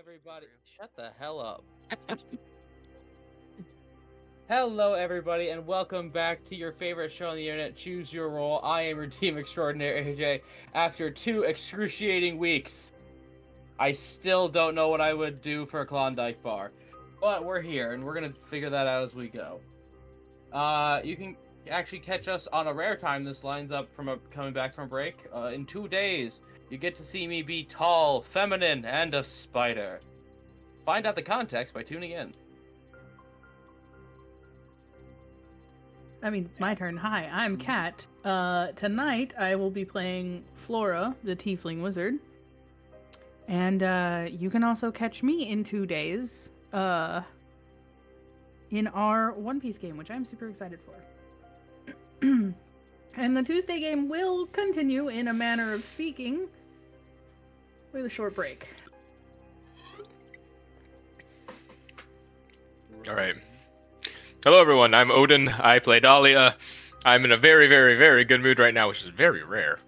everybody. Shut the hell up. Hello, everybody, and welcome back to your favorite show on the internet, Choose Your Roll. I am your team extraordinaire, AJ. After 2 excruciating weeks, I still don't know what I would do for a Klondike bar. But we're here, and we're going to figure that out as we go. You can actually catch us on a rare time. This lines up from coming back from a break. In 2 days, you get to see me be tall, feminine, and a spider. Find out the context by tuning in. I mean, it's my turn. Hi, I'm Kat. Tonight, I will be playing Flora, the Tiefling Wizard. And you can also catch me in 2 days in our One Piece game, which I'm super excited for. And the Tuesday game will continue in a manner of speaking with a short break. Alright. Hello everyone, I'm Odin, I play Dahlia. I'm in a very, very, very good mood right now, which is very rare.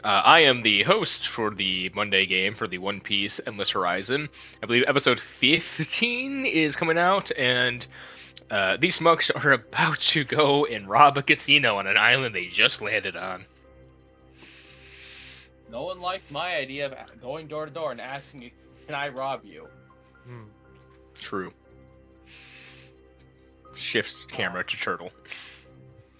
I am the host for the Monday game for the One Piece Endless Horizon. I believe episode 15 is coming out, and these smucks are about to go and rob a casino on an island they just landed on. No one liked my idea of going door to door and asking you, can I rob you? True. Shifts camera to turtle.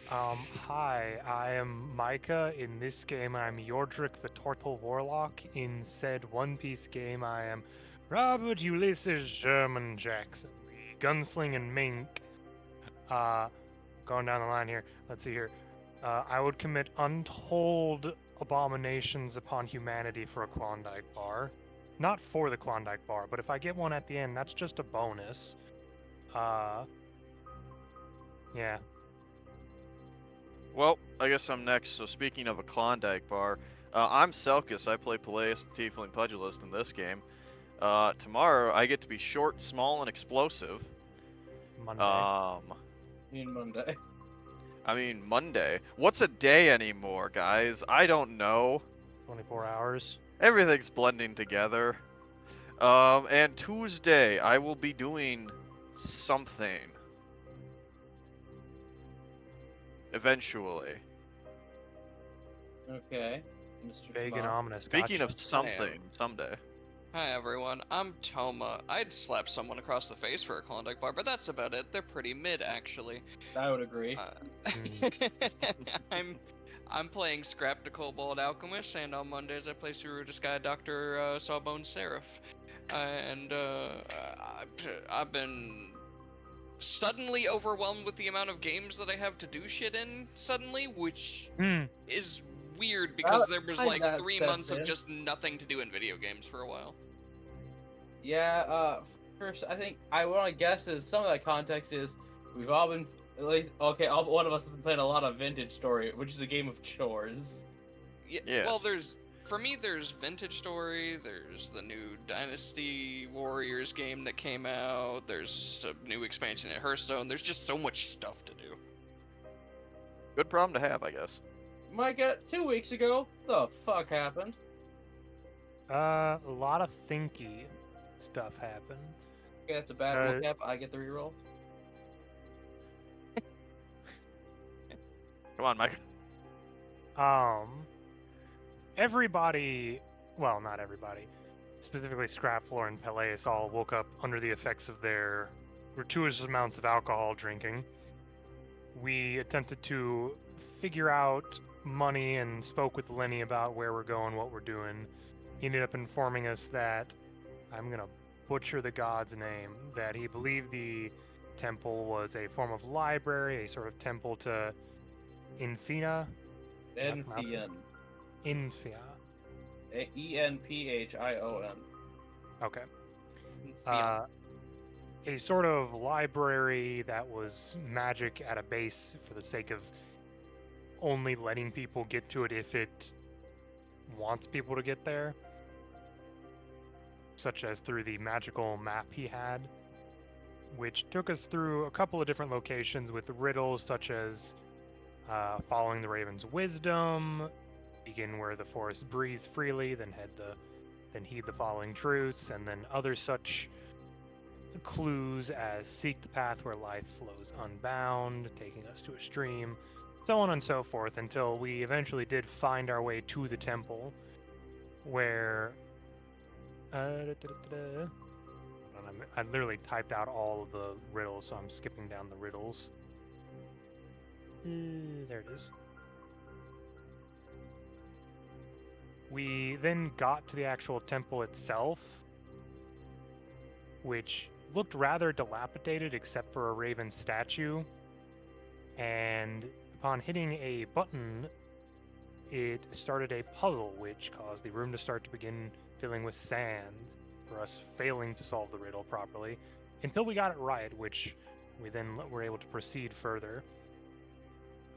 Hi, I am Micah. In this game, I'm Yordrick the Turtle Warlock. In said One Piece game, I am Robert Ulysses Sherman Jackson, the gunslinging mink. Going down the line here. Let's see here. I would commit untold abominations upon humanity for a Klondike bar. Not for the Klondike bar, but if I get one at the end, that's just a bonus. Yeah. Well, I guess I'm next. So speaking of a Klondike bar, I'm Selkus. I play Peleus, the Tiefling Pugilist in this game. Tomorrow, I get to be short, small, and explosive. Monday. Monday. I mean Monday. What's a day anymore, guys? I don't know. 24 hours. Everything's blending together. And Tuesday, I will be doing something. Eventually. Okay. Mr. Vague and Fuma. ominous. Speaking Gotcha. of something, someday. Hi everyone, I'm Toma. I'd slap someone across the face for a Klondike bar, but that's about it. They're pretty mid, actually. I would agree. I'm playing Scrap the Kobold Alchemist, and on Mondays I play Suruta Sky Dr. Sawbone Seraph. I've been suddenly overwhelmed with the amount of games that I have to do shit in suddenly, which is weird because there was like 3 months of just nothing to do in video games for a while. Yeah, first, I think I want to guess is some of that context is we've all been, at least, okay, one of us have been playing a lot of Vintage Story, which is a game of chores. Yeah, Yes. well, for me, there's Vintage Story, there's the new Dynasty Warriors game that came out, there's a new expansion at Hearthstone, there's just so much stuff to do. Good problem to have, I guess. Micah, 2 weeks ago, the fuck happened? A lot of thinky stuff happened. Okay, that's a bad recap. I get the reroll. Come on, Mike. Everybody, well, not everybody, specifically Scrapfloor and Peleus all woke up under the effects of their gratuitous amounts of alcohol drinking. We attempted to figure out money and spoke with Lenny about where we're going, what we're doing. He ended up informing us that, I'm gonna butcher the god's name, that he believed the temple was a form of library, a sort of temple to Infina. Enfion. Infia. Enphion. Okay. A sort of library that was magic at a base for the sake of only letting people get to it if it wants people to get there. Such as through the magical map he had, which took us through a couple of different locations with riddles such as following the Raven's wisdom, begin where the forest breathes freely, then head the then heed the following truths, and then other such clues as seek the path where life flows unbound, taking us to a stream, so on and so forth, until we eventually did find our way to the temple, where I literally typed out all of the riddles, so I'm skipping down the riddles. There it is. We then got to the actual temple itself, which looked rather dilapidated except for a raven statue, and upon hitting a button, it started a puzzle which caused the room to start to begin filling with sand for us failing to solve the riddle properly until we got it right, which we then were able to proceed further.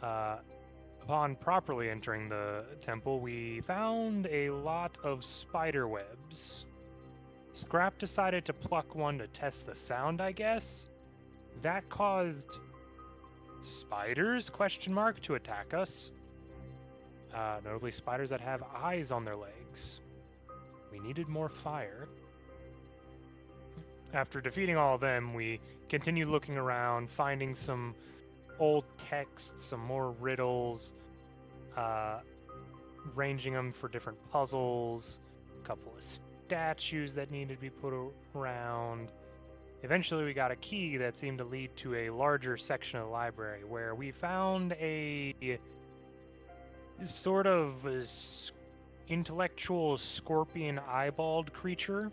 Upon properly entering the temple, we found a lot of spider webs. Scrap decided to pluck one to test the sound, I guess. That caused spiders, ? To attack us. Notably spiders that have eyes on their legs. We needed more fire. After defeating all of them, we continued looking around, finding some old text, some more riddles, ranging them for different puzzles, a couple of statues that needed to be put around. Eventually we got a key that seemed to lead to a larger section of the library where we found a sort of intellectual scorpion eyeballed creature,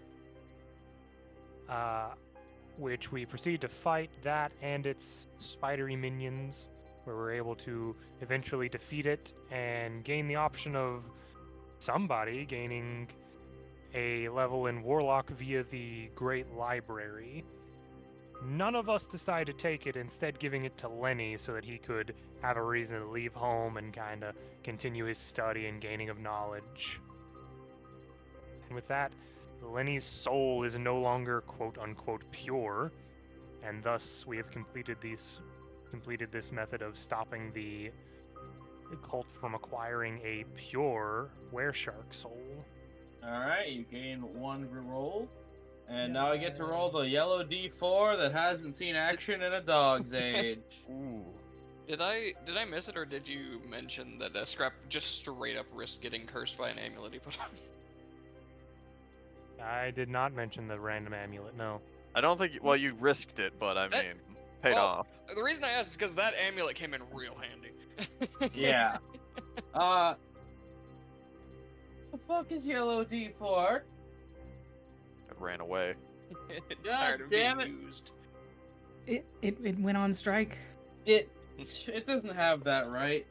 which we proceeded to fight that and its spidery minions, where we were able to eventually defeat it and gain the option of somebody gaining a level in Warlock via the Great Library. None of us decided to take it, instead giving it to Lenny so that he could have a reason to leave home and kind of continue his study and gaining of knowledge. And with that, Lenny's soul is no longer quote-unquote pure, and thus we have completed this method of stopping the cult from acquiring a pure wereshark soul. Alright, you gain 1 reroll. And now I get to roll the yellow D4 that hasn't seen action in a dog's age. Ooh. Did I miss it, or did you mention that Scrap just straight up risked getting cursed by an amulet he put on? I did not mention the random amulet, no. I don't think. Well, you risked it, but I mean, paid off. The reason I asked is because that amulet came in real handy. Yeah. The fuck is yellow D4? It ran away. It's God tired of damn being used. It went on strike. It doesn't have that right.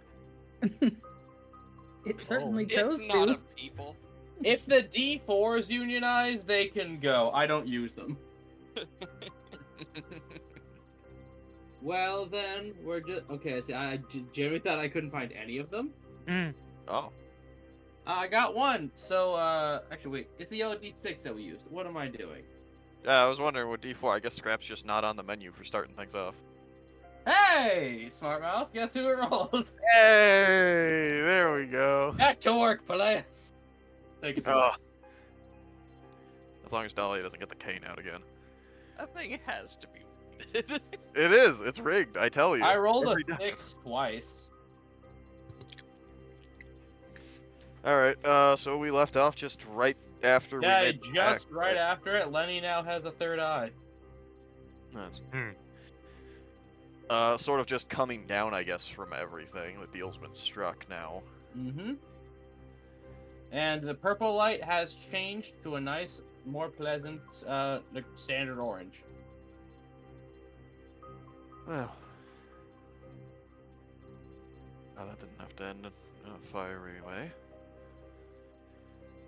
It certainly chose It's not to. a people. If the D4s unionize, they can go. I don't use them. Well, then, we're just... Okay, see, I Jeremy thought I couldn't find any of them. Oh. I got one. So, actually, wait. It's the yellow D6 that we used. What am I doing? Yeah, I was wondering with D4. I guess Scrap's just not on the menu for starting things off. Hey, smart mouth. Guess who it rolls? Hey, there we go. Back to work, Peleus. Thank you so Oh. much. As long as Dahlia doesn't get the cane out again. That thing has to be. It is. It's rigged. I tell you. I rolled a Every time. 6 twice. All right. So we left off just right after Yeah, we made the just pact, right after it, Lenny now has a third eye. That's Hmm. sort of just coming down, I guess, from everything. The deal's been struck now. Mm-hmm. And the purple light has changed to a nice, more pleasant, like standard orange. Well, that didn't have to end in a fiery way.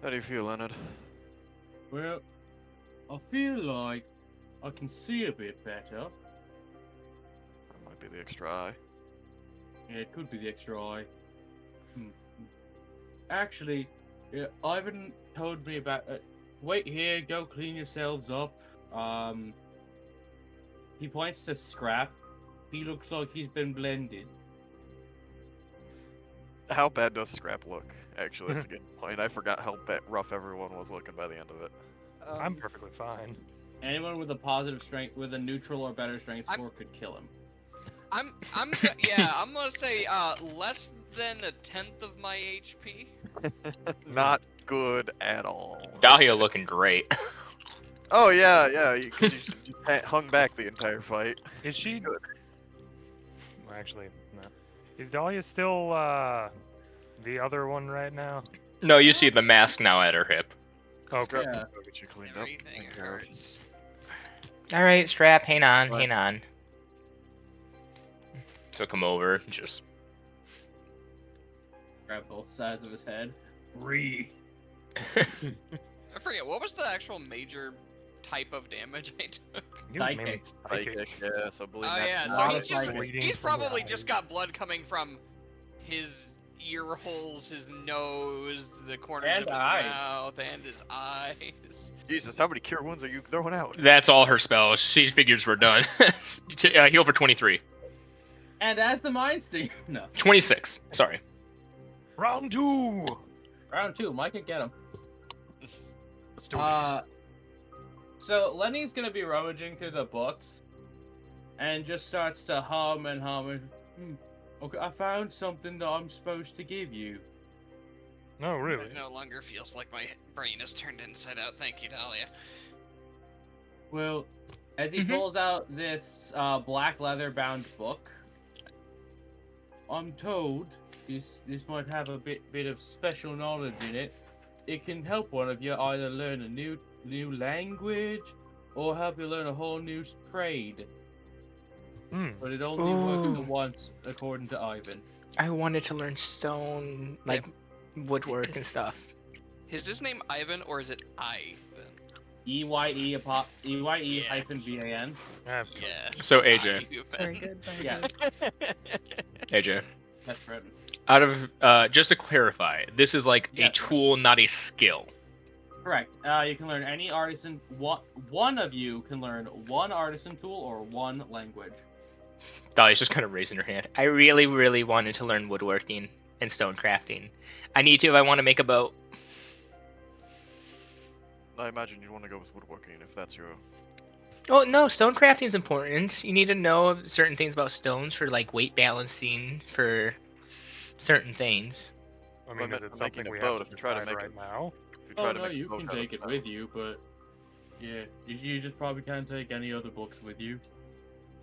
How do you feel, Leonard? Well, I feel like I can see a bit better. That might be the extra eye. Yeah, it could be the extra eye. Actually, yeah, Ivan told me about. Wait here, go clean yourselves up. He points to Scrap. He looks like he's been blended. How bad does Scrap look? Actually, that's a good point. I forgot how rough everyone was looking by the end of it. I'm perfectly fine. Anyone with a positive strength, with a neutral or better strength score, could kill him. I'm gonna say less than 1/10 of my HP. Not good at all. Dahlia looking great. Oh yeah, because you just hung back the entire fight. Is she? Good. Well, actually, no. Is Dahlia still the other one right now? No, you see the mask now at her hip. Okay. Scrap, Yeah. I'll get you cleaned up. Everything hurts. All right, Strap, hang on, What? hang on. So come over, just Grab both sides of his head. Breathe. I forget what was the actual major type of damage I took. He was mainly Psychic. Psychic, yeah, so bleeding Oh out. yeah, A so lot he's of just psychic. he's from the probably just eyes. got blood coming from his ear holes, his nose, the corners And of his eyes. mouth, and his eyes. Jesus, how many cure wounds are you throwing out? that's all her spells. She figures we're done. Heal for 23. And as the Mind Sting. No. 26. Sorry. Round 2. Round 2. Mike could get him. Let's do this. So Lenny's gonna be rummaging through the books, and just starts to hum and hum and. Okay, I found something that I'm supposed to give you. No, really. It no longer feels like my brain is turned inside out. Thank you, Dahlia. Well, as he Mhm. pulls out this black leather-bound book, I'm told this might have a bit of special knowledge in it. It can help one of you either learn a new language or help you learn a whole new trade. But it only works Ooh. the once, according to Ivan. I wanted to learn stone, like woodwork and stuff. Is his name Ivan or is it Ivan? EYE Yes. hyphen VAN. Ah, Yes. So, AJ. Very good. Very Yeah. good. AJ, That's right. out of just to clarify, this is like a Yes. tool, not a skill. Correct. You can learn any artisan. One of you can learn one artisan tool or one language. Dahlia's just kind of raising her hand. I really, really wanted to learn woodworking and stone crafting. I need to if I want to make a boat. I imagine you'd want to go with woodworking if that's your. Oh no, stone crafting is important. You need to know certain things about stones for like weight balancing for certain things. I mean, Well, is it I'm something making a we boat have if to you try to decide make right it. now? If you try Oh to no, make a you boat can out of take it stone. with you, but yeah, you just probably can't take any other books with you.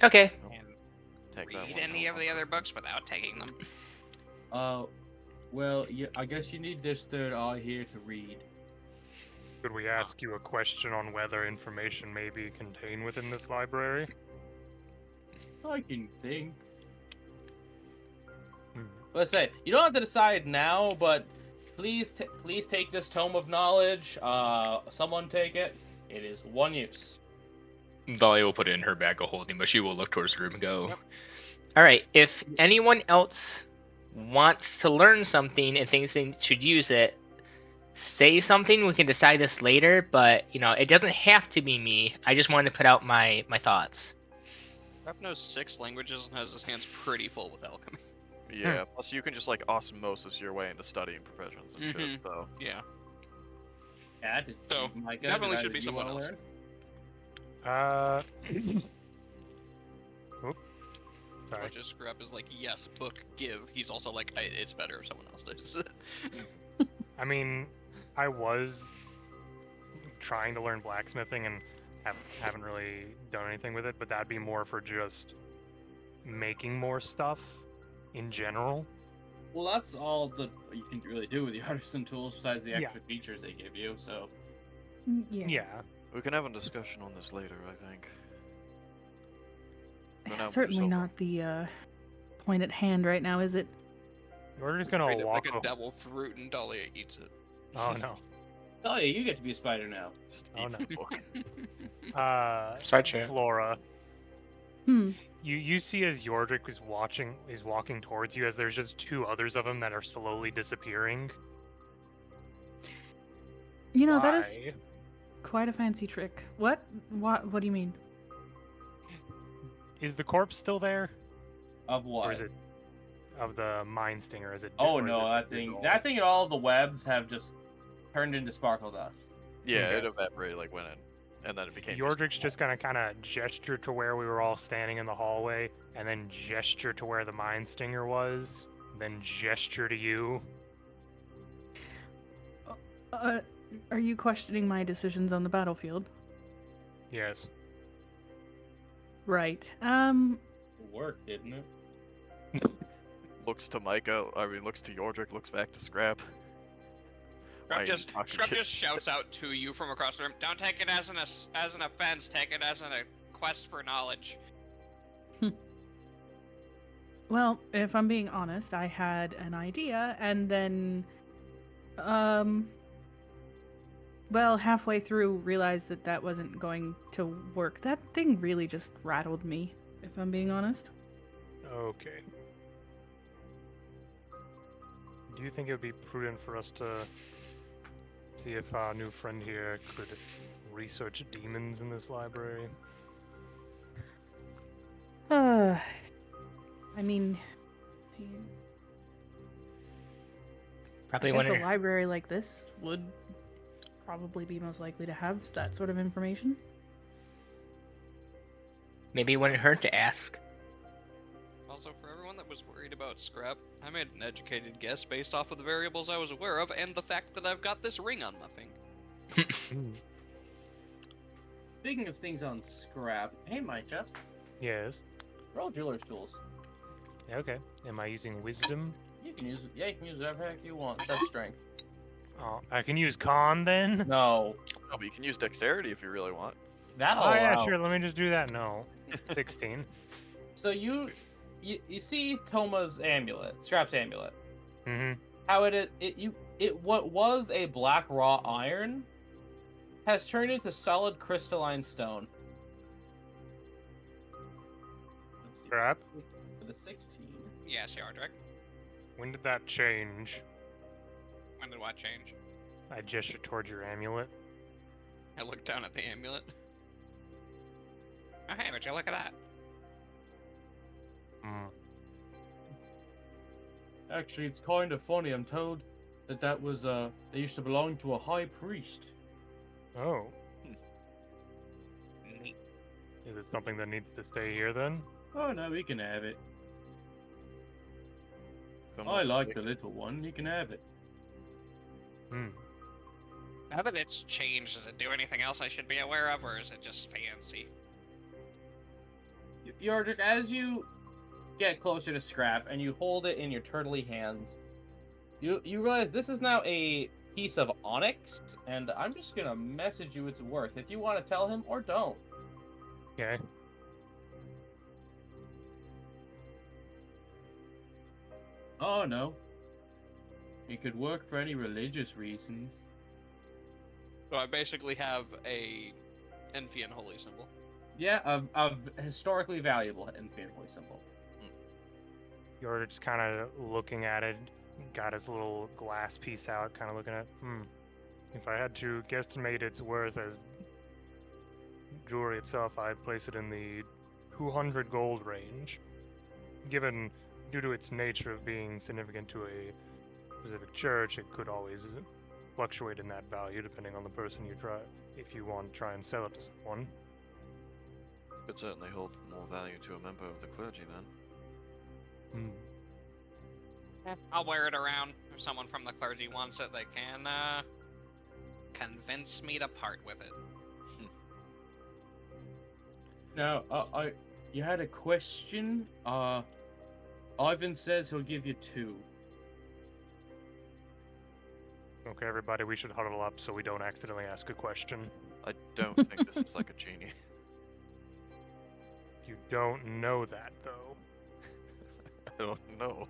Okay. And Take that read one any out. of the other books without taking them. Well, I guess you need this third eye here to read. Could we ask you a question on whether information may be contained within this library? I can think. Hmm. Let's say you don't have to decide now, but please take this tome of knowledge. Someone take it. It is one use. Dahlia will put it in her bag of holding, but she will look towards the room and go, Yep. Alright, if anyone else wants to learn something and thinks they should use it, say something. We can decide this later, but, it doesn't have to be me. I just wanted to put out my thoughts. Rep knows 6 languages and has his hands pretty full with alchemy. Yeah. Plus, you can just like osmosis your way into studying professions and shit. So. Yeah. Yeah, So, Micah, definitely did should be you someone wanna else. learn? Oops. Sorry. Which is screw up is like, yes, book, give. He's also like, it's better if someone else does. I mean, I was trying to learn blacksmithing and haven't really done anything with it, but that'd be more for just making more stuff in general. Well, that's all that you can really do with the artisan tools besides the Yeah. extra features they give you. So Yeah. Yeah. We can have a discussion on this later, I think. But now Certainly Priscilla. not the point at hand right now, is it? We're just gonna Treat it walk like a over. devil fruit and Dahlia eats it. Oh no. oh yeah, you get to be a spider now. Just Oh, eats no. the book. Sideshow. Flora, Hmm. you see as Yordrick is walking towards you, as there's just 2 others of them that are slowly disappearing. That is Why? quite a fancy trick. What? What do you mean? Is the corpse still there? Of Or what? is it of the Mind Stinger? Is it? Oh or is no, it that thing, visual? that thing, and all the webs have just turned into sparkle dust. Yeah, Okay. it evaporated like went in, and then it became. Yordrick's just gonna kind of gesture to where we were all standing in the hallway, and then gesture to where the Mind Stinger was, then gesture to you. Are you questioning my decisions on the battlefield? Yes. Right. It worked, didn't it? Looks to Micah. I mean, looks to Yordrick. Looks back to Scrap. Scrap Why are you just, talking Scrap shit? just shouts out to you from across the room. Don't take it as an offense. Take it as a quest for knowledge. Well, if I'm being honest, I had an idea, and then, well, halfway through, realized that that wasn't going to work. That thing really just rattled me, if I'm being honest. Okay. Do you think it would be prudent for us to see if our new friend here could research demons in this library? I mean, Probably I guess one. a library like this would probably be most likely to have that sort of information. Maybe it wouldn't hurt to ask. Also, for everyone that was worried about Scrap, I made an educated guess based off of the variables I was aware of and the fact that I've got this ring on my finger. Speaking of things on Scrap, hey Micah, Yes. roll jeweler's tools. Okay. Am I using wisdom? You can use, yeah, you can use whatever heck you want, except strength. Oh, I can use con then? No, Oh, but you can use dexterity if you really want. that'll Oh yeah, allow. sure. Let me just do that. No. 16. So you see Toma's amulet, Scrap's amulet. Mm-hmm. How what was a black raw iron has turned into solid crystalline stone. Let's see. Scrap? For the 16. Yes, Yardrick. When did that change? When did what change? I gestured towards your amulet. I looked down at the amulet. Oh, hey, would you look at that? Hmm. Actually, it's kind of funny. I'm told that was they used to belong to a high priest. Oh. Neat. Is it something that needs to stay here then? Oh no, he can have it. If I'm I not like the mistaken. little one. He can have it. Hmm. Now that it's changed, does it do anything else I should be aware of, or is it just fancy? Yordrick, as you get closer to Scrap and you hold it in your turtly hands, you realize this is now a piece of onyx, and I'm just gonna message you its worth if you want to tell him or don't. Okay. Oh no. It could work for any religious reasons. So I basically have a Enfian holy symbol. Yeah, a historically valuable Enfian holy symbol. You're just kind of looking at it, got his little glass piece out, kind of looking at, if I had to guesstimate its worth as jewelry itself, I'd place it in the 200 gold range. Given, due to its nature of being significant to a specific church, it could always fluctuate in that value depending on the person you try, if you want to try and sell it to someone. Could certainly hold more value to a member of the clergy then. I'll wear it around. If someone from the clergy wants it, they can convince me to part with it. Now, you had a question? Ivan says he'll give you 2. Okay, everybody, we should huddle up so we don't accidentally ask a question. I don't think this is like a genie. You don't know that, though. I don't know.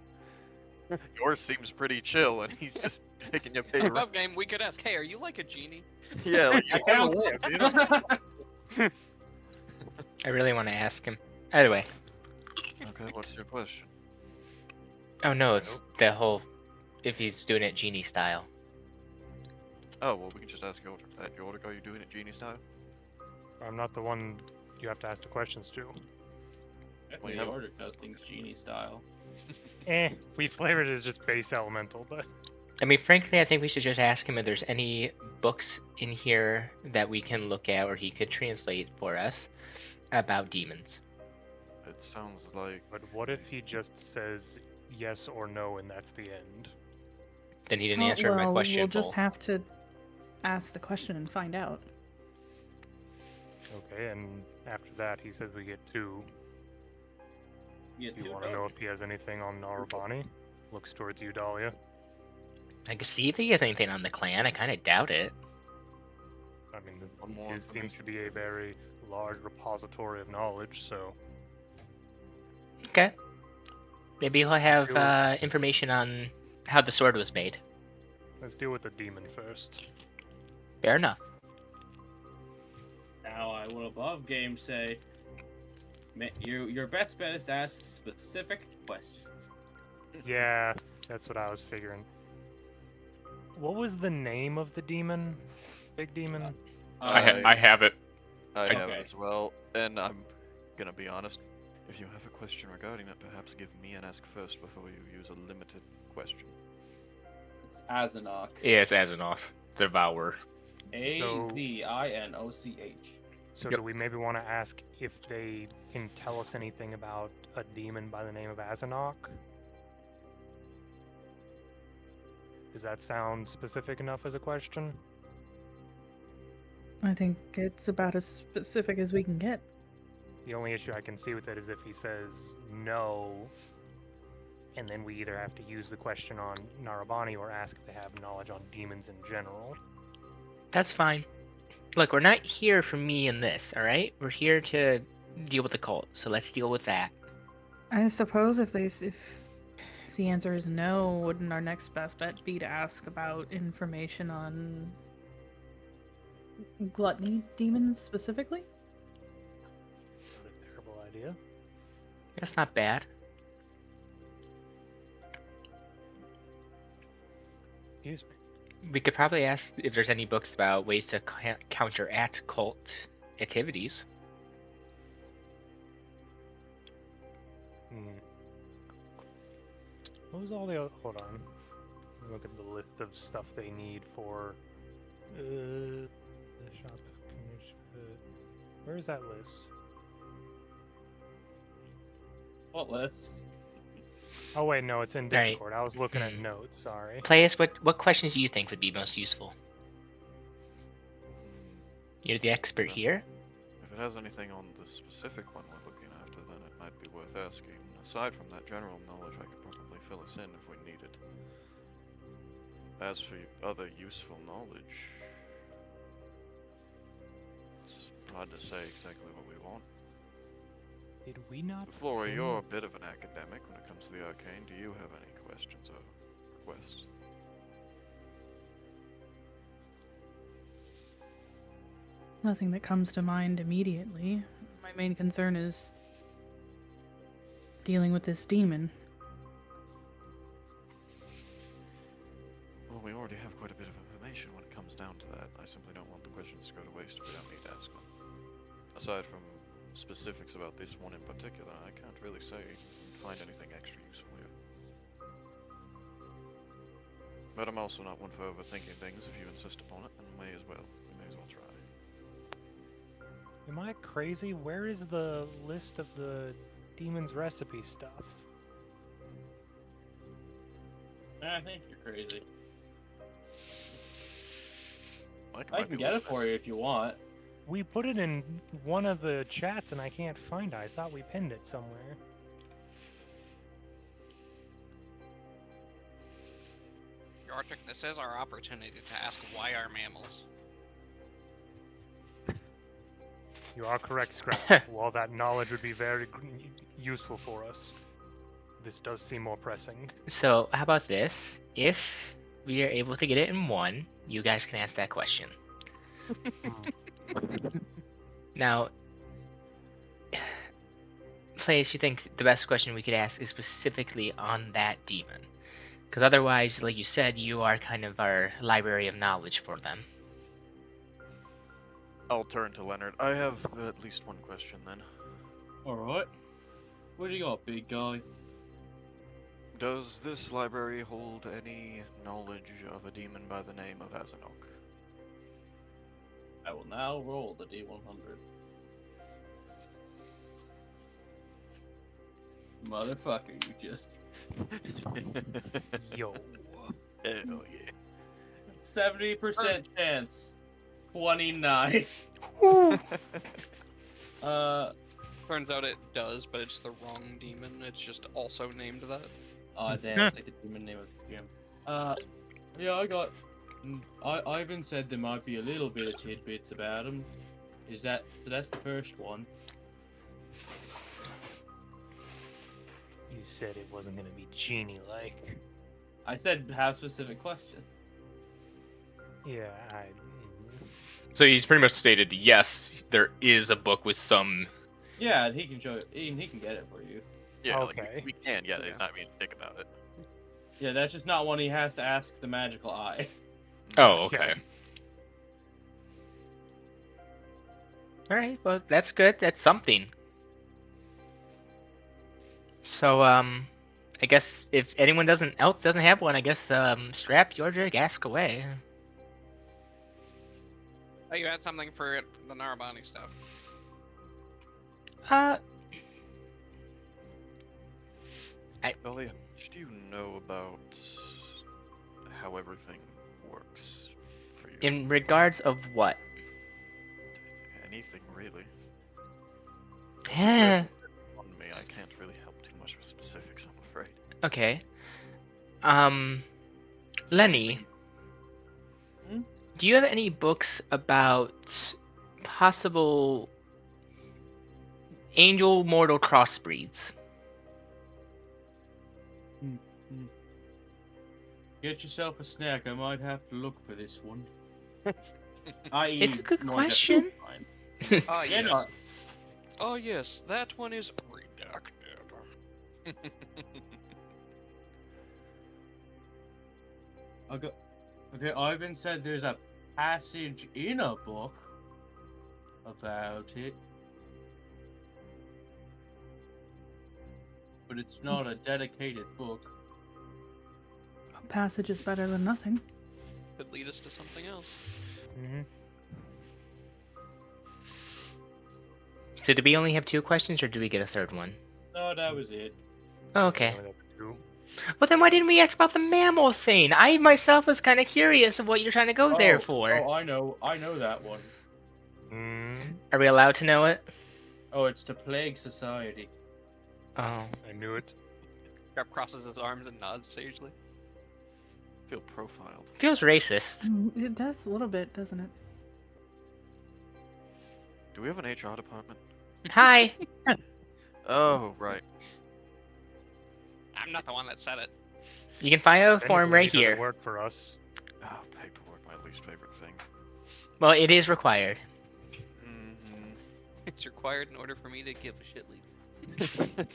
Yours seems pretty chill, and he's just making you pay rent. Above game, we could ask, hey, are you like a genie? Yeah, like you want to live, you know? I really want to ask him. Anyway. Okay, what's your question? Oh no, the whole... if he's doing it genie style. Oh, well, we can just ask Yordrick. Yordrick, are you doing it genie style? I'm not the one you have to ask the questions to. Definitely have- order does things genie style. We flavored it as just base elemental, but I mean, frankly, I think we should just ask him if there's any books in here that we can look at or he could translate for us about demons. It sounds like but what if he just says yes or no and that's the end? Then he didn't Oh, answer my well, question. we'll just full. have to ask the question and find out. Okay, and after that he says we get 2. You Do you want to know if he has anything on Narvani? Looks towards you, Dahlia. I can see if he has anything on the clan. I kind of doubt it. I mean, One more it seems to be a very large repository of knowledge, so Okay. Maybe he'll have Sure. information on how the sword was made. let's deal with the demon first. Fair enough. Now I will above game say, your best bet is to ask specific questions. Yeah, that's what I was figuring. What was the name of the demon? Big demon? I have it. I have Okay. it as well, and I'm gonna be honest. If you have a question regarding it, perhaps give me an ask first before you use a limited question. It's Azanoch. Yes, Azanoth, Devourer. Azinoch. So Yep. do we maybe want to ask if they can tell us anything about a demon by the name of Azanok? Does that sound specific enough as a question? I think it's about as specific as we can get. The only issue I can see with it is if he says no, and then we either have to use the question on Narabani or ask if they have knowledge on demons in general. That's fine. Look, we're not here for me and this, alright? We're here to deal with the cult, so let's deal with that. I suppose if the answer is no, wouldn't our next best bet be to ask about information on gluttony demons specifically? Not a terrible idea. That's not bad. Excuse me. We could probably ask if there's any books about ways to counteract cult activities. What was all the other... Hold on. Let me look at the list of stuff they need for... the shop... Where is that list? What list? Oh wait, no, it's in Right. Discord. I was looking at notes, sorry. Players, what questions do you think would be most useful? You're the expert here. If it has anything on the specific one we're looking after, then it might be worth asking. Aside from that general knowledge, I could probably fill us in if we need it. As for other useful knowledge, it's hard to say exactly what we want. Did we not... Flora, you're a bit of an academic when it comes to the arcane. Do you have any questions or requests? Nothing that comes to mind immediately. My main concern is dealing with this demon. Well, we already have quite a bit of information when it comes down to that. I simply don't want the questions to go to waste if we don't need to ask them. Aside from specifics about this one in particular, I can't really say find anything extra useful here. But I'm also not one for overthinking things. If you insist upon it, then we may as well try. Am I crazy? Where is the list of the demon's recipe stuff? I think you're crazy. Mike I might can be get it listening. for you if you want. We put it in one of the chats and I can't find it. I thought we pinned it somewhere. Yortik, this is our opportunity to ask why are mammals. You are correct, Scrap. While that knowledge would be very useful for us, this does seem more pressing. So, how about this? If we are able to get it in one, you guys can ask that question. Now, Place, you think the best question we could ask is specifically on that demon? Because otherwise, like you said, you are kind of our library of knowledge for them. I'll turn to Leonard. I have at least one question then. Alright. What do you got, big guy? Does this library hold any knowledge of a demon by the name of Azanok? I will now roll the D100. Motherfucker, you just... Yo. Hell yeah. 70% chance. 29. Turns out it does, but it's the wrong demon. It's just also named that. Oh damn, take the demon name of the gym. Yeah, I got... Ivan said there might be a little bit of tidbits about him. That's the first one. You said it wasn't gonna be genie-like. I said have specific questions. Yeah, So he's pretty much stated, yes, there is a book with some... Yeah, he can show it. He can get it for you. Yeah, Okay. like, we can, yeah, he's not being a dick about it. Yeah, that's just not one he has to ask the magical eye. Oh, okay. Alright, well, that's good. That's something. So, I guess if anyone else doesn't have one, I guess, Strap, Yordrig, ask away. Oh, you had something for the Narabani stuff. Dolly, how much do you know about how everything works for you? In regards of what? Anything, really. Yeah. On me, I can't really help too much with specifics, I'm afraid. Okay. Lenny, do you have any books about possible angel mortal crossbreeds? Get yourself a snack. I might have to look for this one. It's a good question. Ah, Yeah, yes. no. Oh, yes, that one is redacted. Okay, Ivan said there's a passage in a book about it. But it's not a dedicated book. A passage is better than nothing. Could lead us to something else. So do we only have 2 questions, or do we get a third one? No, that was it. Okay. Well, then why didn't we ask about the mammal thing? I myself was kind of curious of what you're trying to go there for. Oh, I know that one. Are we allowed to know it? Oh, it's to plague society. Oh. I knew it. Grab crosses his arms and nods sagely. Feel profiled. Feels racist. It does a little bit, doesn't it? Do we have an HR department? Hi. Oh, right. I'm not the one that said it. You can find a form right Technically, it doesn't here. work for us. Oh, paperwork, my least favorite thing. Well, it is required. Mm-hmm. It's required in order for me to give a shit lead.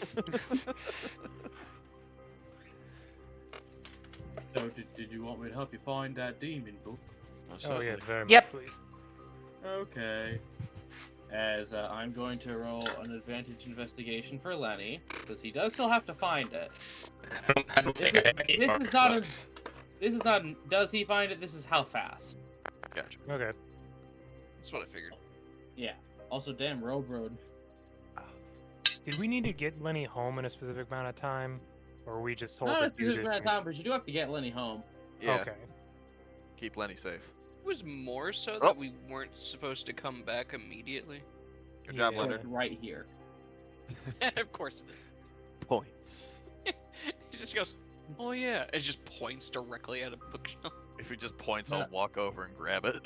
So, did you want me to help you find that demon book? Oh, yes, very Yep. much, please. Okay. As I'm going to roll an advantage investigation for Lenny, because he does still have to find it. I don't This think is- I have any this is books not a- left. This is not. Does he find it? This is how fast. Gotcha. Okay. That's what I figured. Yeah. Also, damn, Road. Did we need to get Lenny home in a specific amount of time? Or were we just told Not a to do specific this? amount of time, but you do have to get Lenny home. Yeah, Okay. keep Lenny safe. It was more so Oh. that we weren't supposed to come back immediately. Good job, Yeah. Leonard. Right here. Of course it Points. is. He just goes, oh yeah. It just points directly at a bookshelf. If he just points, Yeah. I'll walk over and grab it.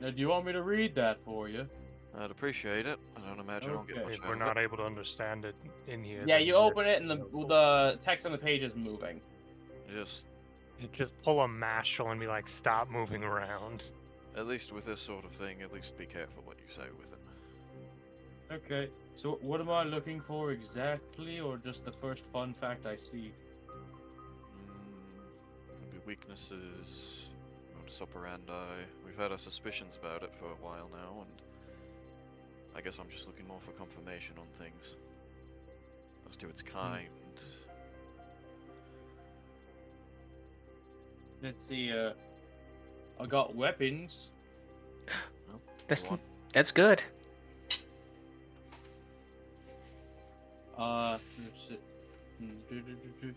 Now, do you want me to read that for you? I'd appreciate it. I don't imagine I'll get Okay. much If out we're of not it. able to understand it in here. Yeah, then you we're- open it and the text on the page is moving. Just, You just pull a mashal and be like, stop moving around. at least with this sort of thing, at least be careful what you say with it. Okay. So, what am I looking for exactly, or just the first fun fact I see? Could be weaknesses, modus operandi. We've had our suspicions about it for a while now, and I guess I'm just looking more for confirmation on things. as to its kind. Let's see. I got weapons. Well, That's go on. that's good. Let's see.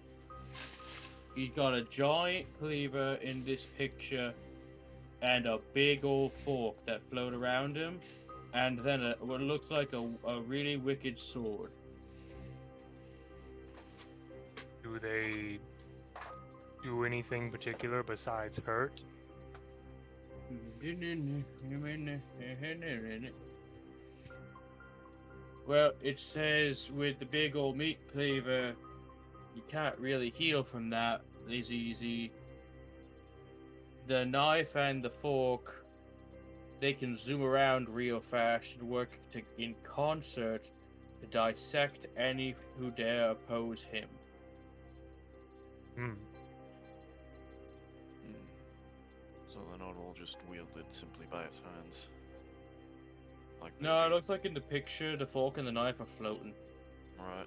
He's got a giant cleaver in this picture, and a big old fork that float around him, and then what looks like a really wicked sword. Do they do anything particular besides hurt? Well, it says with the big old meat cleaver, you can't really heal from that as easy. The knife and the fork, they can zoom around real fast and work in concert to dissect any who dare oppose him. Hmm. So the Nord will just wield it simply by its hands. Like No, it looks like in the picture, the fork and the knife are floating. Right.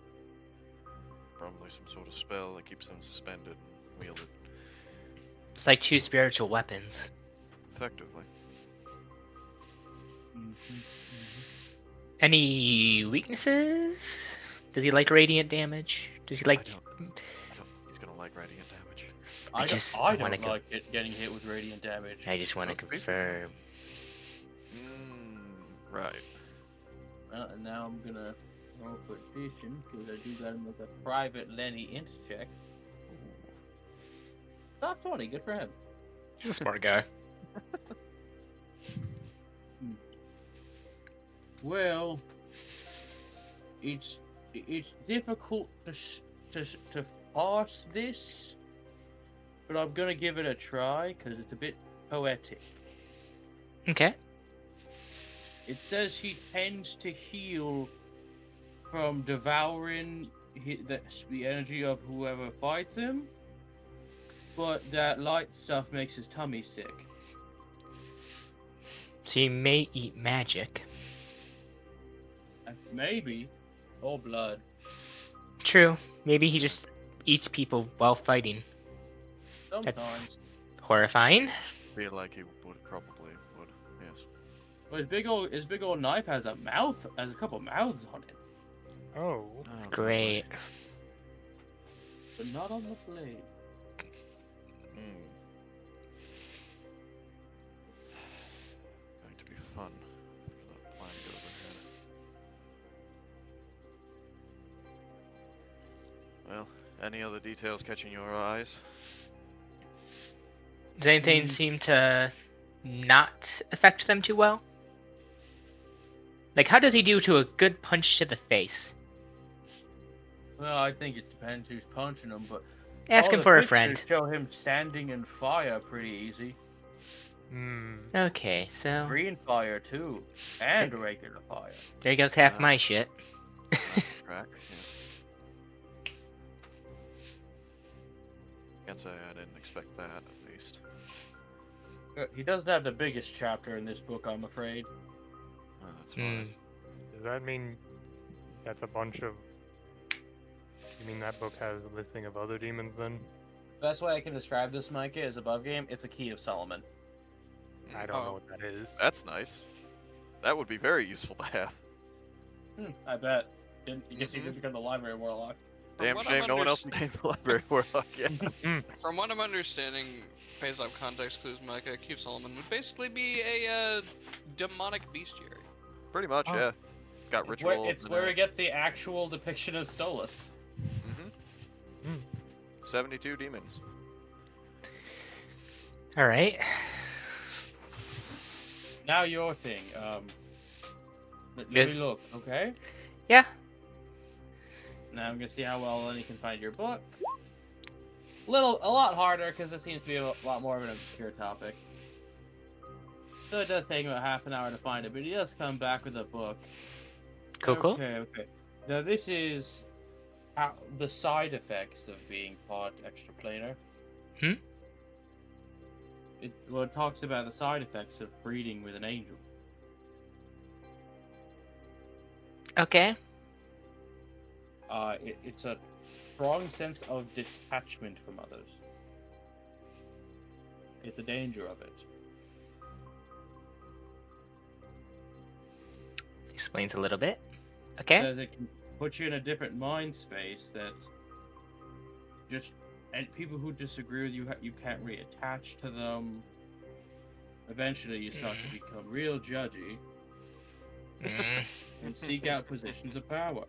Probably some sort of spell that keeps them suspended and wielded. It's like 2 spiritual weapons. Effectively. Any weaknesses? Does he like radiant damage? Does he like? I don't think he's gonna like radiant damage. I I wanna don't like it getting hit with radiant damage. I just want to Okay. confirm. Right. And now I'm gonna roll for addition because I do gotta make a private Lenny int check. Top 20, good for him. He's a smart guy. Well, it's difficult to parse this, but I'm gonna give it a try because it's a bit poetic. Okay. It says he tends to heal from devouring the energy of whoever fights him, but that light stuff makes his tummy sick. So he may eat magic. Maybe, or blood. True. Maybe he just eats people while fighting. Sometimes. Horrifying. Feel like he would probably would. Yes. But his big old knife has a couple mouths on it, Oh. Oh, Great. but not on the blade. Going to be fun if the plan goes ahead. Well, any other details catching your eyes? Does anything seem to not affect them too well? Like, how does he do to a good punch to the face? Well, I think it depends who's punching him, but Ask all him the for a pictures friend. show him standing in fire pretty easy. Hmm. Okay, so Green fire too, and regular fire. there goes half my shit. Track, yes. Can't say I didn't expect that, at least. He doesn't have the biggest chapter in this book, I'm afraid. Oh, that's fine. Does that mean that's a bunch of... You mean that book has a listing of other demons then? Best way I can describe this, Micah, is above game. It's a Key of Solomon. I don't know what that is. That's nice. That would be very useful to have. I bet. I guess he didn't become the library warlock. Damn what shame I'm no one else became the library warlock yet. From what I'm understanding, based off context clues, Micah, Key of Solomon would basically be a demonic bestiary. Pretty much, Oh. yeah. It's got rituals. It's where we get the actual depiction of Stolas. 72 demons. Alright. Now your thing. Let Yes. me look, okay? Yeah. Now I'm gonna see how well Lenny can find your book. A lot harder because it seems to be a lot more of an obscure topic. So it does take him about half an hour to find it, but he does come back with a book. Cool. Okay. Now this is the side effects of being part extraplanar. It talks about the side effects of breeding with an angel. It's a strong sense of detachment from others. It's the danger of it. Explains a little bit. Okay. Says it can put you in a different mind space that and people who disagree with you, you can't really attach to them. Eventually, you start to become real judgy and seek out positions of power.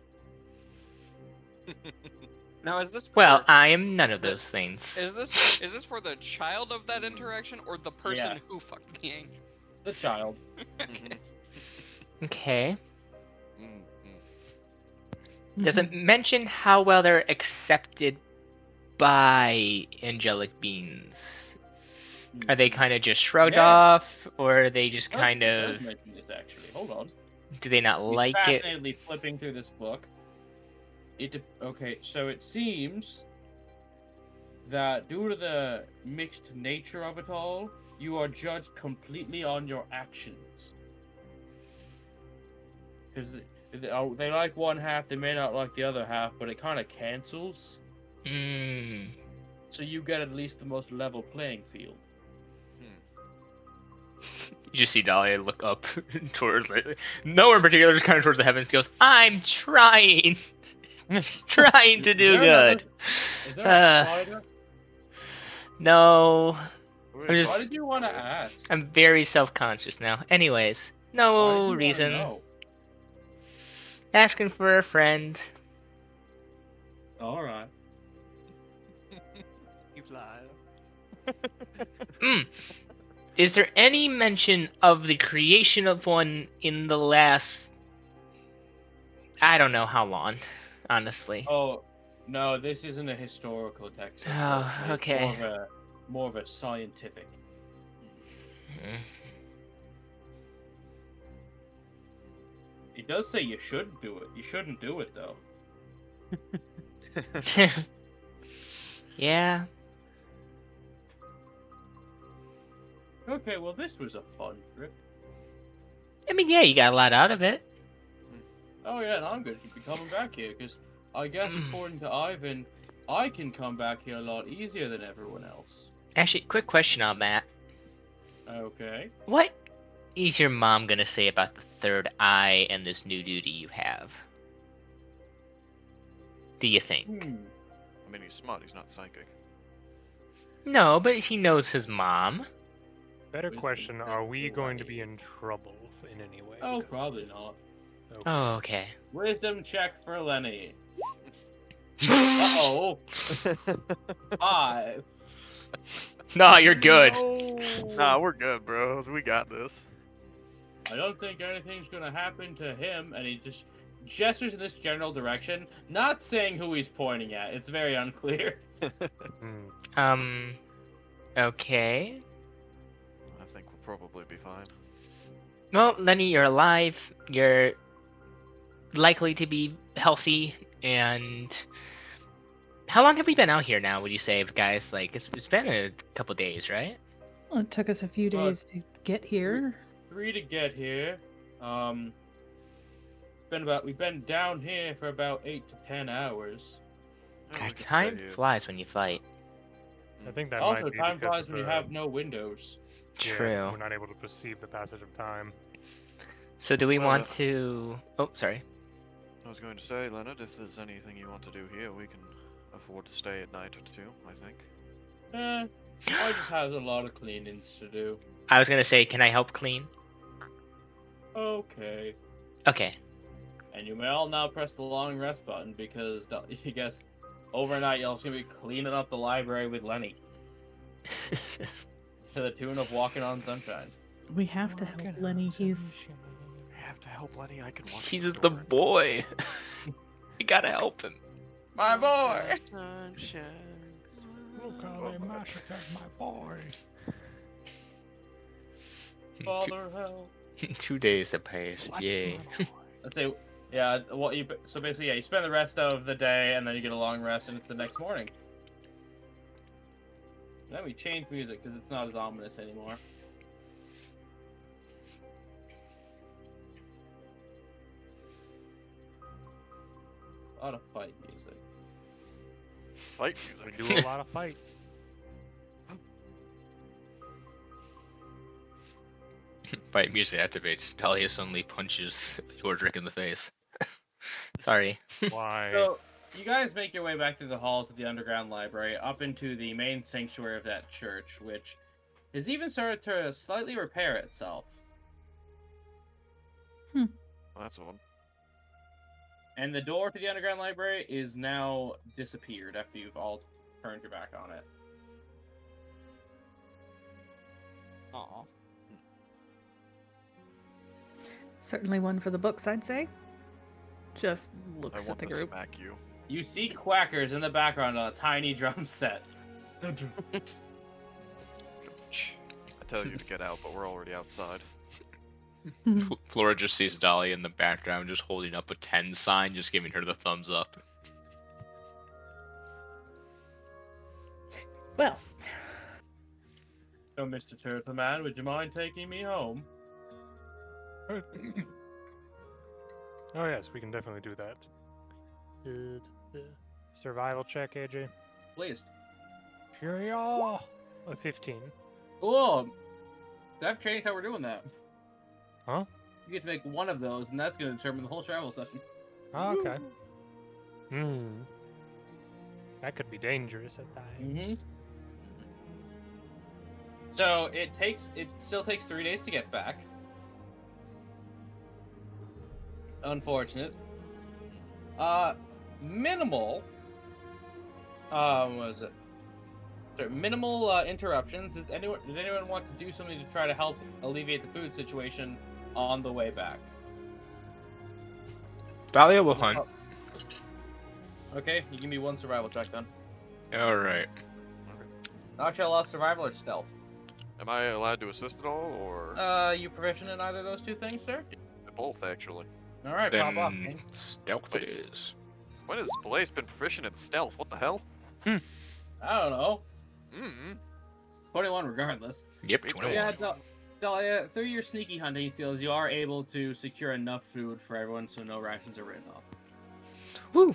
Now, is this Well, for, I am none of those things. is this for the child of that interaction or the person Yeah. who fucked the angel? The child. Okay. Mm-hmm. Does it mention how well they're accepted by angelic beings? Are they kind of just shrugged Yeah. off, or are they just kind It of... does mention this, actually. Hold on. Do they not He's like it? fascinatedly flipping through this book. Okay, so it seems that due to the mixed nature of it all, you are judged completely on your actions. Because they like one half, they may not like the other half, but it kind of cancels. So you get at least the most level playing field. You just see Dahlia look up towards, nowhere in particular, just kind of towards the heavens. Goes, I'm trying, trying to do good. Is there a spider? No, I'm Why just, did you want to ask? I'm very self-conscious now. Anyways, Why did you no wanna reason. know? Asking for a friend. All right. You fly. Is there any mention of the creation of one in the last... I don't know how long, honestly. Oh, no, this isn't a historical text. Oh, It's okay. More of a scientific. It does say you should do it. You shouldn't do it, though. Yeah. Okay, well, this was a fun trip. I mean, yeah, you got a lot out of it. Oh, yeah, and I'm going to keep coming back here, because I guess according to Ivan, I can come back here a lot easier than everyone else. Actually, quick question on that. Okay. What is your mom gonna say about the third eye and this new duty you have? Do you think? I mean, he's smart, he's not psychic. No, but he knows his mom. Better Wisdom question, check are we for going to White. be in trouble in any way? Oh, because of probably this? not. Okay. Oh, okay. Wisdom check for Lenny. Uh-oh. 5. No, you're good. No. Nah, we're good, bros. We got this. I don't think anything's gonna happen to him, and he just gestures in this general direction, not saying who he's pointing at. It's very unclear. Okay. I think we'll probably be fine. Well, Lenny, you're alive. You're likely to be healthy, and how long have we been out here now, would you say, guys? Like, it's been a couple days, right? Well, it took us a few days to get here. 3 to get here. We've been down here for about 8 to 10 hours. Yeah, we God, could stay time here. flies when you fight. I think that Also, might be time because flies of when you the- have no windows. yeah, True. we're not able to perceive the passage of time. So do we Well, want to... Oh, sorry. I was going to say, Leonard, if there's anything you want to do here, we can afford to stay a night or two, I think. I just have a lot of cleanings to do. I was gonna say, can I help clean? Okay. Okay. And you may all now press the long rest button because you guess overnight y'all's gonna be cleaning up the library with Lenny to the tune of Walking on Sunshine. We have to help Lenny. He's I have to help Lenny, I can watch He's the the door. boy. We gotta help him. My boy! Sunshine. Look how they massacred my boy. Father help. 2 days have passed. Yay. Let's say, yeah. So basically, yeah, you spend the rest of the day and then you get a long rest, and it's the next morning. Then we change music because it's not as ominous anymore. A lot of fight music. Fight We music. do a lot of fight. Fight music activates. Dahlia suddenly punches Yordrick in the face. Sorry. Why? So, you guys make your way back through the halls of the underground library, up into the main sanctuary of that church, which has even started to slightly repair itself. Well, that's one. And the door to the underground library is now disappeared after you've all turned your back on it. Aw. Certainly one for the books, I'd say. Just I looks at want the to group. smack you. You see quackers in the background on a tiny drum set. I tell you to get out, but we're already outside. Flora just sees Dahlia in the background, just holding up a 10 sign, just giving her the thumbs up. Well, So, Mr. Turtle Man, would you mind taking me home? Oh yes, we can definitely do that. Survival check, AJ. Please. Here we are. A 15. Cool. I've changed how we're doing that. Huh? You get to make one of those, and that's going to determine the whole travel session. Oh, okay. That could be dangerous at times. So it still takes 3 days to get back. Unfortunate. Minimal. What was it? Sorry, minimal interruptions. Does anyone want to do something to try to help alleviate the food situation on the way back? Dahlia will hunt. Okay, you give me one survival check then. Alright. Not sure I lost survival or stealth. Am I allowed to assist at all, or You proficient in either of those two things, sir? both actually? All right, pop off. Then King. stealth it Please. is. When has Blaze been proficient in stealth? What the hell? I don't know. 21 regardless. Yep, Me too. 21. Yeah, Dahlia, through your sneaky hunting skills, you are able to secure enough food for everyone so no rations are written off. Woo!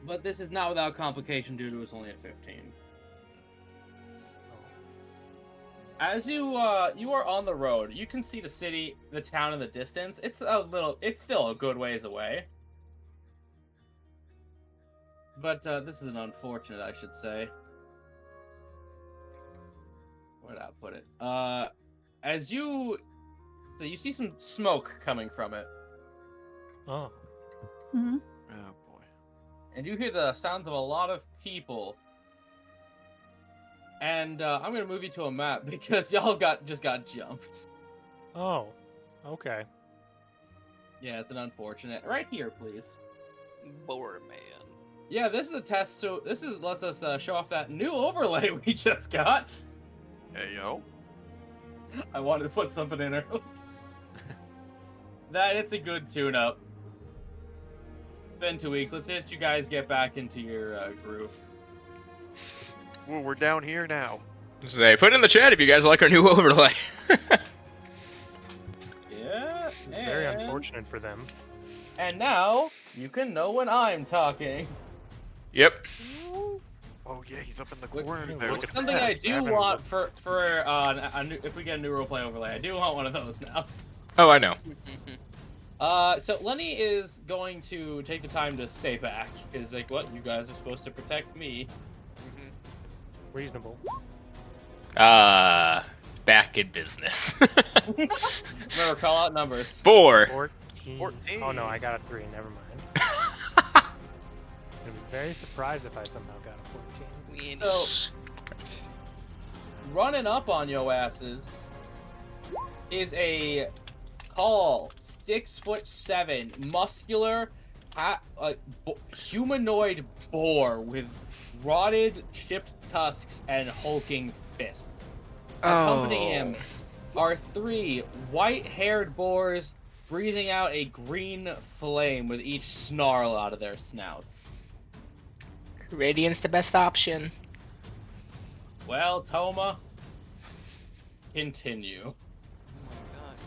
But this is not without complication due to it's only at 15. As you are on the road, you can see the city, the town in the distance. It's still a good ways away. But this is an unfortunate, I should say. Where did I put it? So you see some smoke coming from it, Oh. Mm-hmm. Oh boy. and you hear the sounds of a lot of people. And I'm gonna move you to a map because y'all just got jumped. Oh. Okay. Yeah, it's an unfortunate. Right here, please. Boar man. Yeah, this is a test. So lets us show off that new overlay we just got. Hey yo. I wanted to put something in early. It's a good tune-up. It's been 2 weeks. Let's let you guys get back into your groove. Well, we're down here now. Say, put in the chat if you guys like our new overlay. Yeah. It's very unfortunate for them. And now you can know when I'm talking. Yep. Oh yeah, he's up in the Which- corner which- there. Which Look is at something that. I do Having- want for if we get a new roleplay overlay. I do want one of those now. Oh, I know. So Lenny is going to take the time to stay back. Because, like, what? You guys are supposed to protect me. Reasonable. Back in business. Remember, call out numbers. 4. 14. Oh no, I got a 3. Never mind. I'd be very surprised if I somehow got a 14. We ain't So, running up on yo asses is a tall, 6'7", muscular, humanoid boar with rotted, chipped tusks and hulking fists. Accompanying him are 3 white-haired boars breathing out a green flame with each snarl out of their snouts. Radiant's the best option. Well, Toma, continue. Oh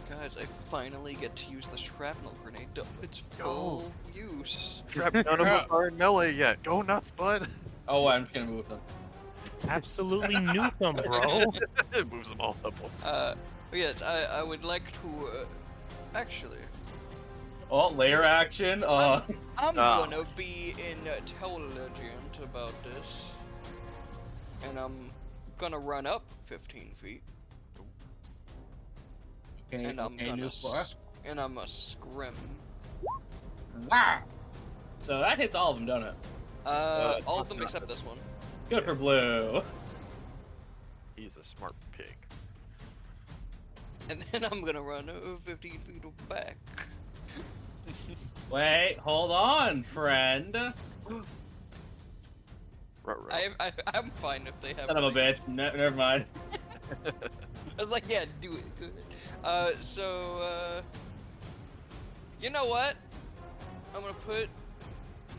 my god, Guys, I finally get to use the shrapnel grenade. It's full use. None of us are in melee yet. Go nuts, bud. Oh, I'm just gonna move them. Absolutely nuke them, bro. It moves them all up once. Yes, I would like to, actually, Oh, layer action. I'm gonna be intelligent about this. And I'm gonna run up 15 feet. Okay, And I'm okay, gonna new floor. and I'm a scrim. Wow. So that hits all of them, don't it? All of them except this one. Good for blue. He's a smart pig. And then I'm gonna run 15 feet back. Wait, hold on, friend. I'm fine if they have. Son of a bitch. Never mind. I was like, yeah, do it. Good. You know what? I'm gonna put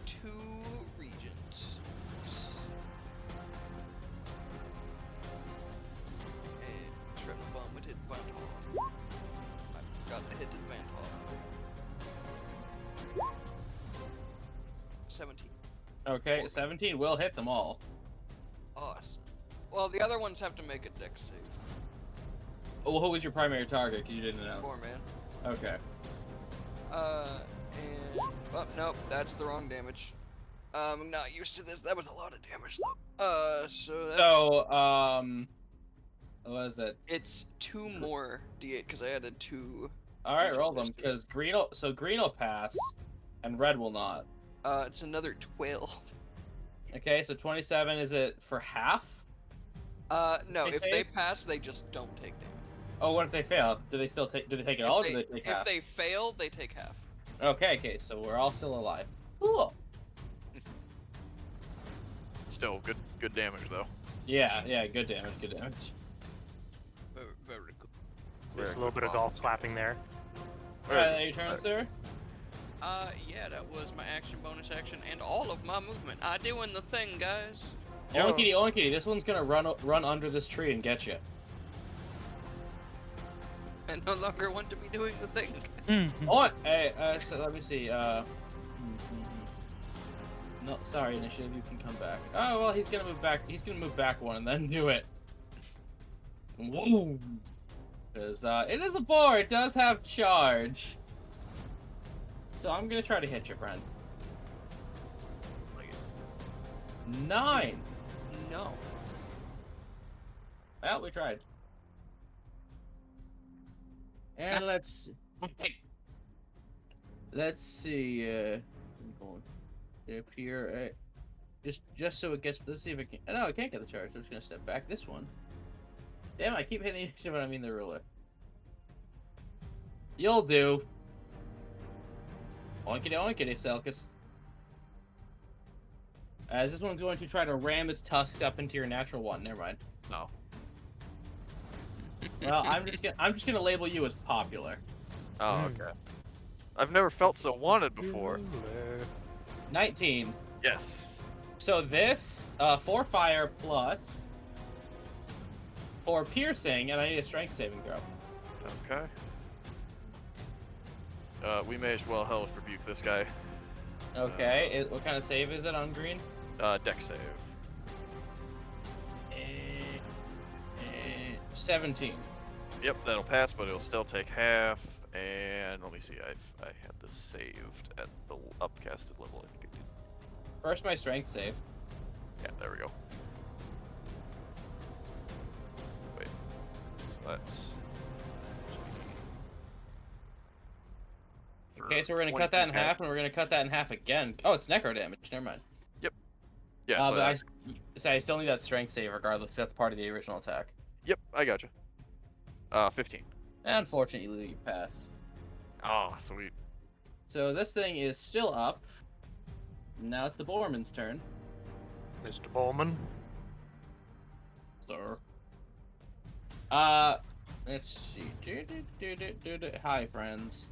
2 regions. And shrapnel bomb would hit Van Hall. I forgot to hit the Van Hall. 17. Okay, 17 will hit them all. Awesome. Well, the other ones have to make a dex save. Oh, who was your primary target? Because you didn't announce. 4 man. Okay. Oh, nope, that's the wrong damage. I'm not used to this. That was a lot of damage, though. So that's... what is it? It's 2 more D8, because I added 2. Alright, roll them, because green will pass, and red will not. It's another 12. Okay, so 27, is it for half? No, They if save? they pass, they just don't take damage. Oh, what if they fail? Do they take it all, or do they take half? If they fail, they take half. Okay, so we're all still alive. Cool. Still good damage though. Yeah, good damage. Very, very good. There's a little bit of golf clapping there. Alright, your turn, sir. Yeah, that was my action, bonus action, and all of my movement. I doing the thing, guys. Oinkity, this one's gonna run under this tree and get you. I no longer want to be doing the thing. Hey, so let me see, No, sorry, initiative, you can come back. Oh, well, he's gonna move back 1 and then do it. Whoa! Because, it is a boar, it does have charge. So I'm gonna try to hit you, friend. 9! No. Well, we tried. And let's see, I'm going up here, just so it gets, let's see if it can, no, it can't get the charge, so I'm just gonna step back this one. Damn, I keep hitting the initiative when I mean the ruler. You'll do. Oinkity oinkity, Selkus. As this one's going to try to ram its tusks up into your natural 1, never mind. No. Well, I'm just gonna label you as popular. Oh, okay. I've never felt so wanted before. 19. Yes. So this, 4 fire plus 4 piercing, and I need a strength saving throw. Okay. We may as well hellish rebuke this guy. Okay, what kind of save is it on green? Dex save. 17. Yep, that'll pass, but it'll still take half. And let me see, I had this saved at the upcasted level. I think it did. First, my strength save. Yeah, there we go. Wait, so that's. Okay, so we're gonna cut that in half, and we're gonna cut that in half again. Oh, it's necro damage. Never mind. Yep. Yeah. So but I still need that strength save regardless, because that's part of the original attack. Yep, I gotcha. 15. Unfortunately, you pass. Oh, sweet. So this thing is still up. Now it's the Borman's turn. Mr. Bowman. Sir. Let's see. Hi, friends.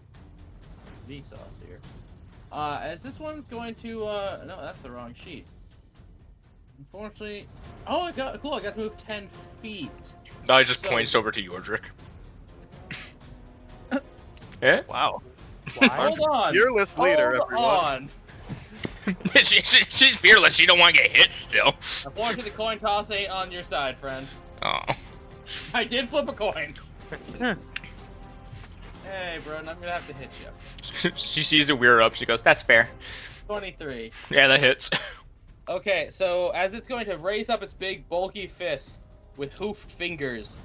Vsauce here. As this one's going to, no, that's the wrong sheet. Unfortunately, oh, cool, I got to move 10 feet. I just points over to Yordrick. Yeah? Wow. Why? Hold on. Fearless leader, Hold everyone. on. She's fearless. She don't want to get hit still. Unfortunately, the coin toss ain't on your side, friend. Oh. I did flip a coin. Hey, bro, I'm gonna have to hit you. She sees a weir up. She goes, "That's fair." 23. Yeah, that hits. Okay, so as it's going to raise up its big, bulky fist with hoofed fingers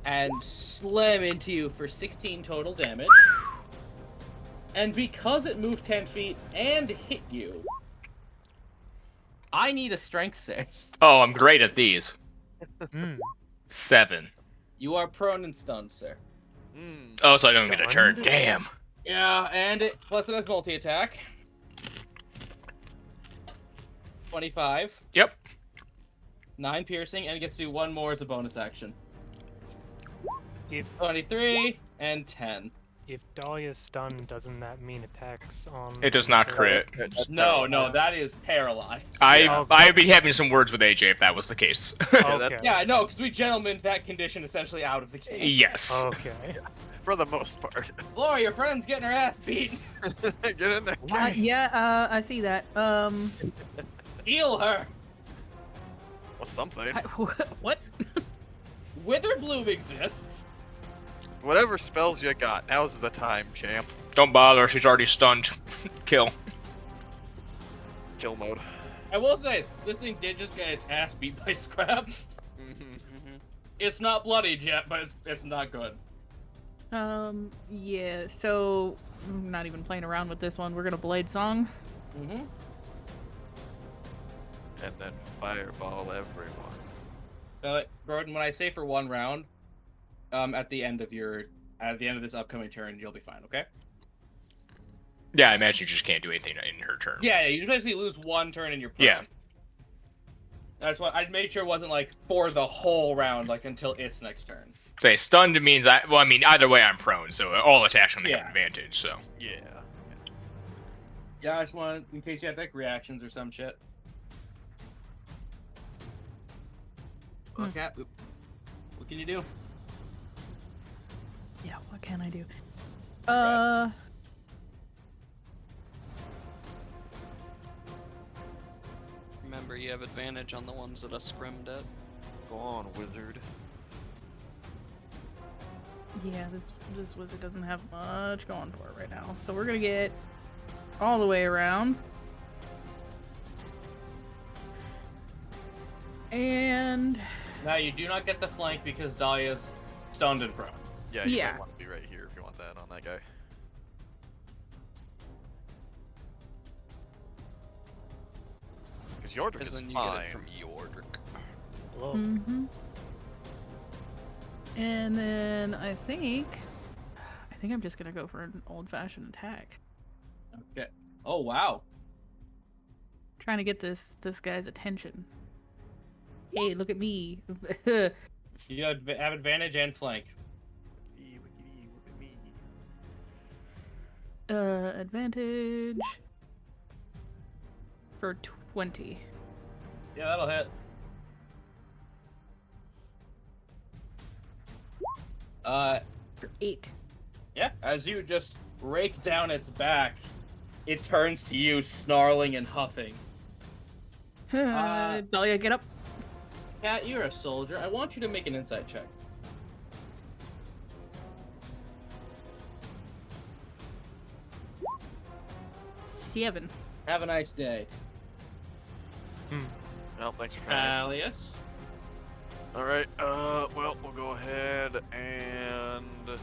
and slam into you for 16 total damage. And because it moved 10 feet and hit you, I need a strength save. Oh, I'm great at these. Mm. 7. You are prone and stunned, sir. Oh, so I don't get a turn. Stunned? Damn. Yeah, and it plus it has multi-attack. 25. Yep. 9 piercing, and it gets to do 1 more as a bonus action. If 23 and 10. if Dahlia's stunned, doesn't that mean attacks on? It does not her? crit. No, that is paralyzed. I'd be having some words with AJ if that was the case. Okay. Yeah, no, because we gentlemen that condition essentially out of the game. Yes. Okay. For the most part. Laura, your friend's getting her ass beat. Get in there. Yeah, I see that. Heal her. Well, something. What? Withered Bloom exists. Whatever spells you got, now's the time, champ. Don't bother. She's already stunned. Kill. Kill mode. I will say, this thing did just get its ass beat by Scrap. It's not bloodied yet, but it's not good. Yeah, so I'm not even playing around with this one. We're gonna Blade Song. Mm-hmm. And then fireball everyone. Gordon, when I say for 1 round, at the end of this upcoming turn, you'll be fine, okay? Yeah, I imagine you just can't do anything in her turn. Yeah, you basically lose 1 turn in your prone. Yeah. That's what I made sure it wasn't like for the whole round, like until its next turn. Say stunned means either way I'm prone, so all attacks on me have advantage. So. Yeah. Yeah, I just wanted in case you had like reactions or some shit. Okay. What can you do? Yeah, what can I do? Remember, you have advantage on the ones that are scrimmed at. Go on, wizard. Yeah, this wizard doesn't have much going for it right now. So we're gonna get all the way around. And Now you do not get the flank because Dahlia's stunned and prone. Yeah, you Yeah. might want to be right here if you want that on that guy. Because Yordrick Because is then you fine. get it from Yordrick. Hello. mm-hmm. And then I think I'm just gonna go for an old-fashioned attack. Okay. Oh wow. Trying to get this guy's attention. Hey, look at me. You have advantage and flank. Look at me. Advantage for 20. Yeah, that'll hit. For 8. Yeah, as you just rake down its back, it turns to you, snarling and huffing. Dahlia, get up. Cat, you're a soldier. I want you to make an insight check. Seven. Have a nice day. Well, thanks for trying. Alias. Alright, well, we'll go ahead and we're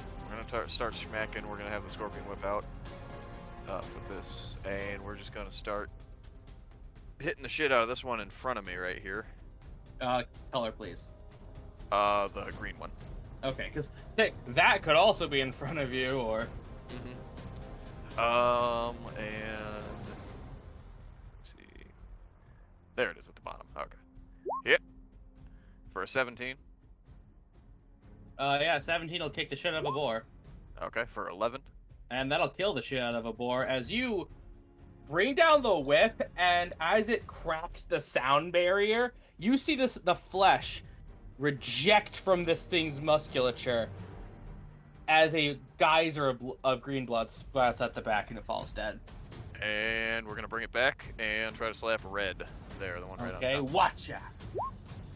gonna start smacking. We're gonna have the Scorpion Whip out for this, and we're just gonna start hitting the shit out of this one in front of me right here. Color, please. The green one. Okay, because that could also be in front of you, or... And... Let's see... There it is at the bottom. Okay. Hit. For a 17. Yeah, 17 will kick the shit out of a boar. Okay, for 11. And that'll kill the shit out of a boar as you bring down the whip, and as it cracks the sound barrier, you see the flesh reject from this thing's musculature as a geyser of green blood sprouts at the back and it falls dead. And we're gonna bring it back and try to slap red there, the one right on Okay, top. watch out.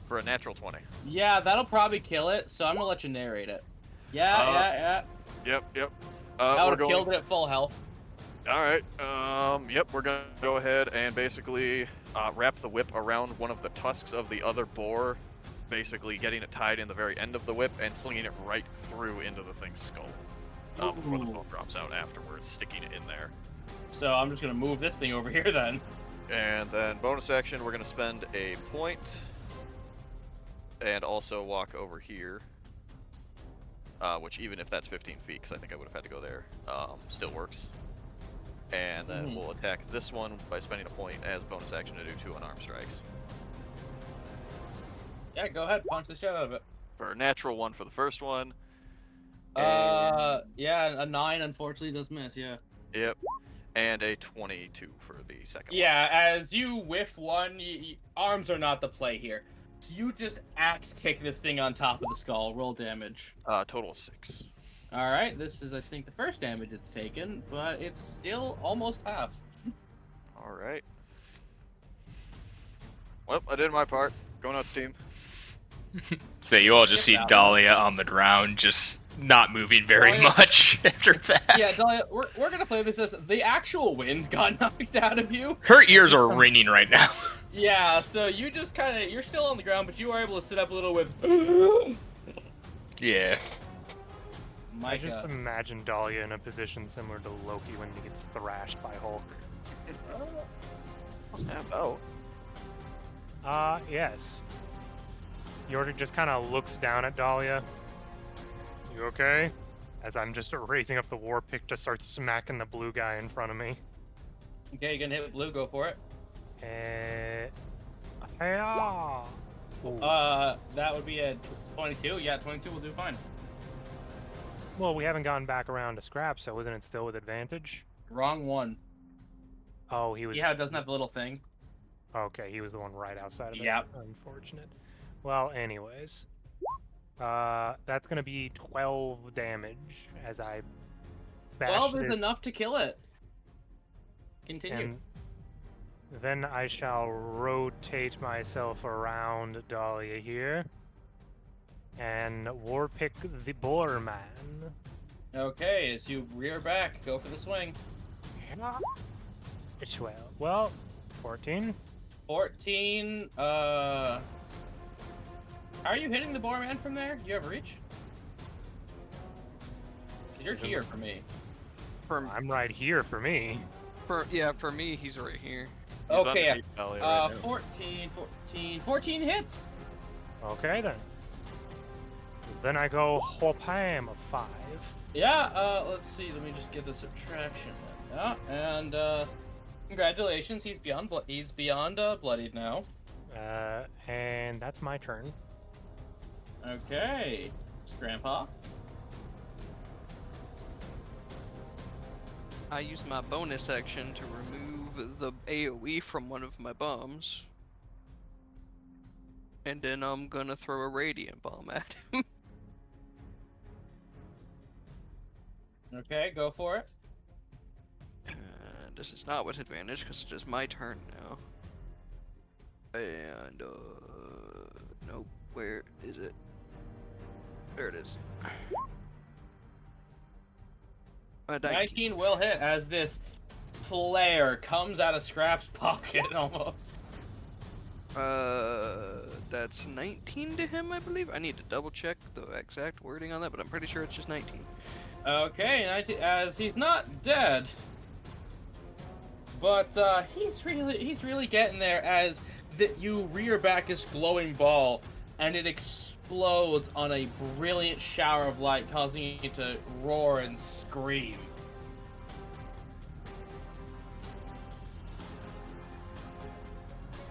For a natural 20. Yeah, that'll probably kill it, so I'm gonna let you narrate it. Yeah. Yep. That We're would have going... killed it at full health. Alright, yep, we're gonna go ahead and basically wrap the whip around one of the tusks of the other boar, basically getting it tied in the very end of the whip and slinging it right through into the thing's skull before the bone drops out afterwards, sticking it in there. So I'm just gonna move this thing over here then. And then bonus action, we're gonna spend a point and also walk over here, which even if that's 15 feet, because I think I would have had to go there, still works. And then we'll attack this one by spending a point as bonus action to do 2 unarmed strikes. Yeah, go ahead, punch the shit out of it. For a natural 1 for the first one. Yeah, a 9 unfortunately does miss, yeah. Yep. And a 22 for the second one. Yeah, as you whiff one, arms are not the play here. So you just axe kick this thing on top of the skull, roll damage. Total of 6. Alright, this is I think the first damage it's taken, but it's still almost half. Alright. Well, I did my part. Go nuts, team. So you all just see Dahlia on the ground, just not moving very much after that. Yeah, Dahlia, we're gonna play this as the actual wind got knocked out of you. Her ears are ringing right now. Yeah, so you just you're still on the ground, but you are able to sit up a little with... Yeah. I just imagine Dahlia in a position similar to Loki when he gets thrashed by Hulk. Yes. Yorda just kind of looks down at Dahlia. You okay? As I'm just raising up the war pick to start smacking the blue guy in front of me. Okay, you're gonna hit blue, go for it. Yeah. That would be a 22. Yeah, 22 will do fine. Well, we haven't gone back around to scrap, so isn't it still with advantage? Wrong one. Oh, he was... Yeah, it doesn't have the little thing. Okay, he was the one right outside of it. Yep. Unfortunate. Well, anyways. That's gonna be 12 damage as I bash 12 is this, enough to kill it. Continue. and then I shall rotate myself around Dahlia here. And warpick the boar man. Okay, as you rear back, go for the swing. 12. Well, 14. 14, how are you hitting the boar man from there? Do you have reach? You're here for me. I'm right here for me. For me, he's right here. He's Okay, underneath Dahlia right now. 14 hits. Okay then. Then I go Hopam of 5. Yeah, let's see, let me just get the subtraction. Yeah, and, congratulations, he's beyond bloodied now. And that's my turn. Okay, Grandpa. I used my bonus action to remove the AoE from one of my bombs. And then I'm gonna throw a radiant bomb at him. Okay, go for it. This is not with advantage because it is my turn now. And nope. Where is it? There it is. 19 will hit as this flare comes out of Scrap's pocket almost. That's 19 to him, I believe. I need to double check the exact wording on that, but I'm pretty sure it's just 19. Okay, 19, as he's not dead, but he's really getting there as you rear back this glowing ball, and it explodes on a brilliant shower of light, causing you to roar and scream.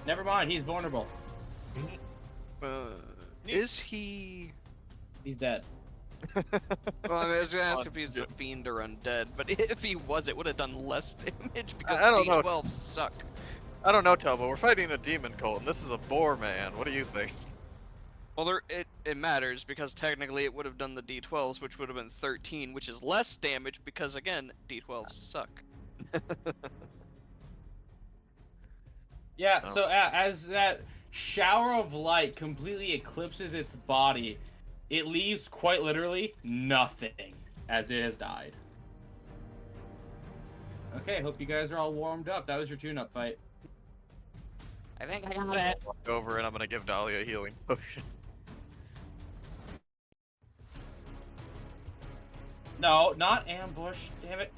Never mind, he's vulnerable. Is he? He's dead. Well, I was gonna ask if he's a fiend or undead, but if he was, it would have done less damage because I don't know. D12 suck. I don't know, Tubbo. We're fighting a demon cult, and this is a boar man. What do you think? Well, it matters because technically it would have done the D12s, which would have been 13, which is less damage because again, D12s suck. Yeah, Oh. so as that shower of light completely eclipses its body, it leaves quite literally nothing as it has died. Okay, hope you guys are all warmed up. That was your tune-up fight. I think I got it. Walk over and I'm gonna give Dahlia a healing potion. No, not ambush. Damn it.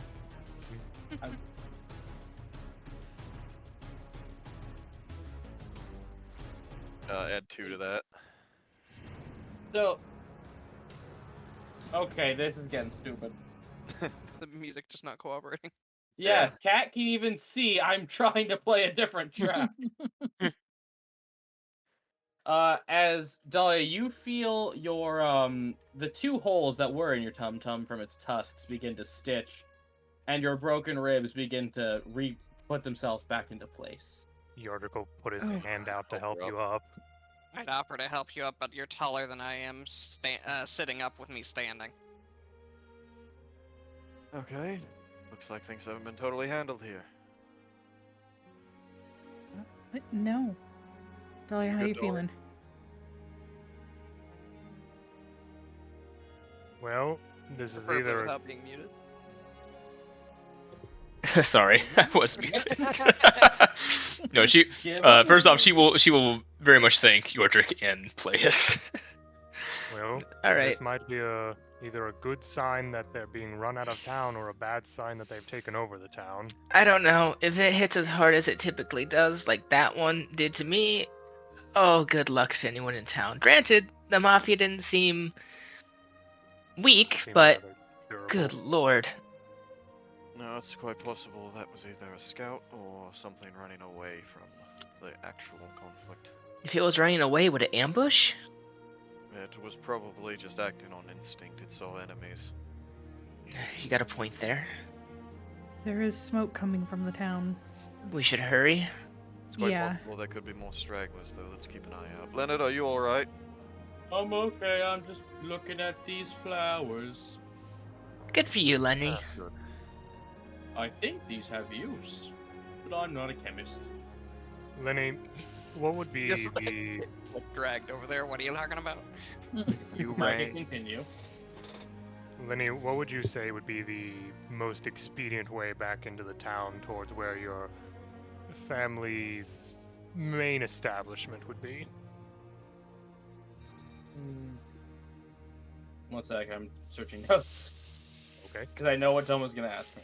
Add 2 to that. So, okay, this is getting stupid. The music just not cooperating. Yes, Cat can even see I'm trying to play a different track. As Dahlia, you feel your the 2 holes that were in your tum-tum from its tusks begin to stitch, and your broken ribs begin to put themselves back into place. Yardical put his hand out to help you up. I'd offer to help you up, but you're taller than I am, sitting up with me standing. Okay. Looks like things haven't been totally handled here. What? No. Dahlia, how Good you dog. feeling? Well, this is Preferably either without being muted. Sorry, I was muted. No, she. First off, she will very much thank Yordrick and Playus. well. All right. This might be either a good sign that they're being run out of town or a bad sign that they've taken over the town. I don't know if it hits as hard as it typically does, like that one did to me. Oh, good luck to anyone in town. Granted, the Mafia didn't seem weak, Seems but rather durable. good lord. No, it's quite possible that was either a scout or something running away from the actual conflict. If it was running away, would it ambush? It was probably just acting on instinct. It saw enemies. You got a point there. There is smoke coming from the town. We should hurry. It's quite Yeah. possible there could be more stragglers, though. Let's keep an eye out. Leonard, are you alright? I'm okay, I'm just looking at these flowers. Good for you, Lenny. Good. I think these have use, but I'm not a chemist. Lenny, what would be Just the Like dragged over there. What are you talking about? You I can rang. continue. Lenny, what would you say would be the most expedient way back into the town towards where your family's main establishment would be? One sec, I'm searching notes. Okay. Because I know what Tom was going to ask me.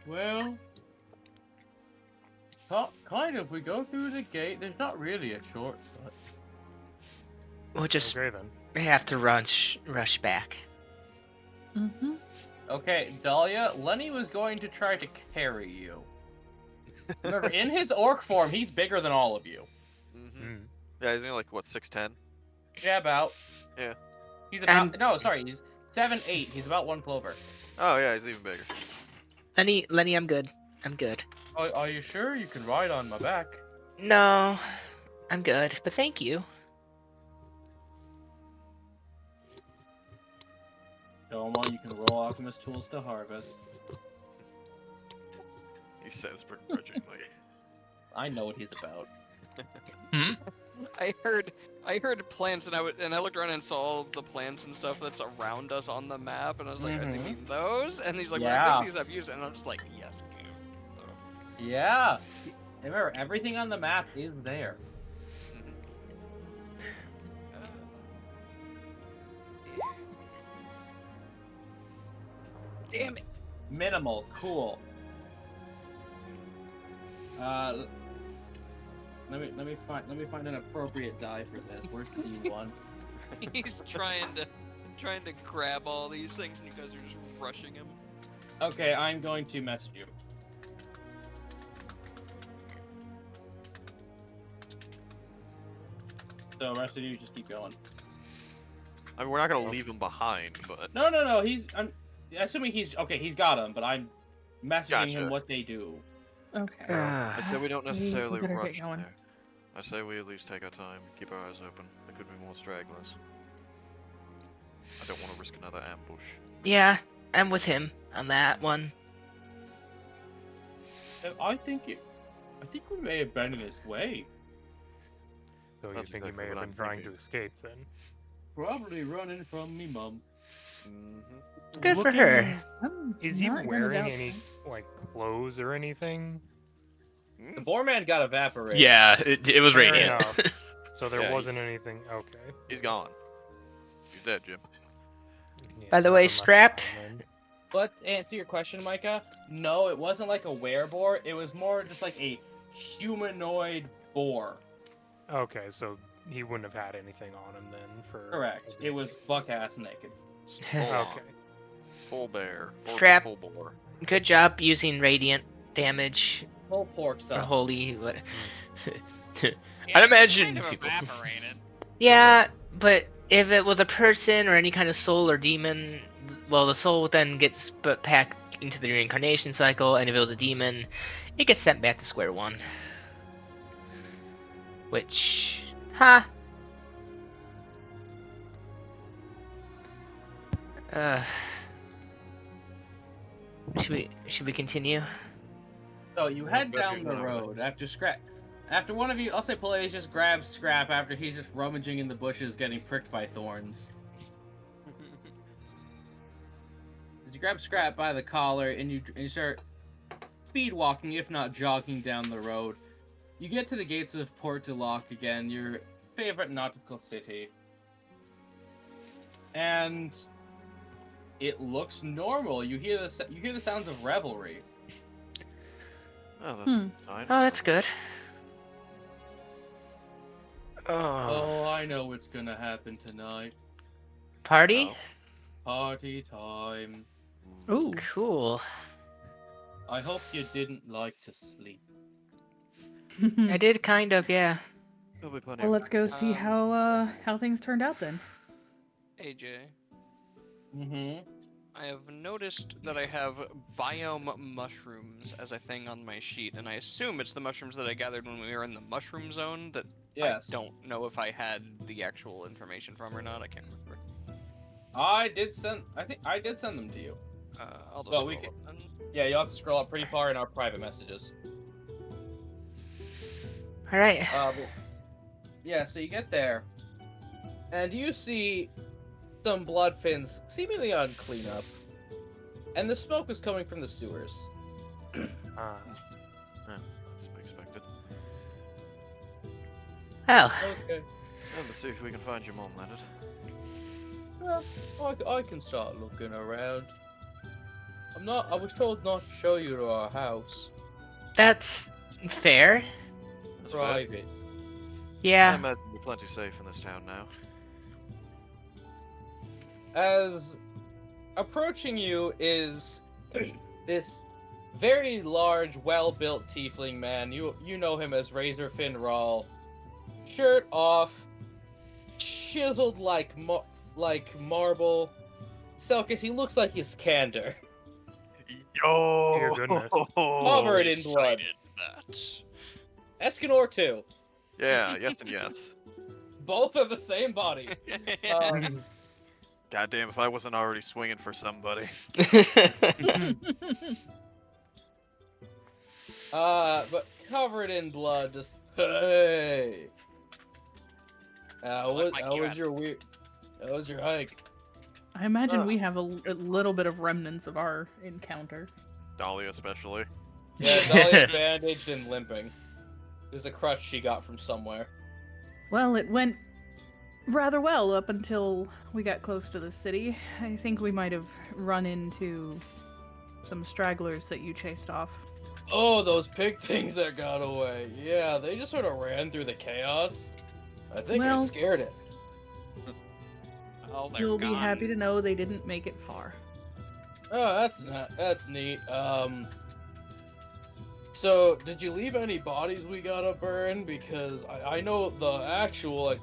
Well... Kind of, we go through the gate, there's not really a shortcut. We'll just Okay then. have to rush back. Mm-hmm. Okay, Dahlia, Lenny was going to try to carry you. Remember, in his orc form, he's bigger than all of you. Mm-hmm. Yeah, he's only like, what, 6'10"? Yeah, about. Yeah. He's about, no, sorry, he's 7'8". He's about 1 clover. Oh, yeah, he's even bigger. Lenny, I'm good. I'm good. Are you sure you can ride on my back? No, I'm good, but thank you. Doma, you can roll alchemist tools to harvest. He says begrudgingly. I know what he's about. I heard plants, and I looked around and saw all the plants and stuff that's around us on the map, and I was like, "Does he mean those?" And he's like, "Well, I think these have use," and I'm just like, "Yes, we do." So. Yeah. Remember, everything on the map is there. Damn it! Minimal, cool. Let me find an appropriate die for this. Where's D1? He's trying to grab all these things, and you guys are just rushing him. Okay, I'm going to message you. So, rest of you just keep going. I mean, we're not gonna leave him behind, but... No. I'm assuming he's got him, but I'm messaging him what they do. Okay. I said we don't necessarily better get rush going. there. I say we at least take our time, keep our eyes open. There could be more stragglers. I don't want to risk another ambush. Yeah, I'm with him on that one. I think we may have been in his way. So That's you think he exactly may have what been I'm trying thinking. to escape then? Probably running from me, mum. Mm-hmm. Good for her. Is he wearing any like clothes or anything? The boar man got evaporated. Yeah, it was Fair radiant. enough. So there Yeah, wasn't anything. Okay. He's gone. He's dead, Jim. Yeah, By the way, nothing left Strap. behind then. But to answer your question, Micah, no, it wasn't like a wereboar. It was more just like a humanoid boar. Okay, so he wouldn't have had anything on him then for. Correct. It was buck-ass naked. Full on. Okay. Full bear. Strap. Full boar. Good job using radiant damage Full pork or sub. holy. What? Yeah, I'd it's imagine kind of people- evaporated. Yeah, but if it was a person or any kind of soul or demon, well, the soul then gets put back into the reincarnation cycle, and if it was a demon, it gets sent back to square one. Which, huh? Should we continue? So you head better down the go. road after one of you, I'll say Peleus just grabs Scrap after he's just rummaging in the bushes getting pricked by thorns. As you grab Scrap by the collar and you start speed walking, if not jogging down the road, you get to the gates of Port du Lac again, your favorite nautical city. And it looks normal. You hear the sounds of revelry. Oh, that's a good sign. Oh, that's good. Oh, Oh, I know what's gonna happen tonight. party? Party time. Ooh. Cool. I hope you didn't like to sleep. I did kind of, yeah. There'll be plenty Well, of let's go see how things turned out then. AJ, Mm-hmm. I have noticed that I have biome mushrooms as a thing on my sheet, and I assume it's the mushrooms that I gathered when we were in the mushroom zone that Yes. I don't know if I had the actual information from or not. I can't remember. I think I did send them to you. I'll just Well, we scroll up then. Yeah, you'll have to scroll up pretty far in our private messages. All right. Yeah, so you get there, and you see some blood fins seemingly on cleanup, and the smoke is coming from the sewers. That's to be expected. Well, Okay. Well, let's see if we can find your mom, Leonard. Well, I can start looking around. I was told not to show you to our house. that's fair. That's fair. Private. I Yeah. imagine we're plenty safe in this town now. As approaching you is this very large, well-built tiefling man. You know him as Razorfin Rawl. Shirt off, chiseled like marble. Selkis, he looks like his candor. Yo! Dear goodness. Covered in blood. Decided that. Escanor too. Yeah, yes and yes. Both are the same body. Goddamn, if I wasn't already swinging for somebody. But covered in blood, just hey. How Like my was cat. How was your hike? I imagine we have a little bit of remnants of our encounter. Dahlia especially. Yeah, Dahlia's bandaged and limping. There's a crutch she got from somewhere. Well, it went rather well up until we got close to the city. I think we might have run into some stragglers that you chased off. Oh, those pig things that got away. Yeah, they just sort of ran through the chaos. I think I Well- scared it. Oh, they're You'll be gone. happy to know they didn't make it far. Oh, that's neat. So did you leave any bodies we gotta burn? Because I know the actual like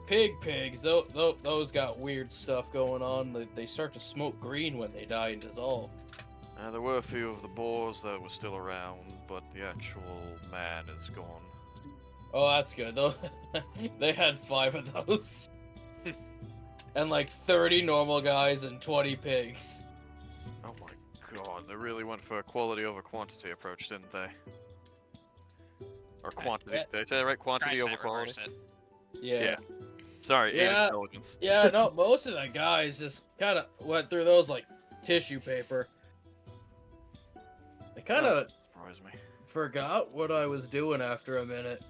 pigs. Those got weird stuff going on. They start to smoke green when they die and dissolve. There were a few of the boars that were still around, but the actual man is gone. Oh, that's good. Though they had 5 of those, and like 30 normal guys and 20 pigs. Oh my god, they really went for a quality over quantity approach, didn't they? Or quantity. Did I say that right? Quantity over quality? Yeah. Sorry, Yeah. intelligence. Yeah, no, most of the guys just kind of went through those like tissue paper. I kind of surprised me. forgot what I was doing after a minute.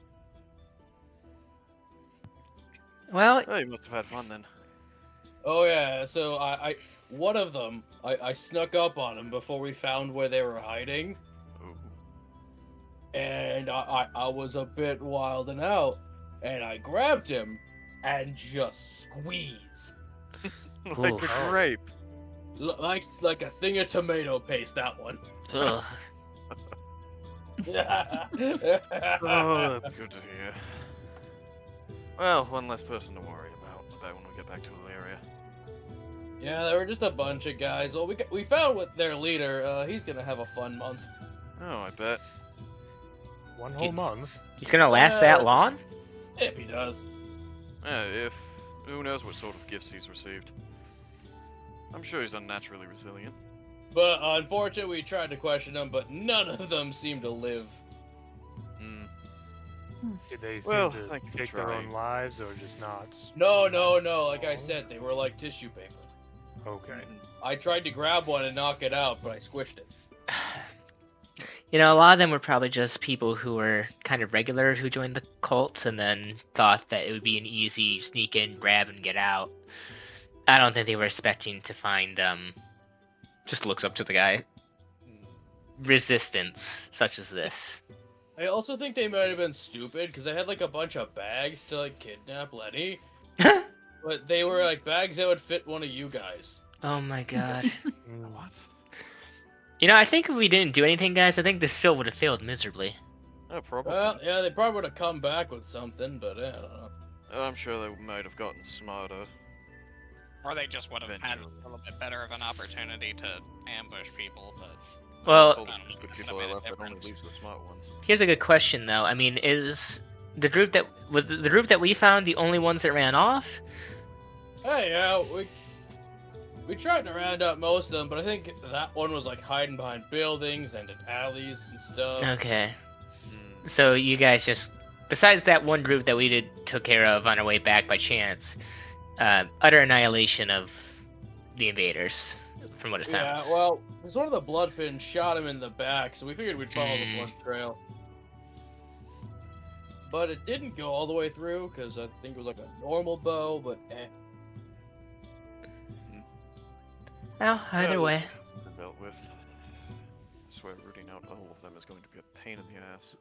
Well, Oh, you must have had fun then. Oh yeah, so I one of them, I snuck up on him before we found where they were hiding. Ooh. And I was a bit wilding out, and I grabbed him and just squeezed. Like Oof. a grape. Like a thing of tomato paste, that one. ugh. Oh, that's good to hear. Well, one less person to worry about when we get back to the area. Yeah, there were just a bunch of guys. Well, we found with their leader. He's gonna have a fun month. Oh, I bet. One whole month. He's gonna last that long? If he does. Yeah, who knows what sort of gifts he's received. I'm sure he's unnaturally resilient. But unfortunately, we tried to question them, but none of them seem to live. Did they Well, seem thank you to for take their own trying. lives or just not? No. Like I said, they were like tissue paper. Okay. I tried to grab one and knock it out, but I squished it. You know, a lot of them were probably just people who were kind of regular who joined the cult and then thought that it would be an easy sneak in, grab, and get out. I don't think they were expecting to find, just looks up to the guy, resistance such as this. I also think they might have been stupid because they had like a bunch of bags to like kidnap Lenny, but they were like bags that would fit one of you guys. Oh my god. What? You know, I think if we didn't do anything, guys, I think this still would have failed miserably. Oh, probably. Well, yeah, they probably would have come back with something, but I don't know. I'm sure they might have gotten smarter. Or they just would have had Eventually. a little bit better of an opportunity to ambush people, but Well, All the good people are left, that only leaves the smart ones. here's a good question, though. I mean, is the group that we found the only ones that ran off? Hey, yeah, we tried to round up most of them, but I think that one was like hiding behind buildings and in alleys and stuff. Okay. So you guys just, besides that one group that we took care of on our way back by chance, utter annihilation of the invaders, from what it sounds. Yeah, well, because one of the Bloodfins shot him in the back, so we figured we'd follow the blood trail. But it didn't go all the way through, because I think it was like a normal bow, but eh. Well, either way. Been dealt with. I swear, rooting out all of them is going to be a pain in the ass.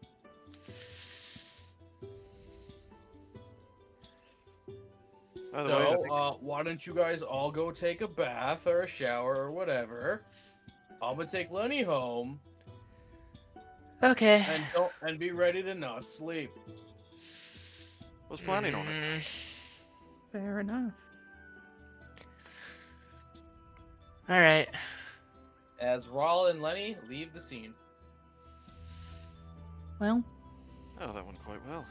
By the way, I think- Why don't you guys all go take a bath or a shower or whatever? I'm gonna take Lenny home Okay. and be ready to not sleep. was planning on it. Fair enough. All right. As Rawl and Lenny leave the scene. Well, Oh, that went quite well.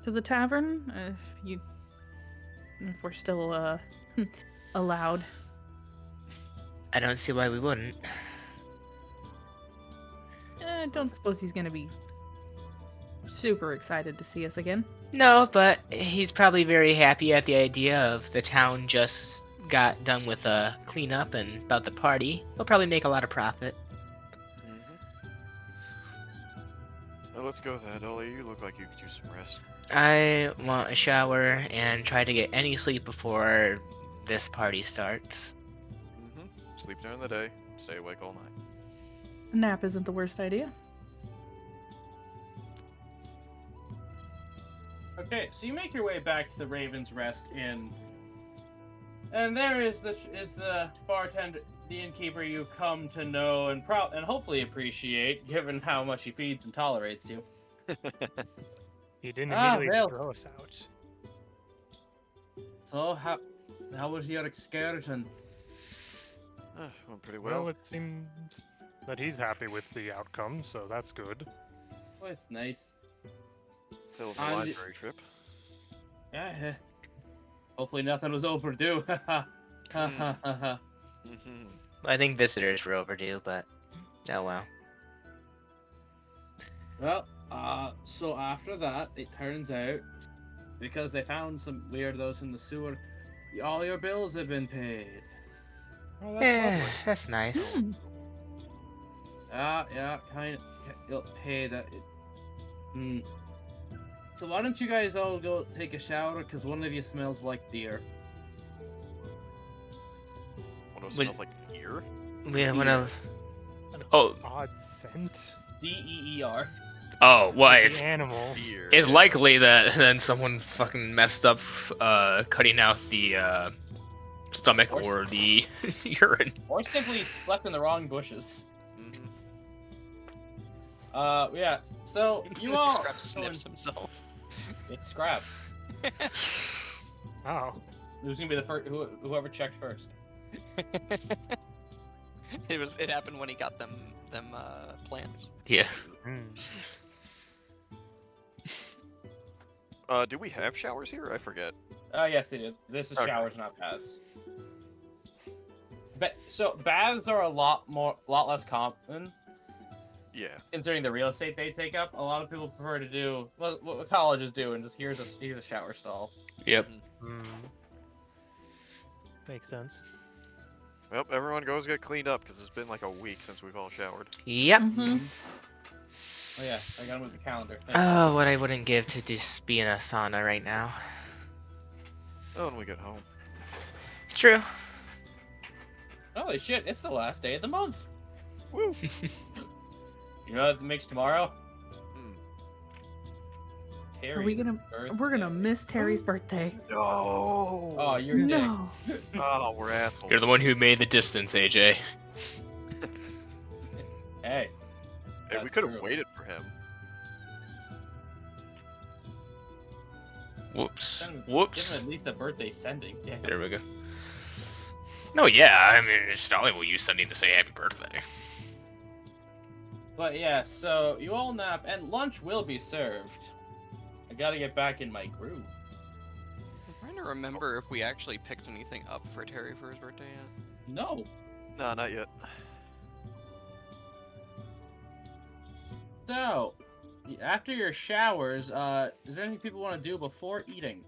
to the tavern, if we're still allowed. I don't see why we wouldn't. Don't suppose he's gonna be super excited to see us again. No, but he's probably very happy at the idea of the town just got done with a cleanup and about the party. He'll probably make a lot of profit. Well, let's go with that, Ollie. You look like you could use some rest. I want a shower and try to get any sleep before this party starts. Sleep during the day, stay awake all night. A nap isn't the worst idea. Okay, so you make your way back to the Raven's Rest Inn, and there is the bartender, the innkeeper you've come to know and hopefully appreciate, given how much he feeds and tolerates you. He didn't immediately Bill. throw us out. So how was your excursion? Went pretty well. Well, it seems that he's happy with the outcome, so that's good. Oh, it's nice. Hell of a And- library trip. Yeah. Hopefully nothing was overdue. Mhm. I think visitors were overdue, but oh well. Well, so after that, it turns out, because they found some weirdos in the sewer, all your bills have been paid. Oh, that's Yeah, lovely. that's nice. Hmm. Yeah, kind of. You'll pay that. So why don't you guys all go take a shower? Because one of you smells like deer. One of us Would- smells like ear. We wanna. Oh, Odd scent. DEER. oh, well, The it's, animal. Ear. it's yeah. likely that then someone fucking messed up, cutting out the stomach or the urine. Or simply slept in the wrong bushes. Mhm. Yeah. So you all. Scrap sniffs himself. It's Scrap. Oh. Who's gonna be the first? Whoever checked first. It happened when he got them plants. Yeah. Do we have showers here? I forget. Yes, they did. This is Okay. showers, not baths. So baths are a lot less common, Yeah. considering the real estate they take up. A lot of people prefer to do what colleges do, and just here's a shower stall. Yep. Makes sense. Well, everyone goes get cleaned up because it's been like a week since we've all showered. Yep. Mhm. Oh yeah, I gotta move the calendar. Thanks, Oh, fellas. what I wouldn't give to just be in a sauna right now. Oh, when we get home. True. Holy shit! It's the last day of the month. Woo! You know what makes tomorrow? Hmm. Are we gonna? We're gonna birthday. miss Terry's birthday. No! Oh, you're No. dick. Oh, we're assholes. You're the one who made the distance, AJ. Hey. Hey, we That's could have true. waited for him. Whoops. Give Whoops. him at least a birthday sending. Damn. There we go. No, yeah, I mean, it's Dolly will use sending to say happy birthday. But yeah, so you all nap, and lunch will be served. I gotta get back in my groove. I'm trying to remember if we actually picked anything up for Terry for his birthday yet. No. No, not yet. So, after your showers, is there anything people want to do before eating?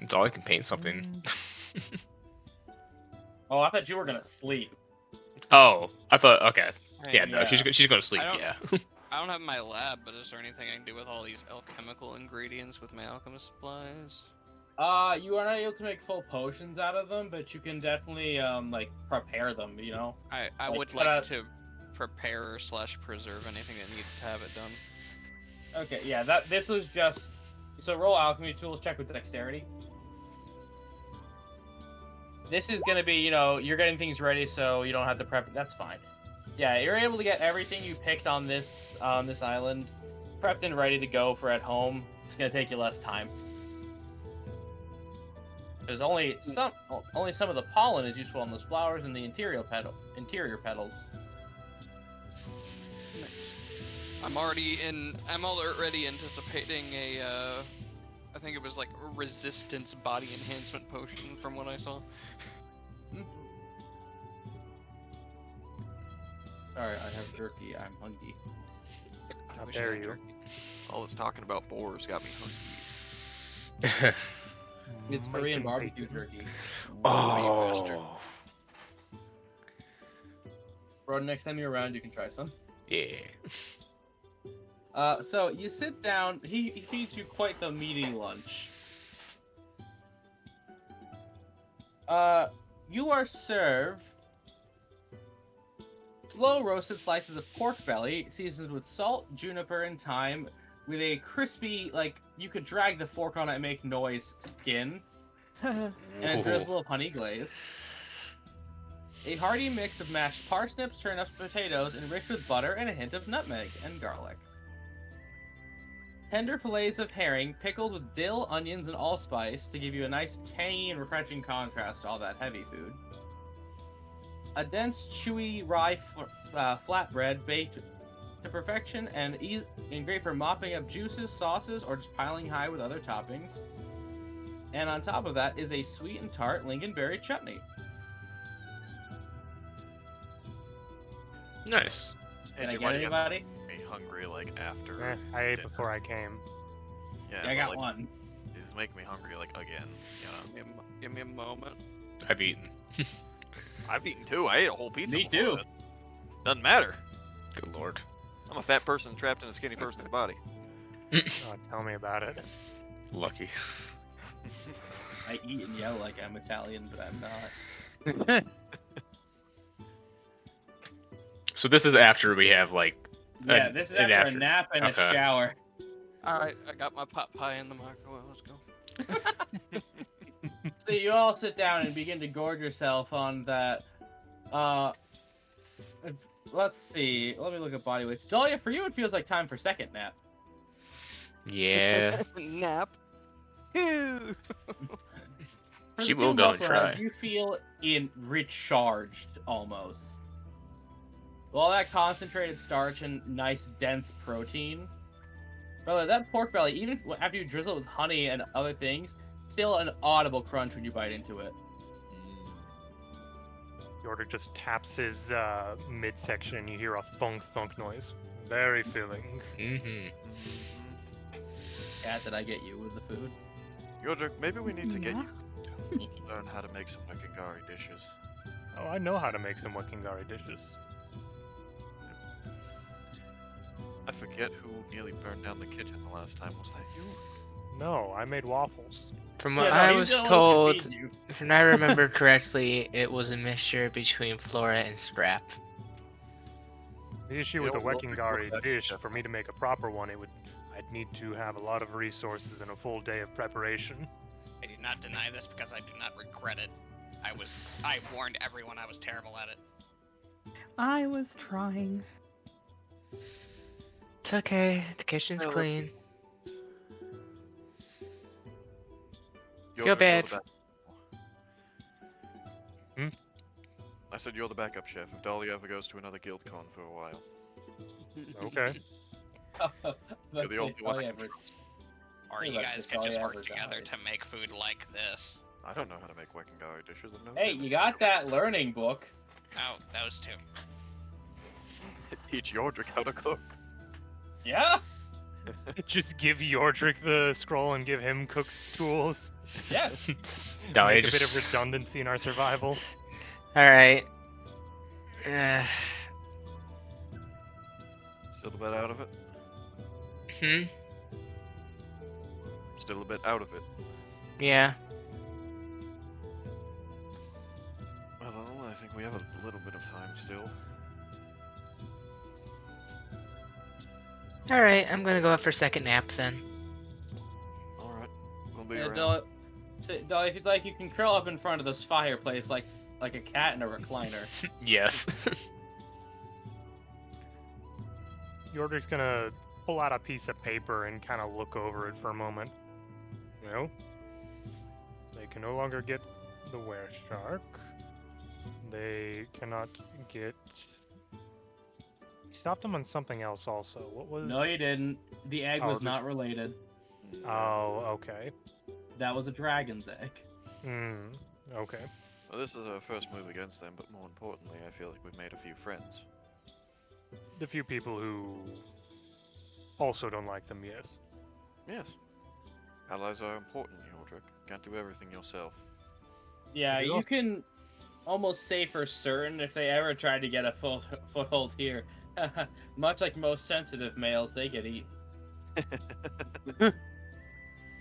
Dolly can paint something. Oh, I thought you were gonna sleep. Oh, I thought, okay. Yeah, no, Yeah. she's gonna sleep, I don't- yeah. I don't have my lab, but is there anything I can do with all these alchemical ingredients with my alchemist supplies? You are not able to make full potions out of them, but you can definitely, like, prepare them, you know? I Like, would put like out- to prepare / preserve anything that needs to have it done. Okay, yeah, this was just... So roll alchemy tools, check with dexterity. This is gonna be, you know, you're getting things ready so you don't have to prep. That's fine. Yeah, you're able to get everything you picked on this island prepped and ready to go for at home. It's gonna take you less time. There's only some of the pollen is useful on those flowers and the interior petals. Nice. I'm already anticipating a I think it was like a resistance body enhancement potion from what I saw. Sorry, I have jerky. I'm hungry. I How wish I dare had you. jerky. All this talking about boars got me hungry. It's Mike Korean and barbecue bacon. jerky. Oh. Bro, next time you're around, you can try some. Yeah. So you sit down. He feeds you quite the meaty lunch. You are served slow roasted slices of pork belly, seasoned with salt, juniper, and thyme, with a crispy, like you could drag the fork on it and make noise, skin, and a drizzle of honey glaze. A hearty mix of mashed parsnips, turnips, potatoes, enriched with butter and a hint of nutmeg and garlic. Tender fillets of herring, pickled with dill, onions, and allspice to give you a nice tangy and refreshing contrast to all that heavy food. a dense, chewy rye flatbread baked to perfection and great for mopping up juices, sauces, or just piling high with other toppings. And on top of that is a sweet and tart lingonberry chutney. Nice. Can I get anybody? Me hungry like after. I ate dinner. before I came. Yeah, I got like, one. It's making me hungry like again. You know. Give me a moment. I've eaten. I've eaten too. I ate a whole pizza. Me before too. this. Doesn't matter. Good lord. I'm a fat person trapped in a skinny person's body. Oh, tell me about it. Lucky. I eat and yell like I'm Italian, but I'm not. So this is after we have like. Yeah, this is after a nap and Okay. a shower. Alright, I got my pot pie in the microwave. Let's go. So you all sit down and begin to gorge yourself on that. Let's see. Let me look at body weights. Dahlia, for you, it feels like time for second nap. Yeah. Nap. For She the will two go and muscle try. heads, you feel recharged almost. All that concentrated starch and nice dense protein. Brother, that pork belly, even after you drizzle it with honey and other things, still an audible crunch when you bite into it. Yordle just taps his midsection and you hear a thunk thunk noise. Very filling. Mm-hmm. Cat, did I get you with the food? Yodrik, maybe we need to get Yeah. you to learn how to make some Wikingari dishes. Oh, I know how to make some Wikingari dishes. I forget who nearly burned down the kitchen the last time. Was that you? No, I made waffles. From what Yeah, no, I he's was the one who told, feed you. if I remember correctly, it was a mixture between Flora and Scrap. The issue Yeah, with a well, Wikingari that- dish, for me to make a proper one, I'd need to have a lot of resources and a full day of preparation. I do not deny this because I do not regret it. I warned everyone I was terrible at it. I was trying. It's okay. The kitchen's Well, clean. Yodrik, Feel bad. you're the Hmm? I said you're the backup chef if Dahlia ever goes to another guild con for a while. Okay. You're Let's the see, only one I Dahlia can ever- trust. Or Yeah, you that's guys all could just I work ever together died. to make food like this. I don't know how to make Wikingari dishes. I've never Hey, been you in. got that learning book. Oh, those two. Teach Yodrik how to cook. Yeah? Just give Yordrik the scroll and give him cook's tools. Yes. Dahlia Make a bit just. of redundancy in our survival. Alright. Still a bit out of it. Hmm? Still a bit out of it. Yeah. Well, I think we have a little bit of time still. Alright, I'm gonna go out for second nap then. Alright. We'll be Yeah, around. Dahlia, if you'd like, you can curl up in front of this fireplace like a cat in a recliner. Yes. Yordrik's gonna pull out a piece of paper and kind of look over it for a moment. Well, they can no longer get the were shark. They cannot get. He stopped him on something else also. What was? No, you didn't. The egg Oh, was this- not related. Oh, okay. That was a dragon's egg. Hmm. Okay. Well, this is our first move against them, but more importantly, I feel like we've made a few friends. The few people who also don't like them, yes. Yes. Allies are important, Yodrik. Can't do everything yourself. Yeah, You you also- can almost say for certain if they ever try to get a foothold here, much like most sensitive males, they get eaten.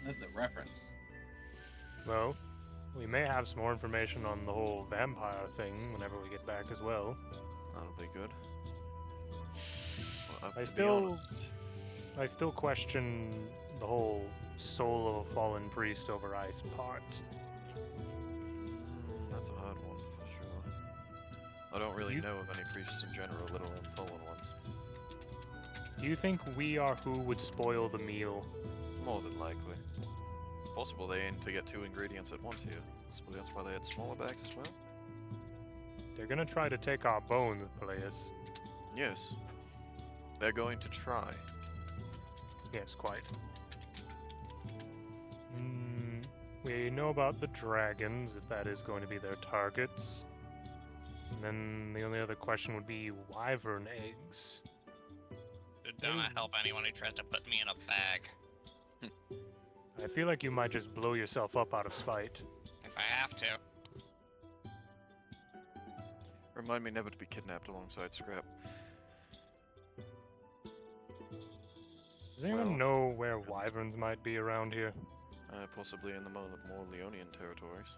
That's a reference. Well, we may have some more information on the whole vampire thing whenever we get back as well. That'll be good. Well, I to be still- honest, I still question the whole soul of a fallen priest over ice part. that's a hard one for sure. I don't really You- know of any priests in general, let alone fallen ones. Do you think we are who would spoil the meal? More than likely. It's possible they aim to get 2 ingredients at once here. Possibly that's why they had smaller bags as well. They're gonna try to take our bones, Peleus. Yes. They're going to try. Yes, quite. We know about the dragons, if that is going to be their targets. And then the only other question would be wyvern eggs. It don't help anyone who tries to put me in a bag. I feel like you might just blow yourself up out of spite. If I have to. Remind me never to be kidnapped alongside Scrap. Does anyone know where wyverns might be around here? Possibly in the more Leonian territories.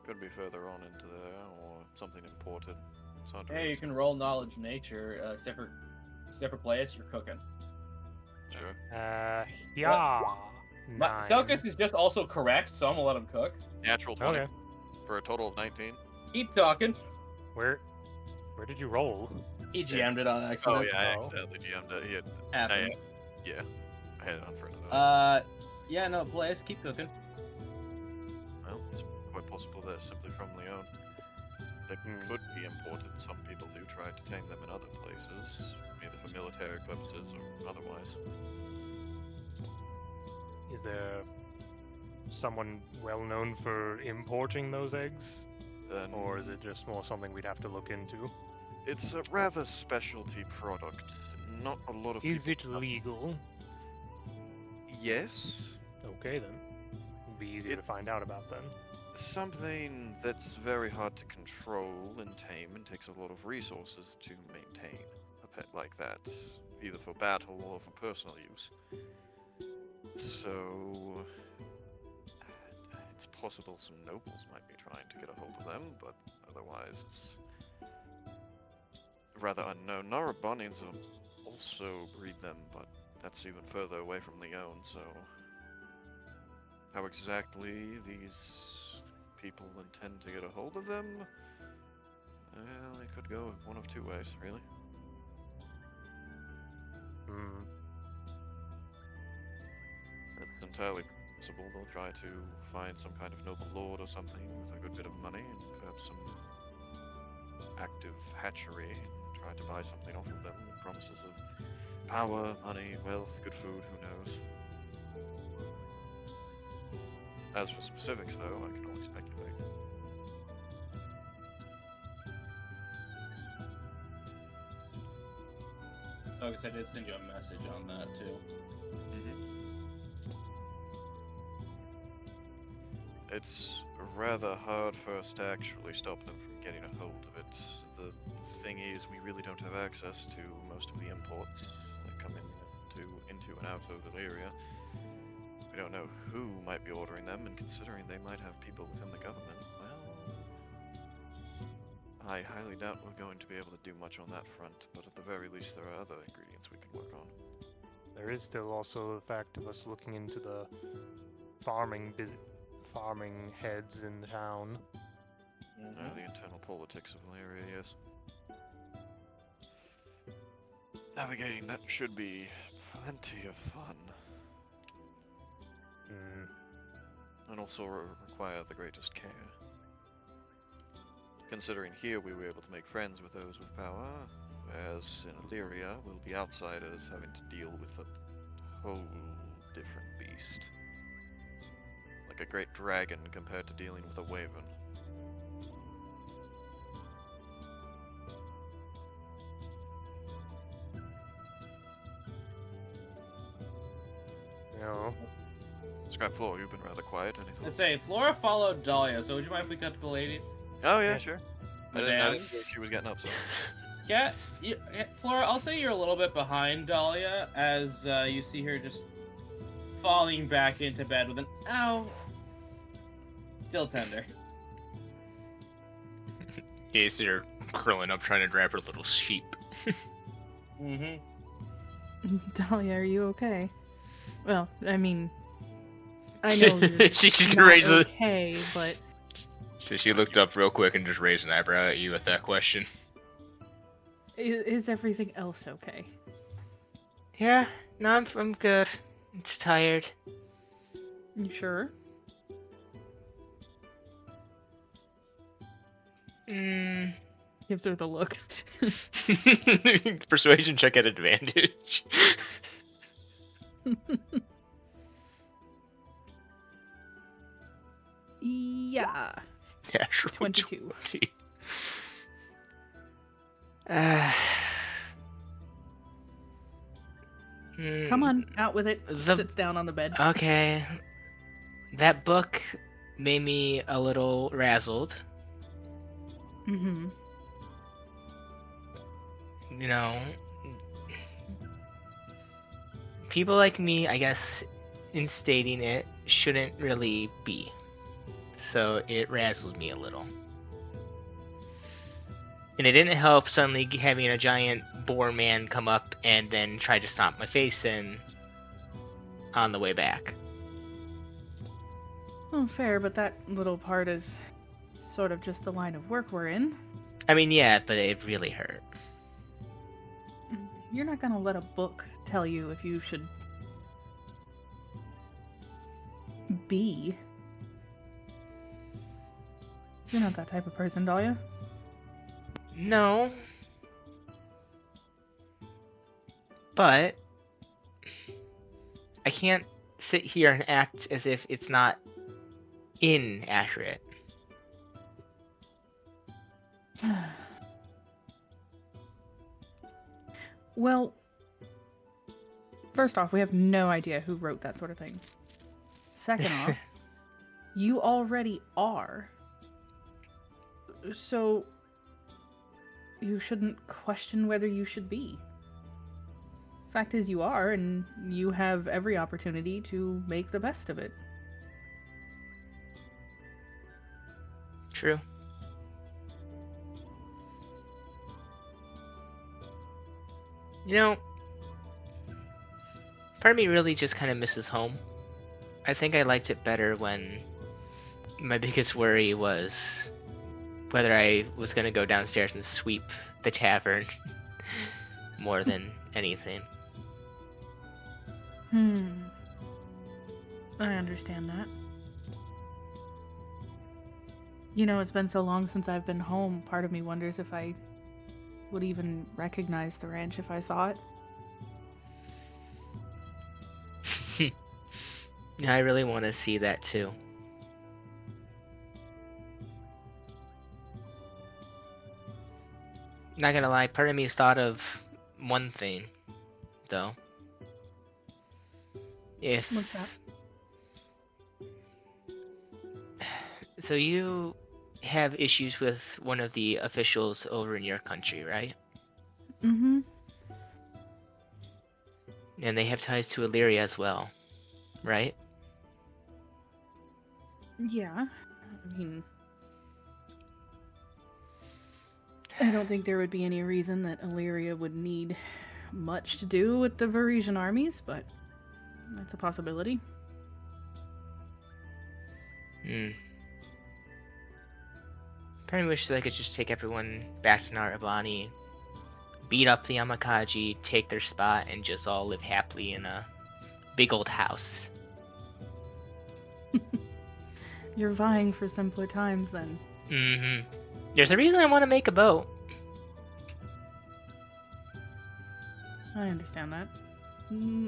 Could be further on into there, or something imported. It's hard to Hey, really you can roll knowledge nature. Separate place, you're cooking. Sure. Yeah. But Selkis is just also correct, so I'm gonna let him cook. Natural 20. Okay. For a total of 19. Keep talking. Where did you roll? He GM'd it on Oh accident. yeah, I accidentally GM'd it. He had, Happened. yeah, I had it on front of that. Yeah, no, Blaze, keep cooking. Well, it's quite possible they're simply from Leon. They could be imported. Some people do try to tame them in other places, either for military purposes or otherwise. Is there someone well known for importing those eggs? Or is it just more something we'd have to look into? It's a rather specialty product. Not a lot of Is it people have- legal? Yes. Okay then. It'd be easy to It's- find out about then. Something that's very hard to control and tame and takes a lot of resources to maintain a pet like that, either for battle or for personal use. So it's possible some nobles might be trying to get a hold of them, but otherwise it's rather unknown. Narabanians also breed them, but that's even further away from Leon, so how exactly these people intend to get a hold of them? Well, they could go one of two ways, really. It's entirely possible they'll try to find some kind of noble lord or something with a good bit of money and perhaps some active hatchery and try to buy something off of them with promises of power, money, wealth, good food, who knows. As for specifics, though, I can only speculate. Oh, because I did send you a message on that, too. It's rather hard for us to actually stop them from getting a hold of it. The thing is, we really don't have access to most of the imports that come into and out of the area. We don't know who might be ordering them, and considering they might have people within the government, well, I highly doubt we're going to be able to do much on that front, but at the very least there are other ingredients we can work on. There is still also the fact of us looking into the farming heads in the town. The internal politics of the area, yes. Navigating that should be plenty of fun. And also require the greatest care. Considering here we were able to make friends with those with power, whereas in Illyria we'll be outsiders having to deal with a whole different beast. Like a great dragon compared to dealing with a wyvern. No. Scrap Floor, you've been rather quiet. Any Let's thoughts? say Flora followed Dahlia, so would you mind if we cut to the ladies? Oh yeah, Yeah. sure. I Madame? didn't know she was getting up, so. Yeah, Flora, I'll say you're a little bit behind Dahlia as you see her just falling back into bed with an ow. Still tender. You see her curling up trying to grab her little sheep. Mm-hmm. Dahlia, are you okay? Well, I mean, I know you're she should not raise a. okay, but So she looked up real quick and just raised an eyebrow at you at that question. is everything else okay? Yeah, no, I'm good. It's tired. You sure? Gives her the look. Persuasion check at advantage. Yeah. Natural 22. 20. Come on, out with it. The- Sits down on the bed. Okay. That book made me a little razzled. Mm-hmm. You know, people like me, I guess, in stating it, shouldn't really be. So it razzled me a little. And it didn't help suddenly having a giant boar man come up and then try to stomp my face in on the way back. Well, fair, but that little part is sort of just the line of work we're in. I mean, yeah, but it really hurt. You're not gonna let a book tell you if you should be. You're not that type of person, Dahlia. No. But I can't sit here and act as if it's not inaccurate. Well, first off, we have no idea who wrote that sort of thing. Second off, you already are. So you shouldn't question whether you should be. Fact is, you are, and you have every opportunity to make the best of it. True. You know, part of me really just kind of misses home. I think I liked it better when my biggest worry was whether I was going to go downstairs and sweep the tavern more than anything. I understand that. You know, it's been so long since I've been home, part of me wonders if I would even recognize the ranch if I saw it. Yeah, I really want to see that too. Not gonna lie, part of me's thought of one thing, though. What's that? So you have issues with one of the officials over in your country, right? Mm-hmm. And they have ties to Illyria as well, right? Yeah. I mean, I don't think there would be any reason that Illyria would need much to do with the Varisian armies, but that's a possibility. Probably wish that I could just take everyone back to Narabani, beat up the Yamakaji, take their spot, and just all live happily in a big old house. You're vying for simpler times, then. Mm-hmm. There's a reason I want to make a boat. I understand that.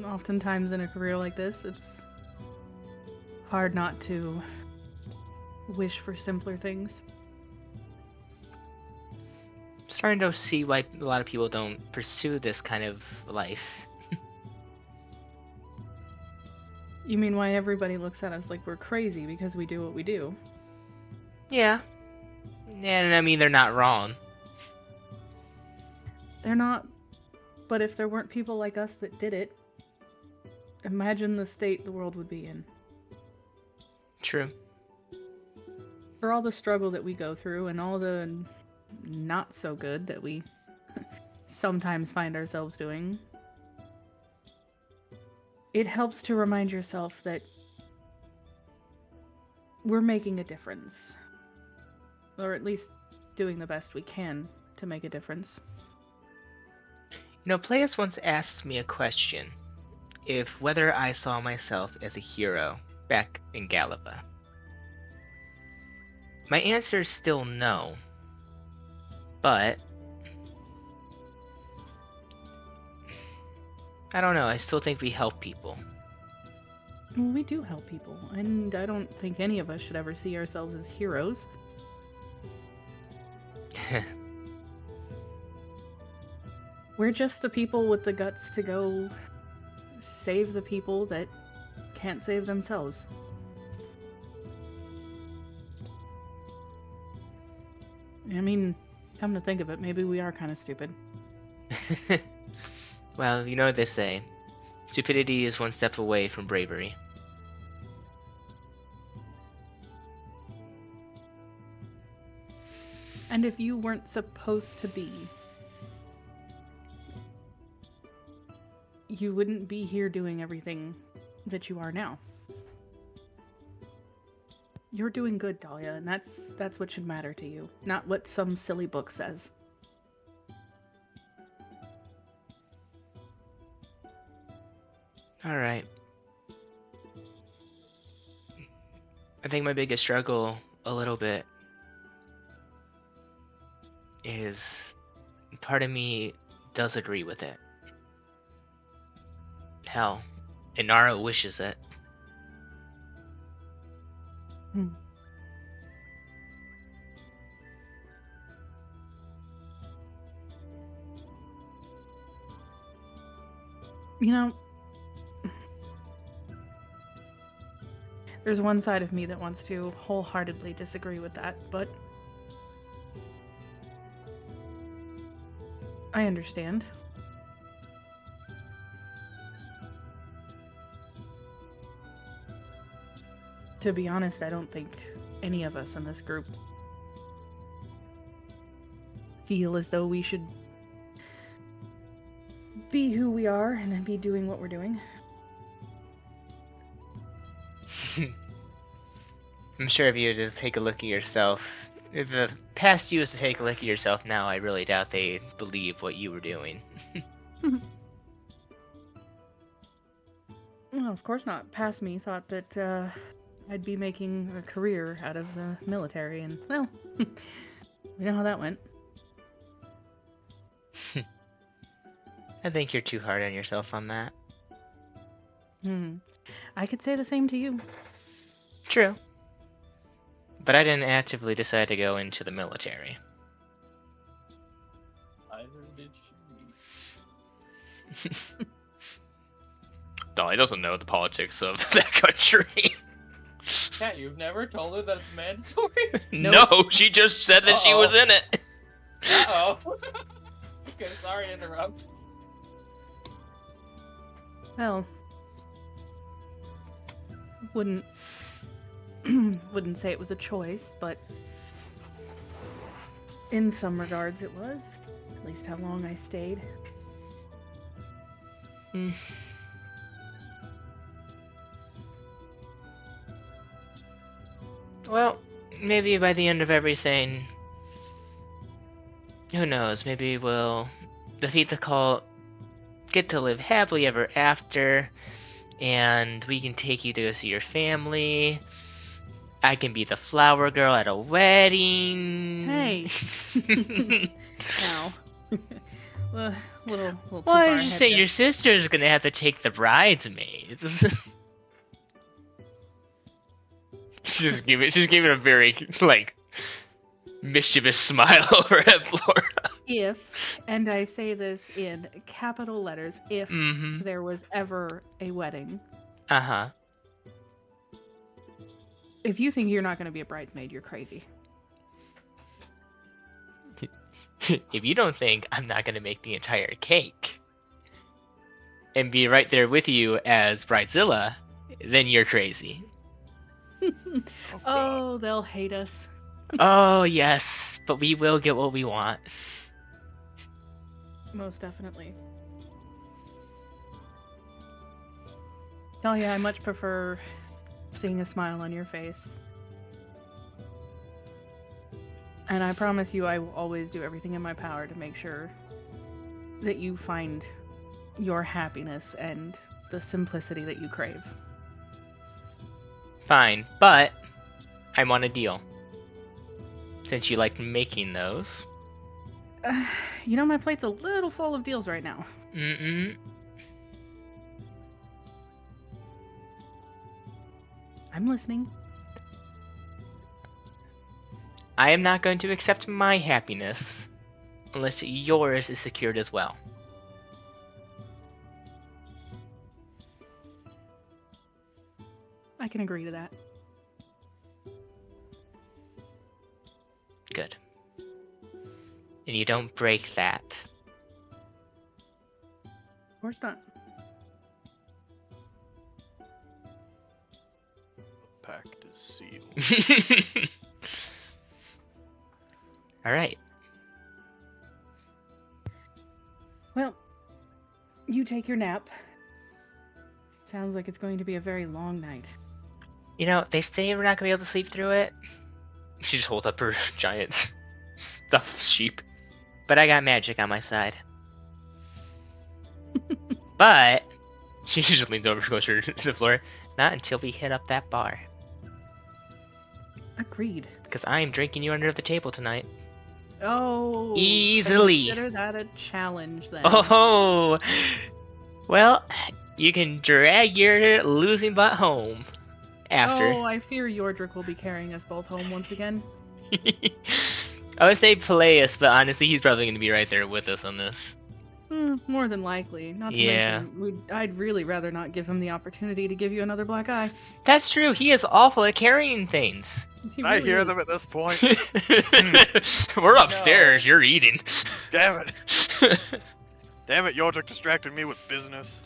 Oftentimes in a career like this, it's hard not to wish for simpler things. Starting to see why a lot of people don't pursue this kind of life. You mean why everybody looks at us like we're crazy because we do what we do? Yeah. And I mean, they're not wrong. They're not, but if there weren't people like us that did it, imagine the state the world would be in. True. For all the struggle that we go through and all the not so good that we sometimes find ourselves doing, it helps to remind yourself that we're making a difference. Or at least doing the best we can to make a difference. You know, Playas once asked me a question. If whether I saw myself as a hero back in Galliva. My answer is still no. But I don't know, I still think we help people. Well, we do help people, and I don't think any of us should ever see ourselves as heroes. We're just the people with the guts to go save the people that can't save themselves. I mean, come to think of it, maybe we are kind of stupid. Well, you know what they say. Stupidity is one step away from bravery. And if you weren't supposed to be, you wouldn't be here doing everything that you are now. You're doing good, Dahlia, and that's what should matter to you, not what some silly book says. Alright. I think my biggest struggle, a little bit, is part of me does agree with it. Hell, Inara wishes it. You know, there's one side of me that wants to wholeheartedly disagree with that, but I understand. To be honest, I don't think any of us in this group feel as though we should be who we are and be doing what we're doing. I'm sure if you were to take a look at yourself, if the past you was to take a look at yourself now, I really doubt they'd believe what you were doing. Well, of course not. Past me thought that I'd be making a career out of the military, and, well, we know how that went. I think you're too hard on yourself on that. I could say the same to you. True. But I didn't actively decide to go into the military. Either did she. Dolly doesn't know the politics of that country. Cat, you've never told her that it's mandatory? No, she just said that she was in it. Uh-oh. Okay, sorry to interrupt. Well, wouldn't say it was a choice, but in some regards it was. At least how long I stayed. Well, maybe by the end of everything, who knows, maybe we'll defeat the cult, get to live happily ever after, and we can take you to go see your family. I can be the flower girl at a wedding. Hey. Now. little too Why far did you ahead say there. your sister's gonna have to take the bridesmaids? she's giving a very, like, mischievous smile over at Flora. If, and I say this in capital letters, if there was ever a wedding. Uh-huh. If you think you're not going to be a bridesmaid, you're crazy. If you don't think I'm not gonna make the entire cake and be right there with you as Bridezilla, then you're crazy. Oh, they'll hate us. Oh, yes, but we will get what we want. Most definitely. Oh yeah, I much prefer seeing a smile on your face. And I promise you I will always do everything in my power to make sure that you find your happiness and the simplicity that you crave. Fine, but I'm on a deal. Since you like making those, You know, my plate's a little full of deals right now. Mm-mm. I'm listening. I am not going to accept my happiness unless yours is secured as well. I can agree to that. Good. And you don't break that. Of course not. The pact is sealed. Alright. Well, you take your nap. Sounds like it's going to be a very long night. You know, they say we're not going to be able to sleep through it. She just holds up her giant stuffed sheep. But I got magic on my side. But she just leans over closer to the floor. Not until we hit up that bar. Agreed. Because I am drinking you under the table tonight. Oh. Easily. Consider that a challenge then. Oh. Well, you can drag your losing butt home. After. Oh, I fear Yordrick will be carrying us both home once again. I would say Peleus, but honestly, he's probably going to be right there with us on this. More than likely. Not to Yeah. mention, I'd really rather not give him the opportunity to give you another black eye. That's true. He is awful at carrying things. He I really hear is. them at this point. We're upstairs. You're eating. Damn it. Damn it, Yordrick distracted me with business.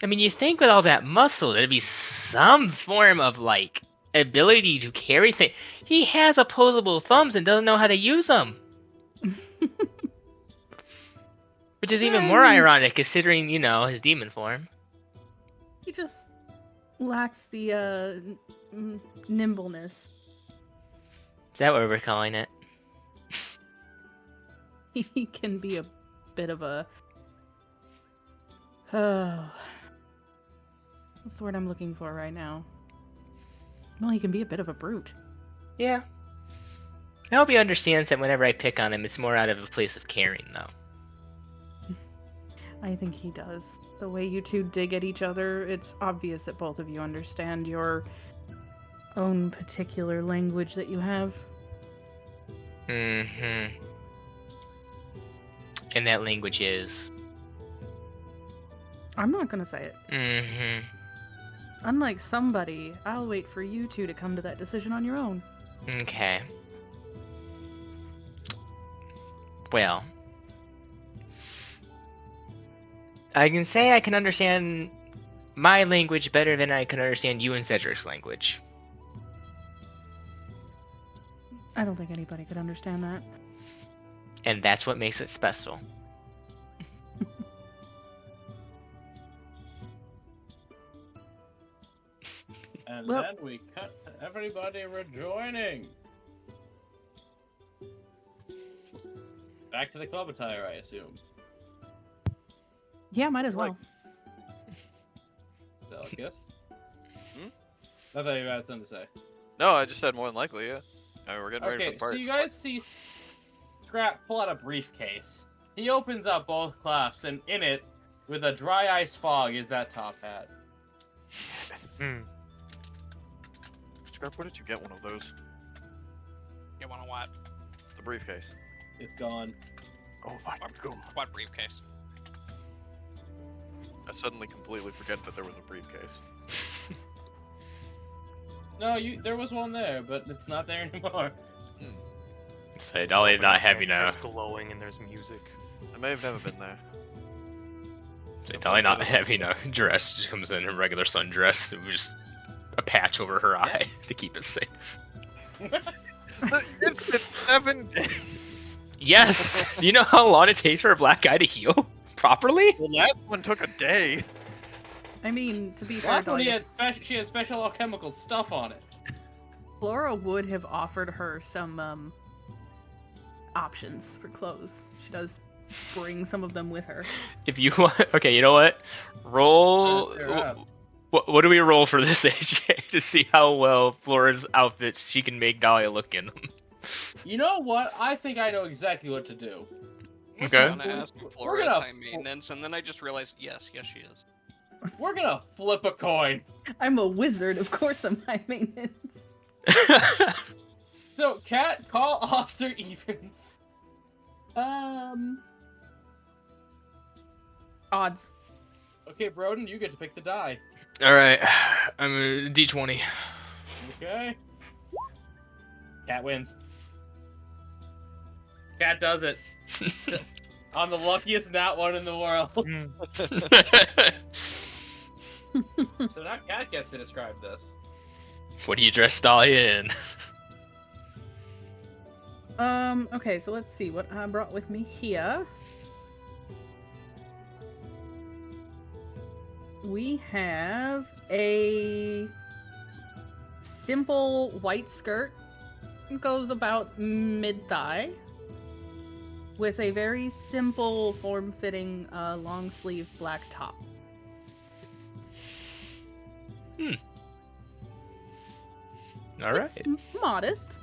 I mean, you think with all that muscle, there'd be some form of, like, ability to carry things. He has opposable thumbs and doesn't know how to use them. Which is even more ironic considering, you know, his demon form. He just lacks the nimbleness. Is that what we're calling it? He can be a bit of a... Oh. What's the word I'm looking for right now? Well, he can be a bit of a brute. Yeah. I hope he understands that whenever I pick on him, it's more out of a place of caring, though. I think he does. The way you two dig at each other, it's obvious that both of you understand your own particular language that you have. Mm-hmm. And that language is... I'm not gonna say it. Mm-hmm. Unlike somebody, I'll wait for you two to come to that decision on your own. Okay. Well... I can say I can understand my language better than I can understand you and Cedric's language. I don't think anybody could understand that. And that's what makes it special. And Well- then we cut to everybody rejoining. Back to the club attire, I assume. Yeah, might as well. Delicus? Hmm? I thought you had something to say. No, I just said more than likely, yeah. I mean, we're getting ready for Okay, the so party. you guys see Scrap pull out a briefcase. He opens up both clasps, and in it, with a dry ice fog, is that top hat. Yes. Hmm. Scrap, where did you get one of those? You wanna what? The briefcase. It's gone. Oh my god. What briefcase? I suddenly completely forget that there was a briefcase. No, there was one there, but it's not there anymore. Say, Dolly not happy now. It's glowing and there's music. I may have never been there. Say, Dolly not happy now. Dress just comes in her regular sundress with just a patch over her eye to keep it safe. It's been 7 days. Yes! Do you know how long it takes for a black guy to heal properly? The last one took a day. I mean, to be fair, Last one, Dolly, she had special alchemical stuff on it. Flora would have offered her some options for clothes. She does bring some of them with her. If you want... Okay, you know what? Roll... They're up. What do we roll for this, AJ? To see how well Flora's outfits she can make Dahlia look in them. You know what? I think I know exactly what to do. Okay. I'm gonna ask if Flora is high maintenance, and then I just realized, yes, she is. We're gonna flip a coin. I'm a wizard, of course I'm high maintenance. So, Cat, call odds or evens. Odds. Okay, Broden, you get to pick the die. Alright, I'm a D20. Okay. Cat wins. Cat does it. I'm the luckiest nat one in the world. So now Cat gets to describe this. What do you dress Dahlia in? Okay, so let's see what I brought with me here. We have a simple white skirt. It goes about mid-thigh. With a very simple, form-fitting, long-sleeve black top. Alright. It's modest.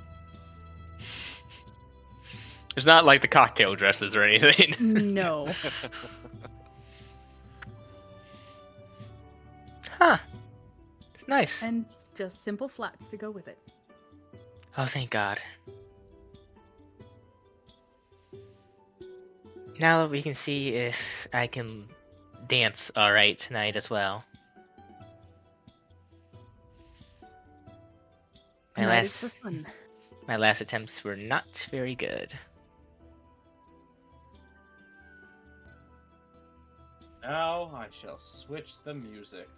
It's not like the cocktail dresses or anything. No. Huh. It's nice. And just simple flats to go with it. Oh, thank God. Now we can see if I can dance alright tonight as well. That is for fun. My last attempts were not very good. Now I shall switch the music.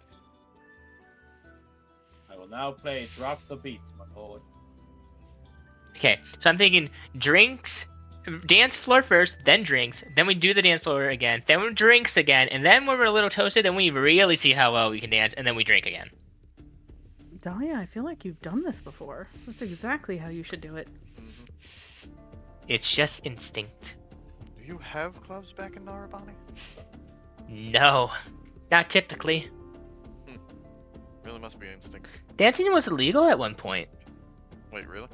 I will now play Drop the Beats, my boy. Okay, so I'm thinking drinks, dance floor first, then drinks, then we do the dance floor again, then we drinks again, and then when we're a little toasted, then we really see how well we can dance, and then we drink again. Dahlia, I feel like you've done this before. That's exactly how you should do it. It's just instinct. Do you have clubs back in Narabani? No, not typically. Really must be instinct. Dancing was illegal at one point. Wait, really?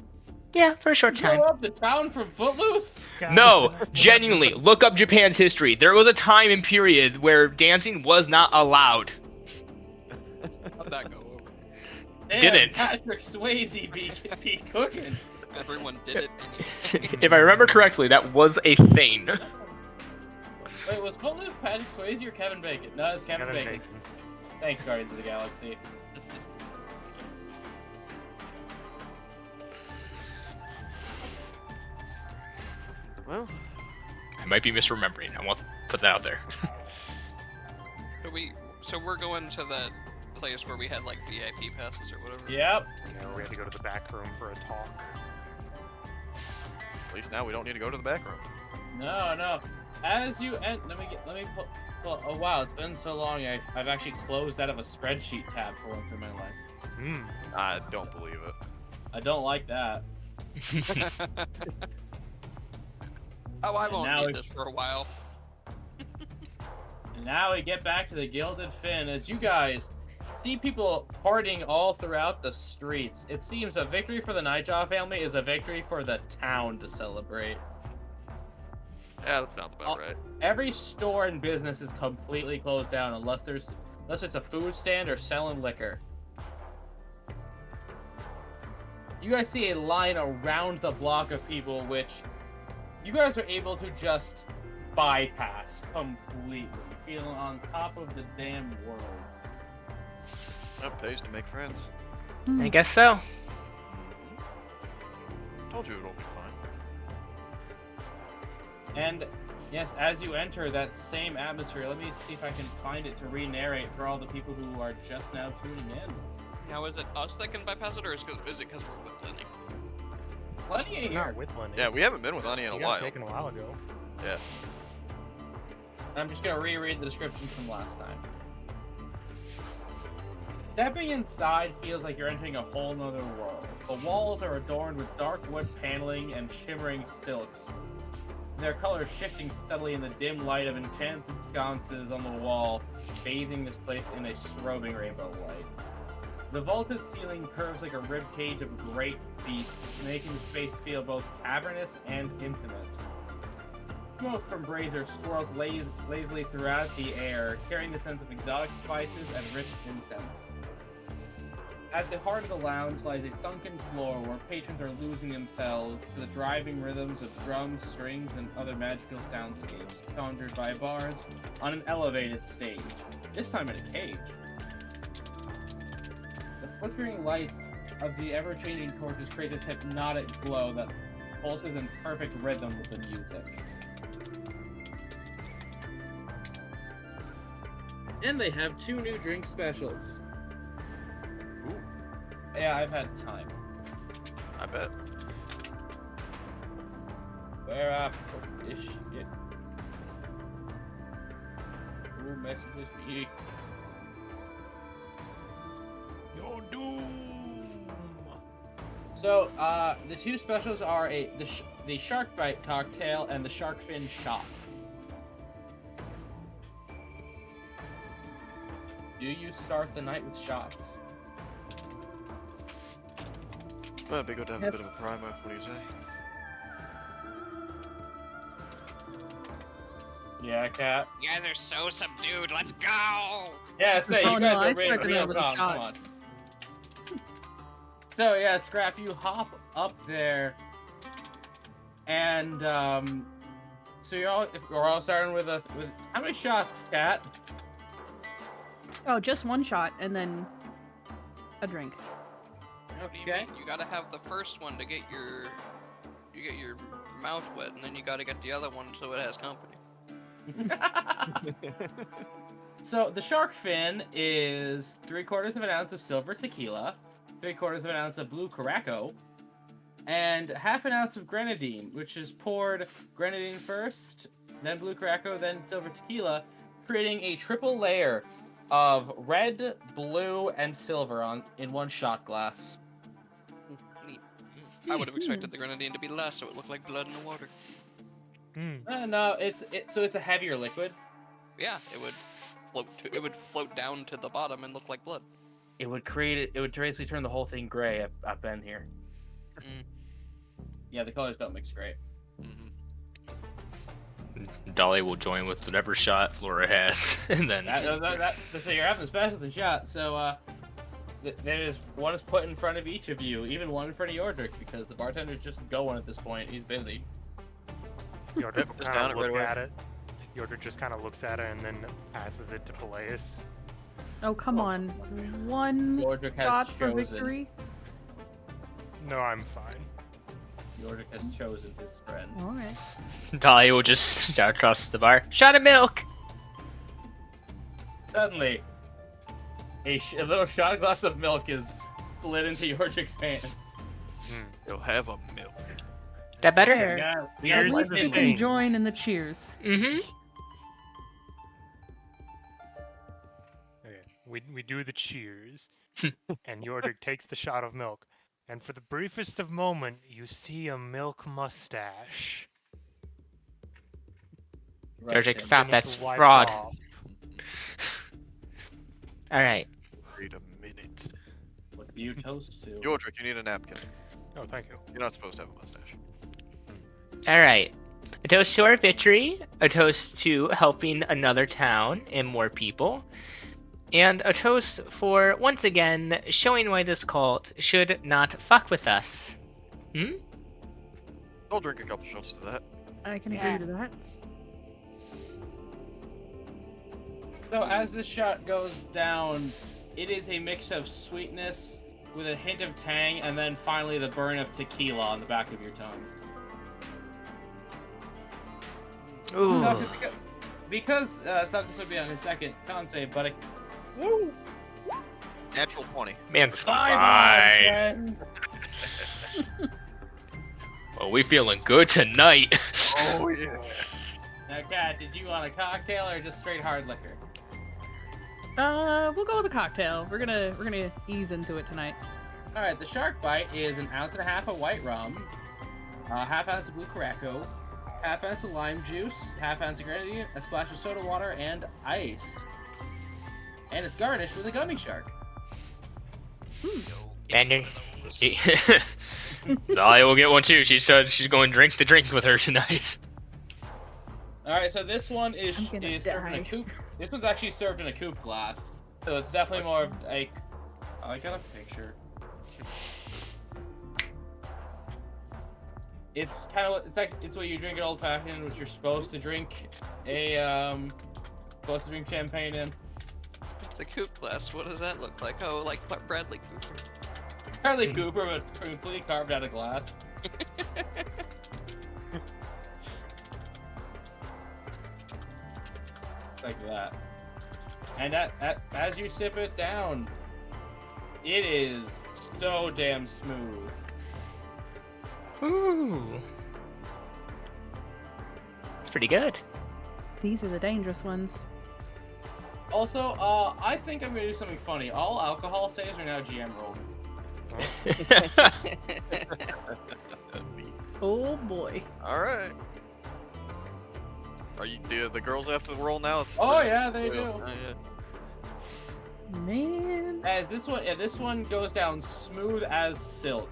Yeah, for a short You time. go up to town from Footloose? No, genuinely, look up Japan's history. There was a time and period where dancing was not allowed. How'd that go over? Damn, Didn't. Patrick Swayze be cooking. Everyone did it anyway. If I remember correctly, that was a thing. Wait, was Footloose Patrick Swayze or Kevin Bacon? No, it's Kevin Bacon. Thanks, Guardians of the Galaxy. Well, I might be misremembering. I want to put that out there. So we're going to that place where we had like VIP passes or whatever. Yep. Yeah, we had to go to the back room for a talk. at least now we don't need to go to the back room. No. As you let me pull. Oh wow, it's been so long. I've actually closed out of a spreadsheet tab for once in my life. I don't believe it. I don't like that. Oh, I And won't now need this for a while. And now we get back to the Gilded Fin. As you guys see people partying all throughout the streets, it seems a victory for the Nightjaw family is a victory for the town to celebrate. Yeah, that sounds about right. Every store and business is completely closed down unless it's a food stand or selling liquor. You guys see a line around the block of people, which you guys are able to just bypass completely, feeling on top of the damn world. It pays to make friends. I guess so. Told you it'll be fine. And yes, as you enter that same atmosphere, let me see if I can find it to re-narrate for all the people who are just now tuning in. Now, is it us that can bypass it, or is it because we're with Lenny? Plenty in Not here. with Lenny. Yeah, we haven't been with Lenny in a You got while. taken a while ago. Yeah. I'm just gonna reread the description from last time. Stepping inside feels like you're entering a whole nother world. The walls are adorned with dark wood paneling and shimmering silks, their colors shifting steadily in the dim light of enchanted sconces on the wall, bathing this place in a strobing rainbow light. The vaulted ceiling curves like a rib cage of great beasts, making the space feel both cavernous and intimate. Smoke from braziers swirls lazily throughout the air, carrying the sense of exotic spices and rich incense. At the heart of the lounge lies a sunken floor where patrons are losing themselves to the driving rhythms of drums, strings, and other magical soundscapes conjured by bards on an elevated stage, this time in a cage. The flickering lights of the ever-changing torches create this hypnotic glow that pulses in perfect rhythm with the music. And they have 2 new drink specials. Ooh, Yeah, I've had time. I bet. Where I put this shit. Ooh, messages be. Your doom. So, the 2 specials are the shark bite cocktail and the shark fin shot. Do you start the night with shots? Well, it'd be good to have a bit of a primer. What do you say? Yeah, Cat. You guys are so subdued. Let's go. Yeah, say Oh, you no, guys I are started real out with a calm. shot. Come on. So yeah, Scrap, you hop up there, and so we're all starting with how many shots, Cat? Oh, just 1 shot and then a drink. What do you Okay. mean? You gotta have the first one to get your mouth wet, and then you gotta get the other one so it has company. So the shark fin is 3/4 of an ounce of silver tequila, 3/4 of an ounce of blue caraco, and 1/2 ounce of grenadine, which is poured grenadine first, then blue caraco, then silver tequila, creating a triple layer of red, blue, and silver in 1 shot glass. Neat. I would have expected the grenadine to be less, so it looked like blood in the water. No, so it's a heavier liquid. Yeah, it would float down to the bottom and look like blood. It would basically turn the whole thing gray up in here. Mm. Yeah, the colors don't mix great. Mm-hmm. Dolly will join with whatever shot Flora has, and then So you're having a specialty shot. So one is put in front of each of you, even one in front of Yordrick, because the bartender's just going at this point. He's busy. Yordrick Just kind down of it right look away. at it. Yordrick just kind of looks at it and then passes it to Peleus. Oh, come on. 1 Yordrick has shot for chosen. victory? No, I'm fine. Yordrick has chosen his friend. Alright. Dolly will just shout across the bar, "Shot of milk!" Suddenly, a little shot glass of milk is slid into Yordrick's hands. You'll have a milk. That better? There. Yeah, Here's At least the you thing. can join in the cheers. Mm-hmm. Okay, we do the cheers, and Yordrick takes the shot of milk, and for the briefest of moment, you see a milk mustache. Yordrick, Russian. stop, and that's it's wiped fraud. off. Alright. Wait a minute. What do you toast to? Yordrick, you need a napkin. Oh, thank you. You're not supposed to have a mustache. Alright. A toast to our victory, a toast to helping another town and more people, and a toast for, once again, showing why this cult should not fuck with us. Hmm? I'll drink a couple shots to that. I can Yeah. agree to that. So as the shot goes down, it is a mix of sweetness with a hint of tang, and then finally the burn of tequila on the back of your tongue. Ooh. No, because Subject will be on his second con save, but woo! Natural 20. Man's Bye, fine. friend. Well, we feeling good tonight. Oh, yeah. Now, Kat, did you want a cocktail or just straight hard liquor? We'll go with a cocktail. We're gonna ease into it tonight. All right, the shark bite is 1.5 ounces of white rum, 1/2 ounce of blue caraco, 1/2 ounce of lime juice, 1/2 ounce of grenadine, a splash of soda water, and ice. And it's garnished with a gummy shark. Bender. Dahlia will get one too. She said she's going to drink the drink with her tonight. All right, so this one is I'm gonna served in a die. coupe. This one's actually served in a coupe glass, so it's definitely more of like. Oh, I got a picture. It's kind of it's what you drink an old fashioned, which you're supposed to drink champagne in. It's a coupe glass. What does that look like? Oh, like Bradley Cooper. Bradley Cooper, but completely carved out of glass. Like that. And as you sip it down, it is so damn smooth. Ooh. It's pretty good. These are the dangerous ones. Also, I think I'm gonna do something funny. All alcohol saves are now GM rolled. Oh boy. Alright. Do the girls have to roll now? Oh yeah, they do. Oh, yeah. Man. As this one goes down smooth as silk.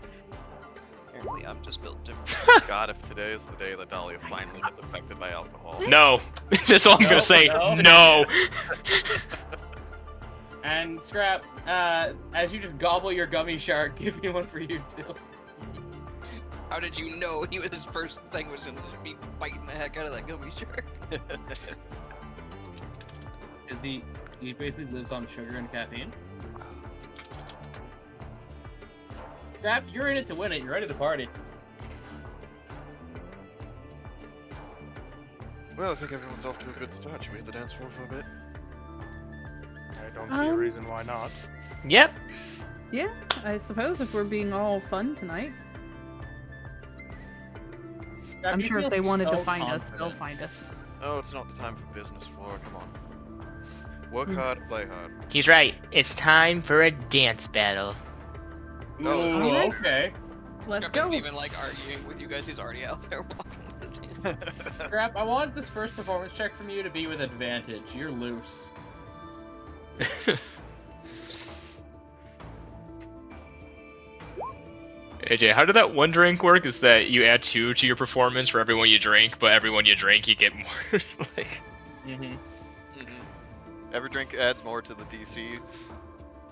Apparently, I'm just built different. God, if today is the day that Dahlia finally gets affected by alcohol. No. That's all I'm going to say. No. And Scrap, as you just gobble your gummy shark, give me one for you too. How did you know his first thing was gonna just be biting the heck out of that gummy shark? He basically lives on sugar and caffeine. Scrap, you're in it to win it. You're ready to party. Well, I think everyone's off to a good start. Should we hit the dance floor for a bit? I don't see a reason why not. Yep. Yeah, I suppose if we're being all fun tonight. Scrap, I'm you sure if feel they wanted so to find us, confident. they'll find us. Oh, it's not the time for business, Flora. Come on. Work hard, play hard. He's right. It's time for a dance battle. Ooh, Alright. okay. Let's Scrap go. isn't even like arguing with you guys. He's already out there walking the dance. Scrap, I want this first performance check from you to be with advantage. You're loose. AJ, how did that one drink work? Is that you add 2 to your performance for everyone you drink, but every one you drink you get more? Like... Mm-hmm. Every drink adds more to the DC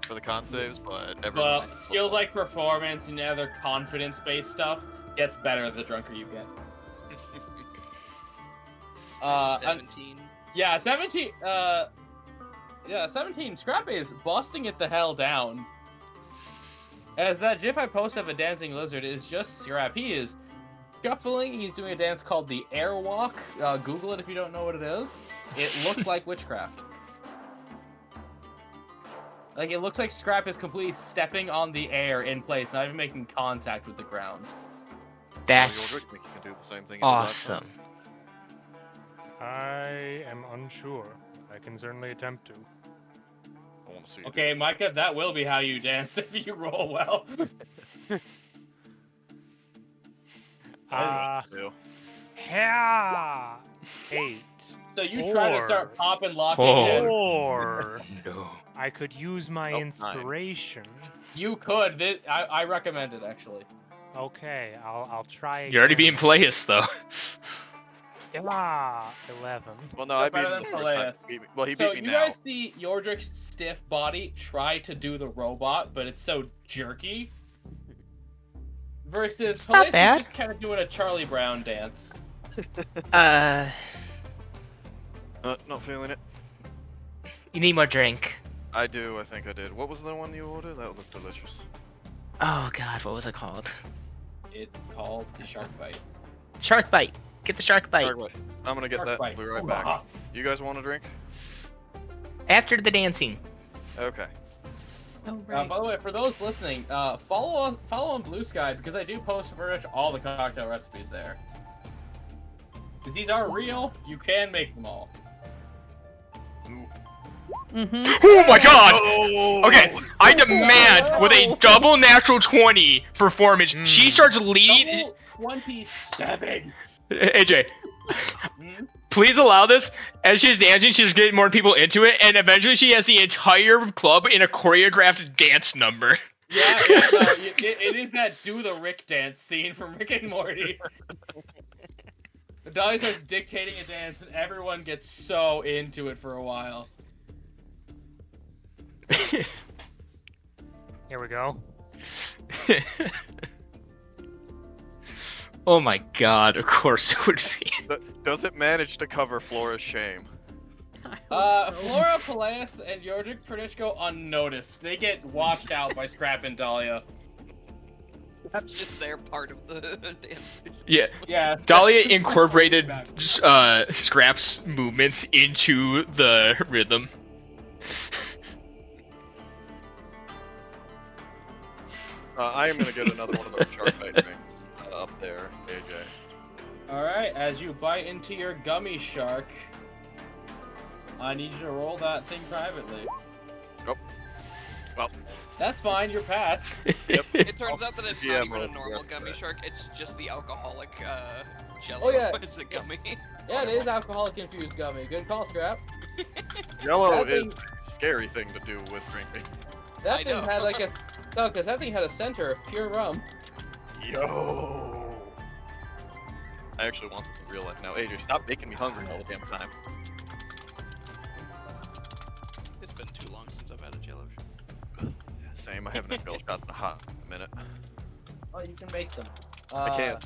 for the con saves, but every But skills like performance and other confidence-based stuff gets better the drunker you get. 17. Yeah, 17. 17. Scrap is busting it the hell down. As that GIF I posted of a dancing lizard is just Scrap. He is shuffling. He's doing a dance called the air walk. Google it if you don't know what it is. It looks like witchcraft. Like, it looks like Scrap is completely stepping on the air in place, not even making contact with the ground. That's you can do the same thing you did last time. awesome. I am unsure. I can certainly attempt to. I want to see. Okay, Micah, that will be how you dance if you roll well. Yeah. 8. So you try to start popping, locking in. Or No. I could use my 9. inspiration. You could. I recommend it, actually. Okay, I'll try. You're already again. being playous, though. 11. Well, no, I beat better him the than first time. Peleus. Well, he So beat me you now. guys see Yordrick's stiff body try to do the robot, but it's so jerky. Versus not Peleus bad. is just kind of doing a Charlie Brown dance. Not feeling it. You need more drink. I do. I think I did. What was the one you ordered? That looked delicious. Oh god, what was it called? It's called the Shark Bite. Shark bite. Get the shark bite. Sorry, I'm gonna get Shark that. bite. We'll be right back. You guys want a drink? After the dancing. Okay. Oh, right. By the way, for those listening, follow on Blue Sky because I do post pretty much all the cocktail recipes there. Because these are real, you can make them all. Oh my god! Okay, I demand with a double natural 20 performance, she starts lead. Double 27. AJ, please allow this. As she's dancing, she's getting more people into it, and eventually she has the entire club in a choreographed dance number. Yeah, no, it is that do the Rick dance scene from Rick and Morty. Dolly starts dictating a dance, and everyone gets so into it for a while. Here we go. Oh my god, of course it would be. Does it manage to cover Flora's shame? I hope so. Flora, Peleus, and Yordrik Perditch go unnoticed. They get washed out by Scrap and Dahlia. That's just their part of the dance. Yeah. Dahlia incorporated Scrap's movements into the rhythm. I am gonna get another one of those shark bite rings up there, AJ. Alright, as you bite into your gummy shark, I need you to roll that thing privately. Oh. Well. That's fine, you're passed. Yep. It turns out that it's not even a most normal rest gummy of shark, it's just the alcoholic jello. Oh, yeah. It's a gummy. Yeah, it is alcoholic infused gummy. Good call, Scrap. Yellow That is thing- a scary thing to do with drinking. That I thing know. had like a... So, because that thing had a center of pure rum. Yo! I actually want this in real life now. AJ, stop making me hungry all the damn time. It's been too long since I've had a jello shot. Same, I haven't had jello shots in a hot minute. Oh, you can make them. I can't.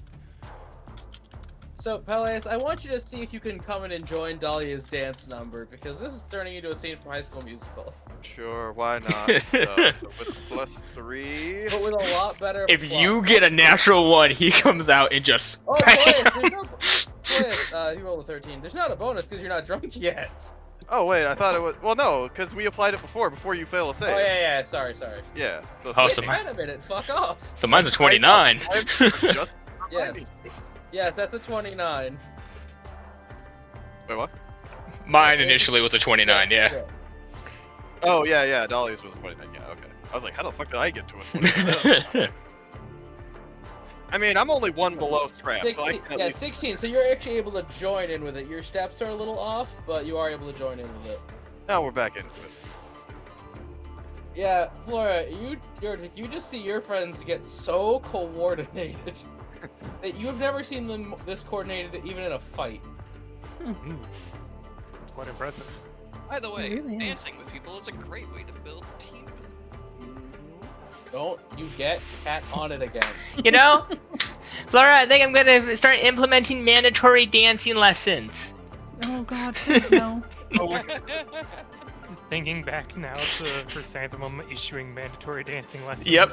So, Peleus, I want you to see if you can come in and join Dahlia's dance number, because this is turning into a scene from High School Musical. Sure, why not? So with +3... But with a lot better If plot. you get a natural one, he comes out and just Oh, Peleus, there's no... Peleus, you rolled a 13. There's not a bonus because you're not drunk yet. Oh wait, I thought it was... Well, no, because we applied it before you fail a save. Oh, yeah, sorry. Yeah, so Oh, Wait so a minute, fuck off. So mine's a 29. Just... Yes. Yes, that's a 29. Wait, what? Mine initially was a 29, yeah. Oh, yeah, Dolly's was a 29, yeah, okay. I was like, how the fuck did I get to a 29? I mean, I'm only one below Scrap, so I 16, can at yeah, least... 16, so you're actually able to join in with it. Your steps are a little off, but you are able to join in with it. Now we're back into it. Yeah, Flora, you just see your friends get so coordinated that you have never seen them this coordinated even in a fight. Quite impressive. By the way, It really is. dancing with people is a great way to build team. Don't you get Cat on it again. You know, Flora, I think I'm gonna start implementing mandatory dancing lessons. Oh god, please no. Thinking back now to Chrysanthemum issuing mandatory dancing lessons. Yep.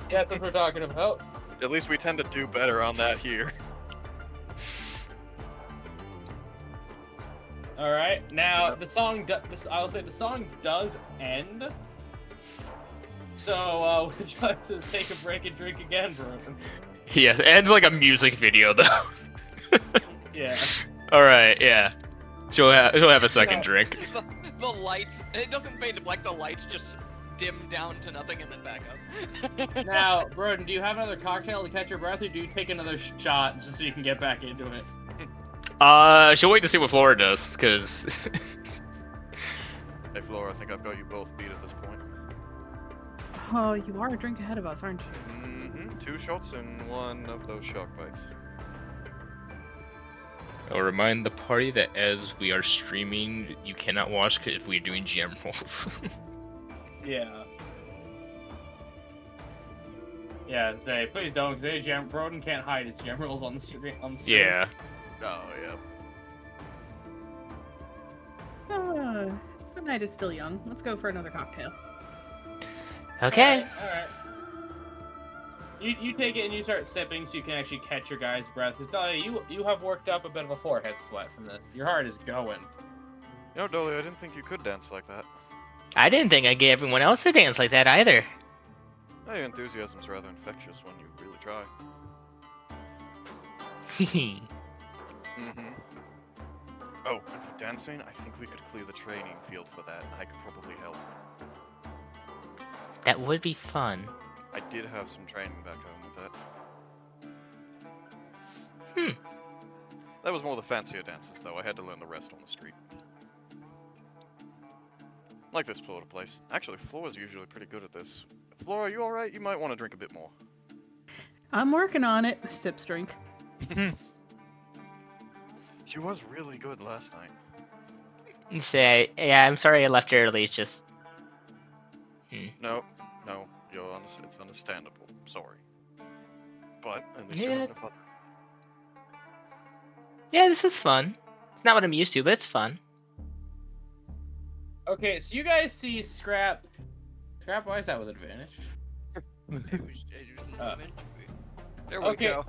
That's what we're talking about. At least we tend to do better on that here. All right, now the song. I'll say the song does end. So would you like to take a break and drink again, Broden? Yeah, it ends like a music video, though. Yeah. Alright, yeah. She'll have a second drink. The lights, it doesn't fade to black, the lights just dim down to nothing and then back up. Now, Broden, do you have another cocktail to catch your breath, or do you take another shot just so you can get back into it? She'll wait to see what Flora does, because... Hey, Flora, I think I've got you both beat at this point. Oh, you are a drink ahead of us, aren't you? Mm-hmm. 2 shots and 1 of those shark bites. I'll remind the party that as we are streaming, you cannot watch if we're doing GM rolls. Yeah. Yeah, say, please don't, say Broden can't hide his gem rolls on the screen. Yeah. Oh, yeah. The night is still young. Let's go for another cocktail. Okay. Alright. You take it and you start sipping so you can actually catch your guy's breath. Because Dahlia, you have worked up a bit of a forehead sweat from this. Your heart is going. You know, Dolly, I didn't think you could dance like that. I didn't think I'd get everyone else to dance like that either. Hey, your enthusiasm's rather infectious when you really try. Mm-hmm. Oh, and for dancing, I think we could clear the training field for that, and I could probably help. That would be fun. I did have some training back home with that. That was more the fancier dances, though. I had to learn the rest on the street. Like this Florida place. Actually, Flora's usually pretty good at this. Flora, you alright? You might want to drink a bit more. I'm working on it. Sips drink. She was really good last night. Say, yeah, I'm sorry I left early. It's just. No, it's understandable. Sorry. But at least Yeah. you're having fun. Yeah, this is fun. It's not what I'm used to, but it's fun. Okay, so you guys see Scrap. Scrap, why is that with advantage? There we Okay. go.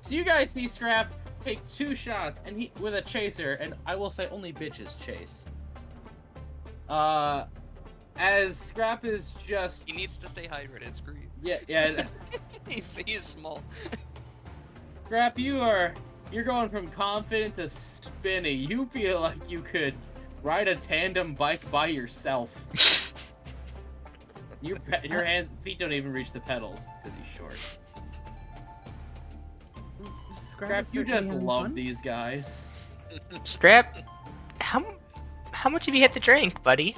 So you guys see Scrap take 2 shots and he with a chaser, and I will say only bitches chase. As Scrap is just He needs to stay hydrated. Screw you. yeah. He is small. Scrap, you're going from confident to spinny. You feel like you could ride a tandem bike by yourself. Your feet don't even reach the pedals because he's short. Scrap, is you certainly just having love fun. these guys. Scrap, how much have you hit the drink, buddy?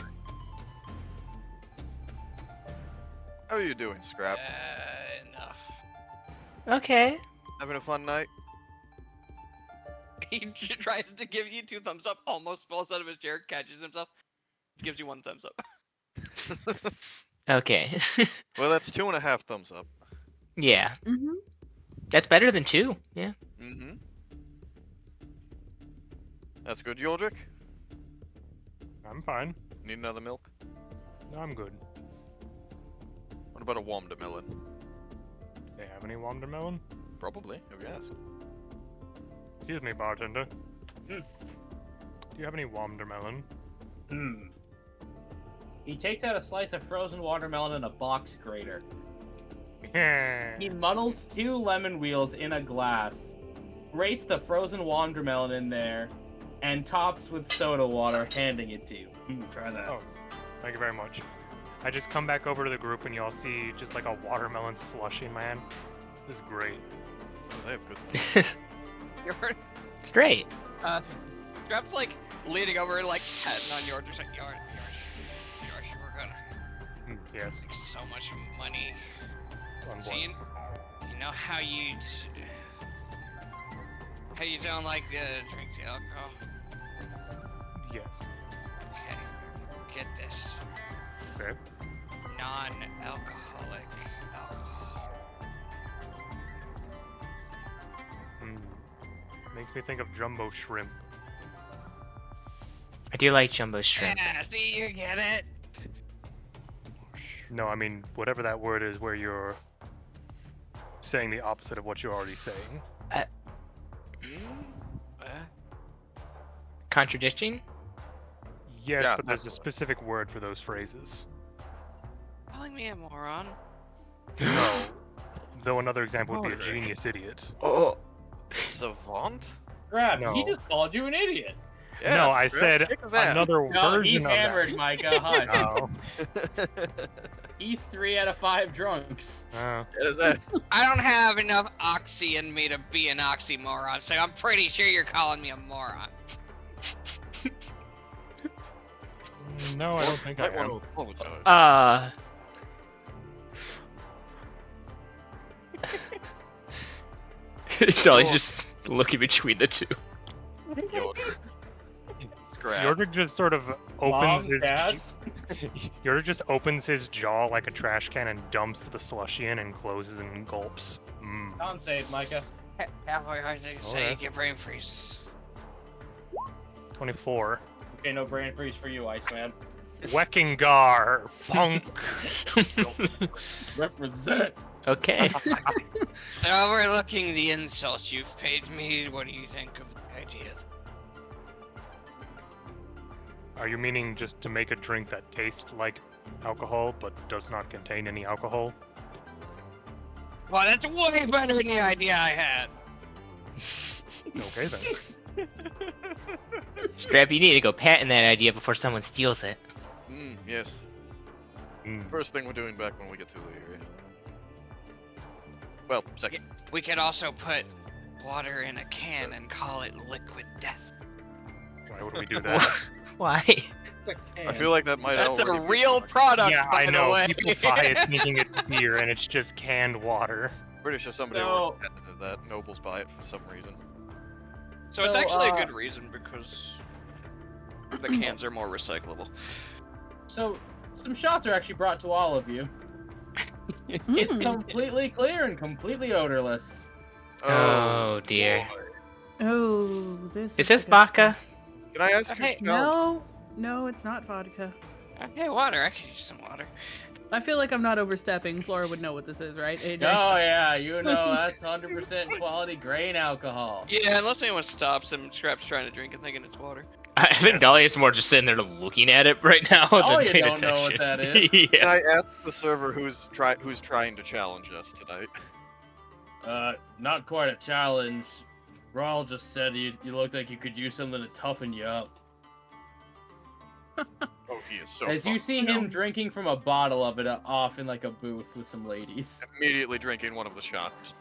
How are you doing, Scrap? Enough. Okay. Having a fun night? He tries to give you 2 thumbs up, almost falls out of his chair, catches himself, gives you 1 thumbs up. Okay. Well, that's 2.5 thumbs up. Yeah. Mm-hmm. That's better than 2. Yeah. Mm-hmm. That's good, Yordrick. I'm fine. Need another milk? No, I'm good. What about a Wondermelon? Do they have any Wondermelon? Probably, if you ask. Excuse me, bartender. Do you have any Wondermelon? He takes out a slice of frozen watermelon in a box grater. He Hmm. muddles 2 lemon wheels in a glass, grates the frozen watermelon in there, and tops with soda water, handing it to you. Try that. Oh, thank you very much. I just come back over to the group and y'all see just like a watermelon slushy in my hand. This is great. Oh, they have good things. You're Great. Scrap's like leaning over and like patting on yours, just like yours, we're gonna Yes. make so much money. On So what? you know how you don't like to drink the alcohol? Yes. Okay, get this. Okay. Non-alcoholic alcohol. Makes me think of jumbo shrimp. I do like jumbo shrimp. Yeah, see, you get it. No, I mean whatever that word is where you're saying the opposite of what you're already saying. Contradicting? Yes, Yeah, but there's a that's- specific word for those phrases. Calling me a moron. No. Though another example would be a Okay. genius idiot. Oh. Savant? Scrap, No. he just called you an idiot. Yeah, No, I Scrap, said kick his ass. another No, version he's of hammered, that. Micah. Hush. No. He's 3 out of 5 drunks. Oh. Get his ass. I don't have enough oxy in me to be an oxymoron, so I'm pretty sure you're calling me a moron. No, I don't think I Might want am. to apologize. Dolly's just looking between the two. Yordrick. Scrap. Yordrick just sort of opens Mom, his Dad? Yordrick just opens his jaw like a trash can and dumps the slushy in and closes and gulps. Con save, Micah. Halfway hard to say Okay. you get brain freeze. 24. Okay, no brain freeze for you, Iceman. Weckingar, punk. Represent. Okay. Overlooking the insults you've paid me, what do you think of the ideas? Are you meaning just to make a drink that tastes like alcohol but does not contain any alcohol? Well, that's way better than the idea I had. Okay then. Scrap, you need to go patent that idea before someone steals it. Yes. First thing we're doing back when we get to the area. Well, second. We could also put water in a can and call it liquid death. Why would we do that? Why? I feel like that might That's a already be real correct. product, Yeah, by I the know. way. People buy it thinking it's beer, and it's just canned water. Pretty sure somebody So- already patented that. Nobles buy it for some reason. So it's So, actually a good reason because the cans are more recyclable. So, some shots are actually brought to all of you. It's Mm. completely clear and completely odorless. Oh, dear. boy. Oh, this. Is the this good vodka? stuff. Can I ask who's Hey, challenged? No, it's not vodka. Okay, water. I could use some water. I feel like I'm not overstepping. Flora would know what this is, right, AJ? Oh yeah, you know that's 100% quality grain alcohol. Yeah, unless anyone stops him, Scrap's trying to drink and thinking it's water. I think Yes. Dahlia's more just sitting there looking at it right now. Oh, than you paying don't know what attention. that is? Can Yeah. I ask the server who's trying to challenge us tonight? Not quite a challenge. Rawl just said you looked like you could use something to toughen you up. Oh, he is so As fun. you see him drinking from a bottle of it off in like a booth with some ladies. Immediately drinking one of the shots.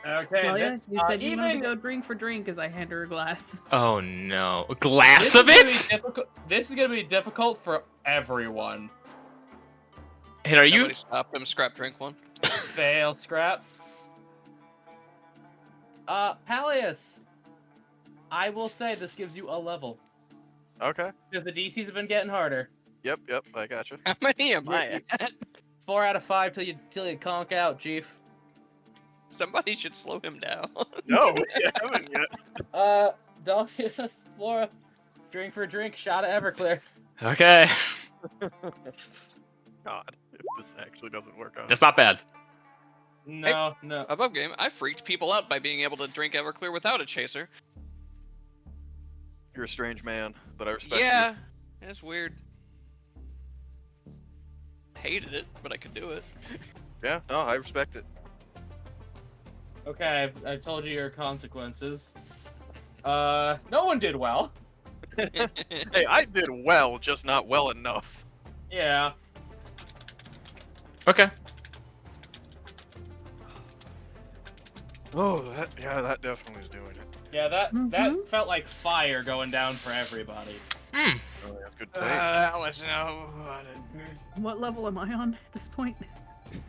Okay, Dahlia, this, you said you wanted to even go drink for drink as I hand her a glass. Oh no. A this glass is of gonna be it? difficult. This is gonna be difficult for everyone. And are you? Nobody stop him. Scrap drink one. Fail, Scrap. Peleus, I will say this gives you a level Okay. because the DCs have been getting harder. Yep, I gotcha. How many am You're- I at? 4 out of 5 till you conk out, Chief. Somebody should slow him down. No, we haven't yet. Dahlia, Flora, drink for drink, shot of Everclear. Okay. God, if this actually doesn't work out. That's not bad. No. Above game, I freaked people out by being able to drink Everclear without a chaser. You're a strange man, but I respect Yeah, that's weird. Hated it, but I could do it. you. Yeah, no, I respect it. Okay, I told you your consequences. No one did well. Hey, I did well, just not well enough. Yeah. Okay. Oh, that definitely is doing it. Yeah, that Mhm. felt like fire going down for everybody. Hmm. Oh, that's good taste. That was no. What level am I on at this point?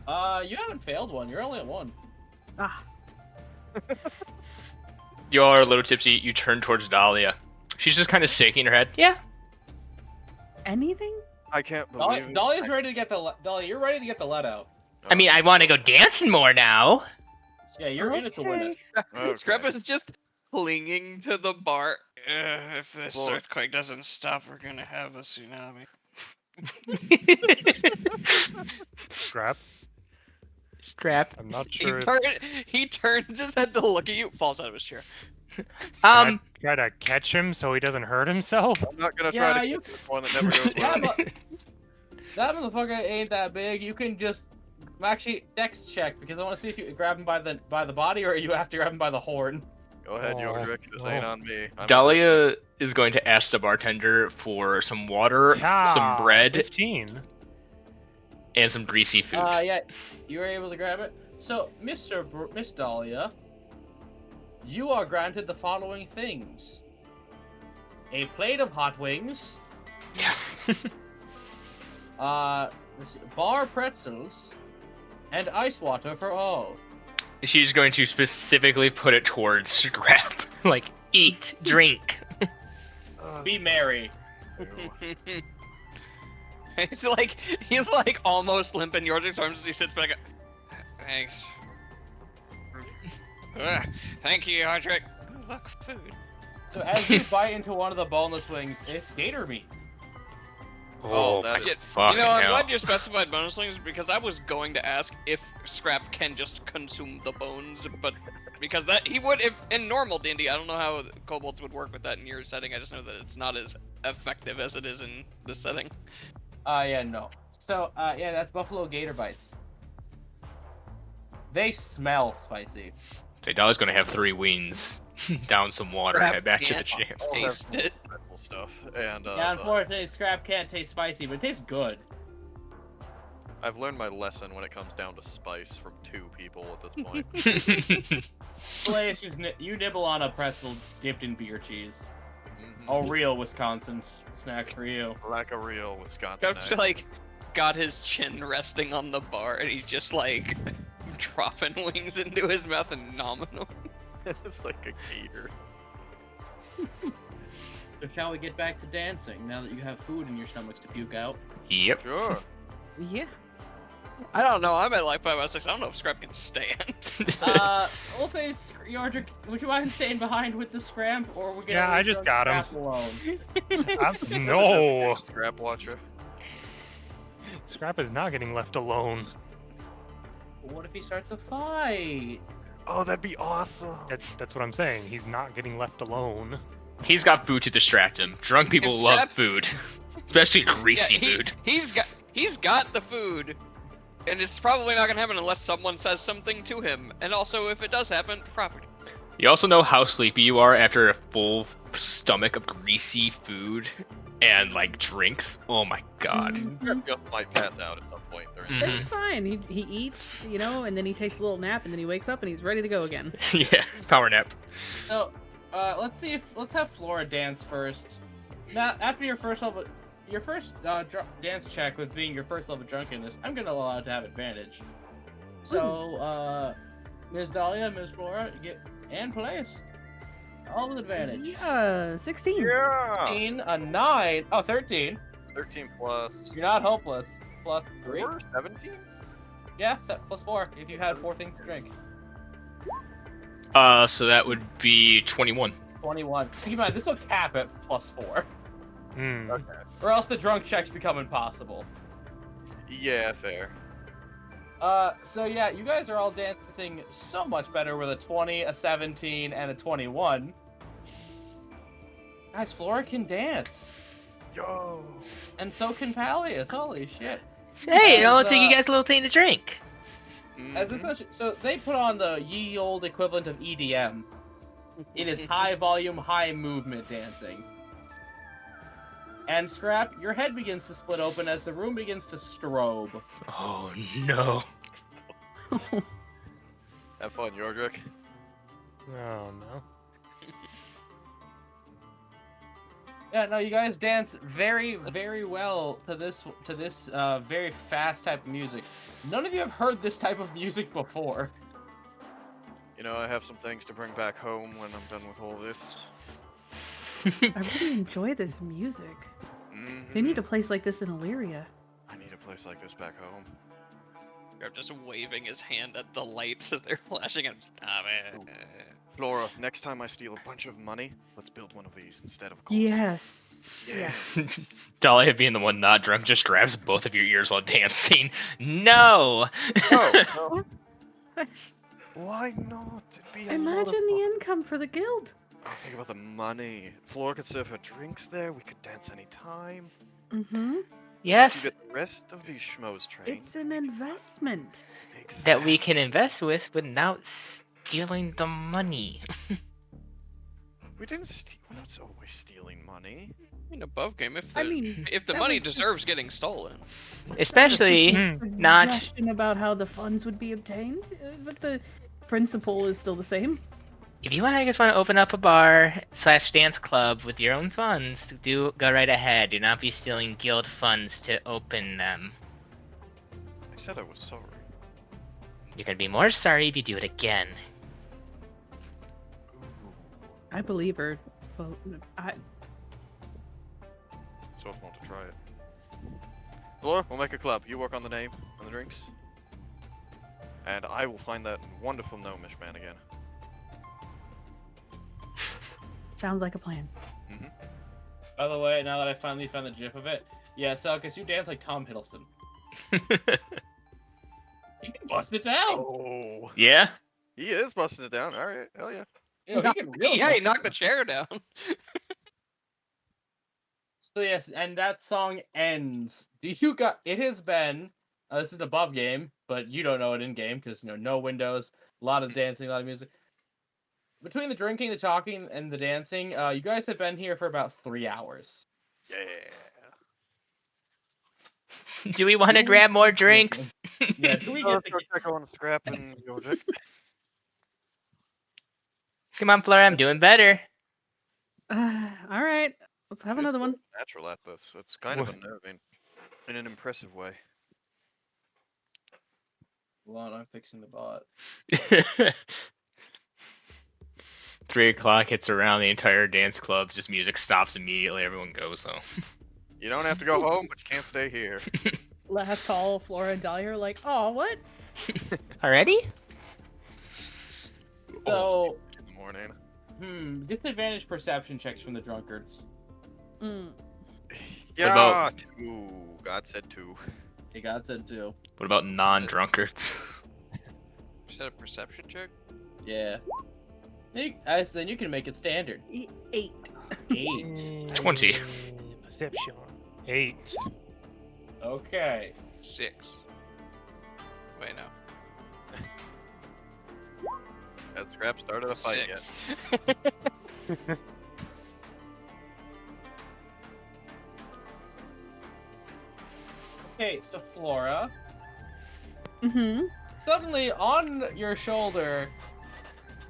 You haven't failed one. You're only at 1. Ah, You're a little tipsy. You turn towards Dahlia. She's just kind of shaking her head. Yeah. anything? I can't believe it. Dahlia's ready to get the Dahlia. You're ready to get the let out. I mean, I want to go dancing more now. Yeah, you're in it to win it. Okay. Scrap is just clinging to the bar. If this Well- earthquake doesn't stop, we're gonna have a tsunami. Scrap. Scrap. I'm not sure. He turns his head to look at you, falls out of his chair. Try to catch him so he doesn't hurt himself. I'm not gonna try Yeah, to you- get this one that never goes Yeah, well. but that motherfucker ain't that big. You can just actually dex check because I want to see if you grab him by the body or you have to grab him by the horn. Go ahead, Oh, Yodrick. This ain't oh. on me. I'm Dahlia is going to ask the bartender for some water, some bread, 15. and some greasy food. Yeah, you were able to grab it. So, Miss Dahlia, you are granted the following things: a plate of hot wings, Yes. bar pretzels, and ice water for all. She's going to specifically put it towards Scrap. Like, eat, drink. Be merry. Ew. he's like almost limping Yordrick's arms as he sits back. Thanks. Thank you, Yordrick. Look, food. So as you bite into one of the boneless wings, it's gator meat. Oh, that my is- fuck You know, I'm no. glad you specified bonus wings because I was going to ask if Scrap can just consume the bones, but because that he would if in normal D&D. I don't know how kobolds would work with that in your setting. I just know that it's not as effective as it is in this setting. Yeah, no. So, yeah, that's buffalo gator bites. They smell spicy. So Dahlia's going to have 3 wings, down some water, and head back to the Scrap jam. I'll have Taste it. pretzel stuff. And Yeah, unfortunately, Scrap can't taste spicy, but it tastes good. I've learned my lesson when it comes down to spice from 2 people at this point. Place you nibble on a pretzel dipped in beer cheese. Mhm. A real Wisconsin snack for you. Like a real Wisconsin. Scrap's like got his chin resting on the bar, and he's just like dropping wings into his mouth and nominal. It's like a gator. So shall we get back to dancing now that you have food in your stomachs to puke out? Yep. Sure. Yeah. I don't know. I'm at like 5 out of 6. I don't know if Scrap can stand. We'll say Yordrick, would you mind staying behind with the scramp, or we Yeah, I just got him. alone? No. Scrap watcher. Scrap is not getting left alone. What if he starts a fight? Oh, that'd be awesome. That's what I'm saying. He's not getting left alone. He's got food to distract him. Drunk people If love Scrap- food, especially greasy Yeah, food. He's got the food, and it's probably not gonna happen unless someone says something to him. And also, if it does happen, property. You also know how sleepy you are after a full stomach of greasy food and like drinks. Oh my god. Mhm. Just might pass out at some point during Mhm. the It's fine. He eats, you know, and then he takes a little nap, and then he wakes up and he's ready to go again. Yeah, it's power nap. So, let's have Flora dance first. Now, after your first dance check with being your first level drunkenness, I'm gonna allow it to have advantage. So, Ms. Dahlia, Ms. Flora, and place. All with advantage. Yeah, 16. Yeah. 13, a 9, 13. 13 plus. You're not hopeless. Plus 3. 4? 17? Yeah, plus 4 if you had 4 things to drink. So that would be 21. 21. So keep in mind, this will cap at plus 4. Hmm. Okay. Or else the drunk checks become impossible. Yeah, fair. So yeah, you guys are all dancing so much better with a 20, a 17, and a 21. Guys, Flora can dance. Yo. And so can Pallius. Holy shit. Hey, As, I'll take you guys a little thing to drink. As essentially, so they put on the ye old equivalent of EDM. It is high volume, high movement dancing. And Scrap, your head begins to split open as the room begins to strobe. Oh no. Have fun, Yordrick. Oh no. Yeah, no, you guys dance very, very well to this very fast type of music. None of you have heard this type of music before. You know, I have some things to bring back home when I'm done with all this. I really enjoy this music. They need a place like this in Illyria. I need a place like this back home. Scrap just waving his hand at the lights as they're flashing and stop it. Flora, next time I steal a bunch of money, let's build one of these instead of course. Yes. Yes. Dahlia being the one not drunk just grabs both of your ears while dancing. No! No. Why not? It'd be a lot of Imagine fun. the income for the guild. Oh, think about the money. Flora could serve her drinks there. We could dance anytime. Mm-hmm. You Yes, get the rest of these schmoes trained. It's an investment. that we can invest with without stealing the money. We didn't steal. We're not always stealing money. I mean, above game, if the, I mean, if the that money was just- deserves getting stolen. Especially Just a not. suggestion about how the funds would be obtained, but the principle is still the same. If you guys want to open up a bar / dance club with your own funds, go right ahead. Do not be stealing guild funds to open them. I said I was sorry. You're gonna be more sorry if you do it again. Ooh. I believe her. Well, So I want to try it. Flora, we'll make a club. You work on the name and the drinks. And I will find that wonderful gnomish man again. sounds like a plan. By the way, now that I finally found the gif of it, yeah, so because you dance like Tom Hiddleston. You can bust it down. Oh. Yeah? He is busting it down. Alright, hell yeah. You know, he can really Yeah, he bust knocked it the chair down. So yes, and that song ends. It has been. This is an above game, but you don't know it in game because no windows, a lot of dancing, a lot of music. Between the drinking, the talking, and the dancing, you guys have been here for about 3 hours. Yeah. Do we want to grab more drinks? Yeah, do we Let's get go the check on Scrap and Yordrick. Come on, Flora, I'm doing better. All right, let's have She's another one. natural at this. It's kind of unnerving in an impressive way. Hold on, I'm fixing the bot. 3 o'clock hits around, the entire dance club, just music stops immediately, everyone goes home. You don't have to go home, but you can't stay here. Last call, Flora and Dahlia are like, oh, what? Already? So, In the morning. disadvantage perception checks from the drunkards. Yeah, about- 2. God said 2. Hey, God said 2. What about non-drunkards? Is that a perception check? Yeah. Then you can make it standard. 8. 8. 20. Perception. 8. Okay. 6. Wait, no. Has Scrap started a fight 6. yet? Okay, so Flora, Mm-hmm. suddenly on your shoulder,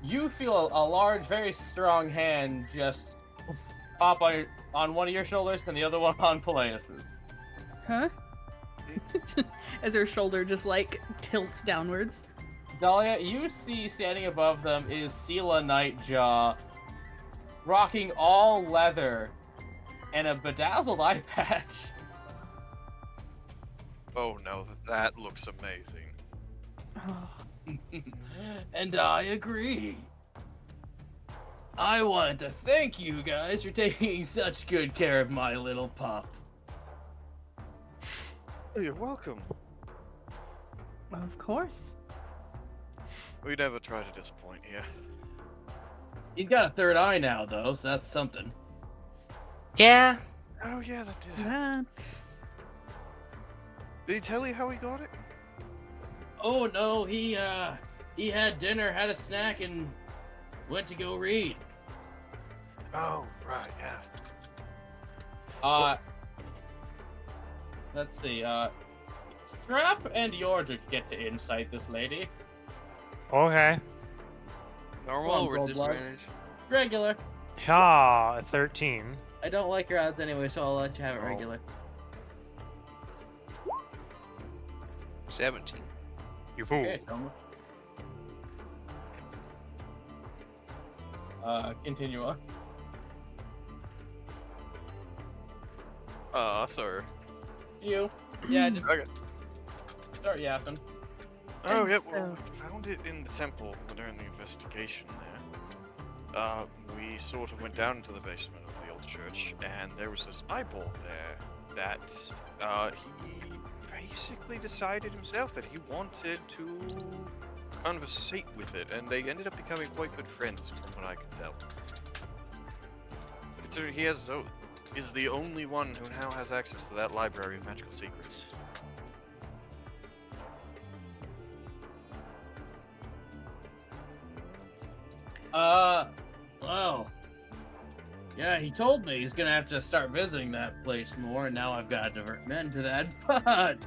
you feel a large, very strong hand just pop on one of your shoulders and the other one on Peleus's. Huh? As her shoulder just like tilts downwards. Dahlia, you see standing above them is Sela Nightjaw, rocking all leather and a bedazzled eye patch. Oh no, that looks amazing. And I agree. I wanted to thank you guys for taking such good care of my little pup. Oh, you're welcome. Of course. We never try to disappoint you. He's got a third eye now, though, so that's something. Yeah. Oh yeah, that did. That. Did he tell you how he got it? Oh no, he had dinner, had a snack, and went to go read. Oh right, yeah. Let's see. Strap and Yordrick get to incite this lady. Okay. Normal Come on, or Gold Bloods. disadvantage? Regular. Yeah, 13. I don't like your odds anyway, so I'll let you have it Oh. regular. 17. You fool. Okay, continue on. Sir. You. Yeah, just Okay. start yapping. Oh yeah, So- well, we found it in the temple during the investigation there. We sort of went down into the basement of the old church, and there was this eyeball there that, he basically decided himself that he wanted to conversate with it, and they ended up becoming quite good friends, from what I could tell. Considering he is the only one who now has access to that library of magical secrets. Well. Yeah, he told me he's gonna have to start visiting that place more, and now I've got to divert men to that, but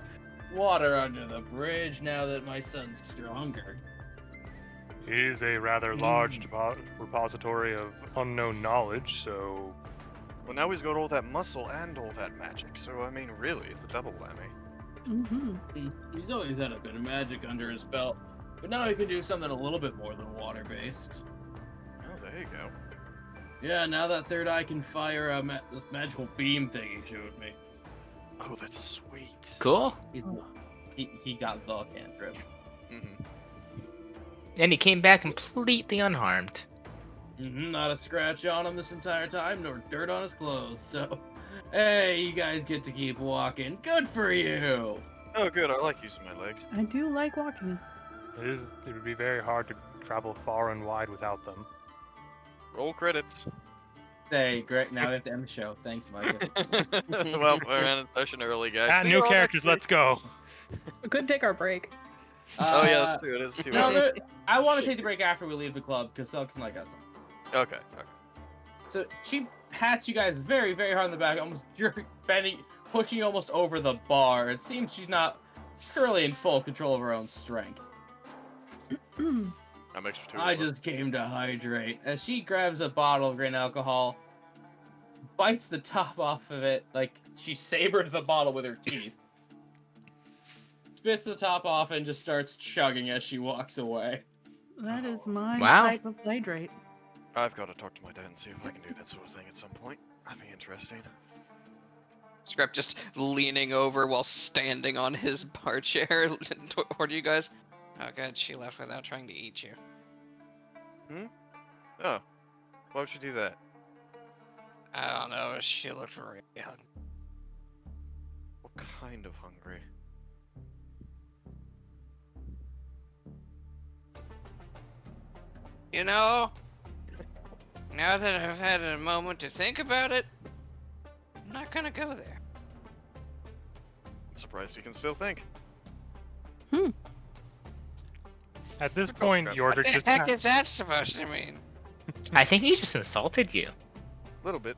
water under the bridge now that my son's stronger. He is a rather large repository of unknown knowledge, so Well, now he's got all that muscle and all that magic, so I mean, really, it's a double whammy. Mm-hmm. He's always had a bit of magic under his belt, but now he can do something a little bit more than water-based. Oh, there you go. Yeah, now that third eye can fire this magical beam thing he showed me. Oh, that's sweet. Cool. He got the cantrip. Mm-hmm. And he came back completely unharmed. Not a scratch on him this entire time, nor dirt on his clothes, so... Hey, you guys get to keep walking. Good for you! Oh, good. I like using my legs. I do like walking. it would be very hard to travel far and wide without them. Roll credits. Say, great, now we have to end the show. Thanks, Mike. Well, we're in session early, guys. Ah, See new you all characters, next let's go. We could take our break. Oh, yeah, that's true. It is too No, early. I want to take the break after we leave the club, because Silks and I got something. Okay. So she pats you guys very, very hard on the back, almost pushing you almost over the bar. It seems she's not currently in full control of her own strength. That makes for two. I just came to hydrate. As she grabs a bottle of grain alcohol, bites the top off of it, like she sabered the bottle with her teeth. Spits the top off and just starts chugging as she walks away. That is my Wow. type of hydrate. I've got to talk to my dad and see if I can do that sort of thing at some point. That'd be interesting. Scrap just leaning over while standing on his bar chair toward you guys. Oh god, she left without trying to eat you. Oh, why would you do that? I don't know, she looked really hungry. What kind of hungry? You know, now that I've had a moment to think about it, I'm not gonna go there. I'm surprised you can still think. At this point, Yordle What the just heck is that supposed to mean? I think he just insulted you. A little bit.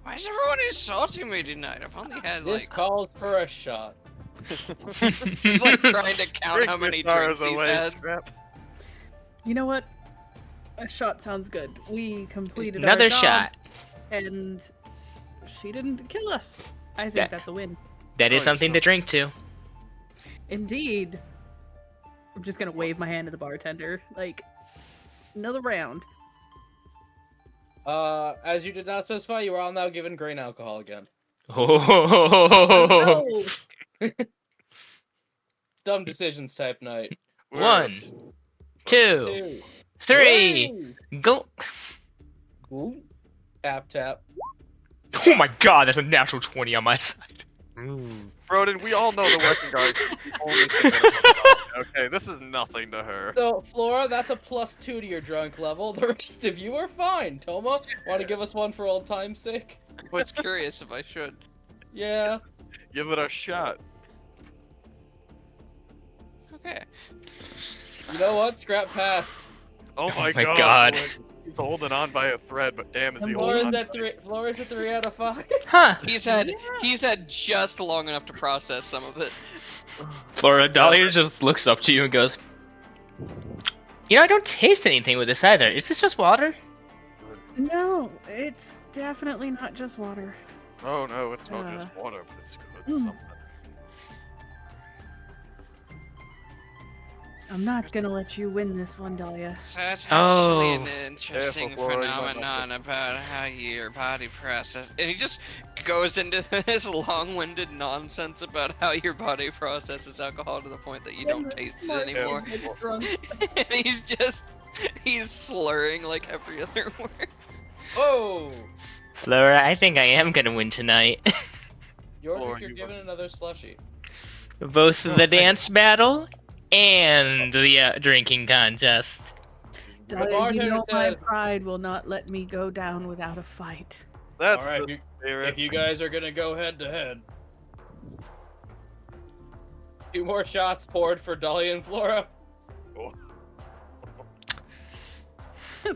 Why is everyone insulting me tonight? I've only had This like calls for a shot. just like trying to count how many drinks he's had. Scrap. You know what? A shot sounds good. We completed Another our job, shot. and she didn't kill us. I think That- that's a win. That is Oh, something so- to drink to. Indeed. I'm just gonna wave my hand to the bartender. Like, another round. As you did not specify, you are all now given grain alcohol again. Oh. No! Dumb decisions type night. One, two, 2, three, go. Ooh. Tap tap. Oh my god, that's a natural 20 on my side. Broden, we all know the working guard. Only thing that okay, this is nothing to her. So, Flora, that's a +2 to your drunk level. The rest of you are fine. Toma, want to give us one for old time's sake? Was curious if I should. Yeah. Give it a shot. Okay. You know what? Scrap passed. Oh my my God. He's holding on by a thread, but damn, is he Flora's holding on? at 3. Flora's at 3 out of 5. Huh. He's had just long enough to process some of it. Flora, Dahlia just looks up to you and goes, You know, I don't taste anything with this either. Is this just water? No, it's definitely not just water. Oh no, it's not just water, but it's good something. I'm not gonna let you win this one, Dahlia. So that's actually an Oh. interesting Flora, you might not phenomenon about how your body processes. And he just goes into this long-winded nonsense about how your body processes alcohol to the point that you don't taste it anymore. And he's slurring like every other word. Oh! Flora, I think I am gonna win tonight. You're given another slushie. Both the dance battle and the drinking contest. Dahlia, bartender you know my says- pride will not let me go down without a fight. That's Alright, the if spirit. you guys are gonna go head to head. 2 more shots poured for Dahlia and Flora.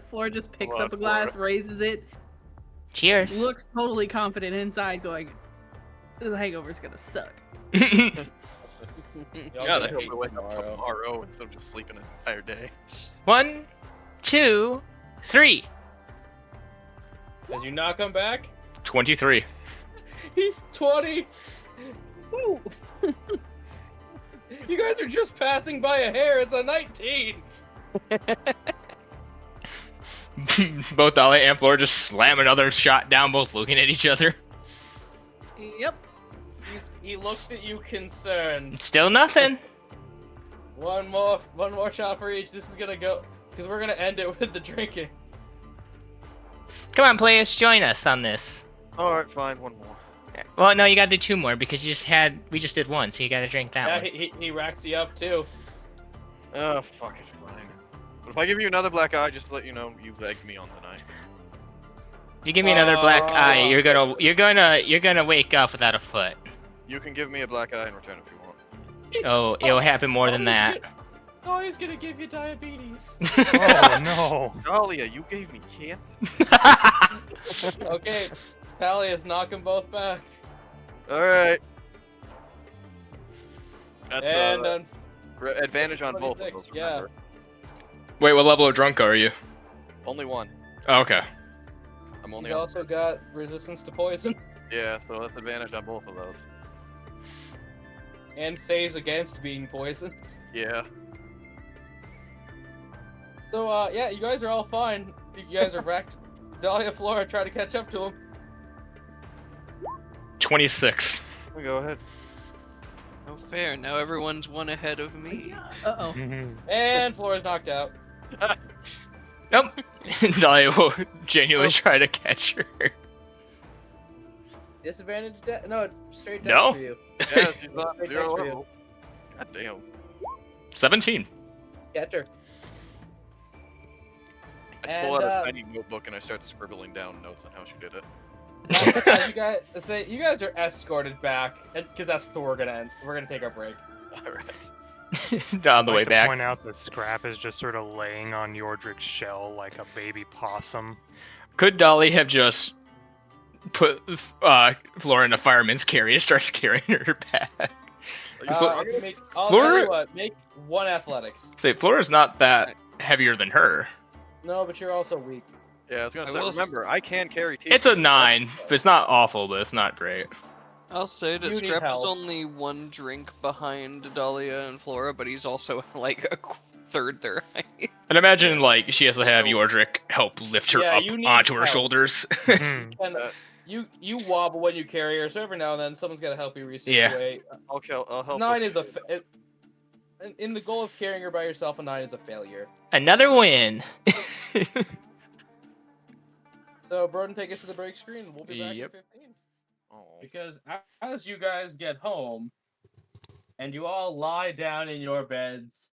Flora just picks Come up on, a glass, raises it, Cheers. looks totally confident inside, going, "The hangover's gonna suck." Y'all God, I gonna hope hate we wake up tomorrow. tomorrow instead of just sleeping an entire day. 1, 2, 3. Did you not come back? 23. He's 20! Woo! You guys are just passing by a hair, it's a 19! Both Dahlia and Flora just slam another shot down, both looking at each other. Yep. He looks at you concerned. Still nothing. One more shot for each. This is gonna go, because we're gonna end it with the drinking. Come on, players, join us on this. Alright, fine, one more. Well, no, you gotta do 2 more because we just did 1, so you gotta drink that Yeah, one. he racks you up too. Oh, fuck it, fine. But if I give you another black eye, just to let you know, you begged me on the night. You give me another black eye, you're gonna wake up without a foot. You can give me a black eye in return if you want. Oh, it'll happen more than that. Oh, he's gonna give you diabetes. Oh no. Dahlia, you gave me cancer. Okay, Talia's knock them both back. Alright. That's And advantage on both of 26, those, yeah. remember? Wait, what level of drunk are you? Only one. Oh, okay. I'm only You've on. also got resistance to poison Yeah, so that's advantage on both of those. and saves against being poisoned. Yeah. So, yeah, you guys are all fine. You guys are wrecked. Dahlia, Flora, try to catch up to him. 26. Go ahead. Oh, fair. Now everyone's one ahead of me. Uh-oh. And Flora's knocked out. Nope. I will genuinely try to catch her. Disadvantage no, straight dex No. for you. Yeah, she's not Straight 0 dex for you. level. God damn. 17. Catch her. I pull out And, a tiny notebook and I start scribbling down notes on how she did it. you guys are escorted back, because that's where we're gonna end. We're gonna take our break. Alright. On the I'd way like to back. point out the scrap is just sort of laying on Yordrick's shell like a baby possum. Could Dolly have just put Flora in a fireman's carry and starts carrying her back? Are you I'll serious? tell Flora- you what, make 1 athletics. Say, Flora's not that heavier than her. No, but you're also weak. Yeah, I was gonna I say, will remember, I can carry teeth. It's a 9. It's not awful, but it's not great. I'll say that You need Scrap is help. only 1 drink behind Dahlia and Flora, but he's also like a third their height. And imagine, like, she has to have Yordrick help lift her Yeah, up you need onto her help. shoulders. Hmm. And you wobble when you carry her, so every now and then someone's gotta help you Yeah. resituate. I'll help. 9 with- is in the goal of carrying her by yourself, a 9 is a failure. Another win. So, Broden, take us to the break screen. We'll be back Yep. in 15. Oh. Because as you guys get home, and you all lie down in your beds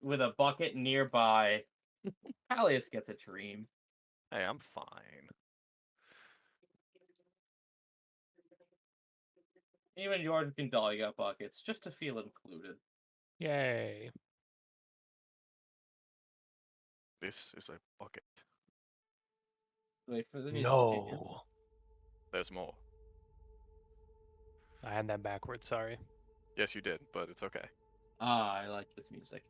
with a bucket nearby, Pallius gets a dream. Hey, I'm fine. Even Jordan and Dolly got buckets, just to feel included. Yay. This is a bucket. Wait for the music to kick in. No. There's more. I had that backwards, sorry. Yes, you did, but it's okay. Ah, I like this music.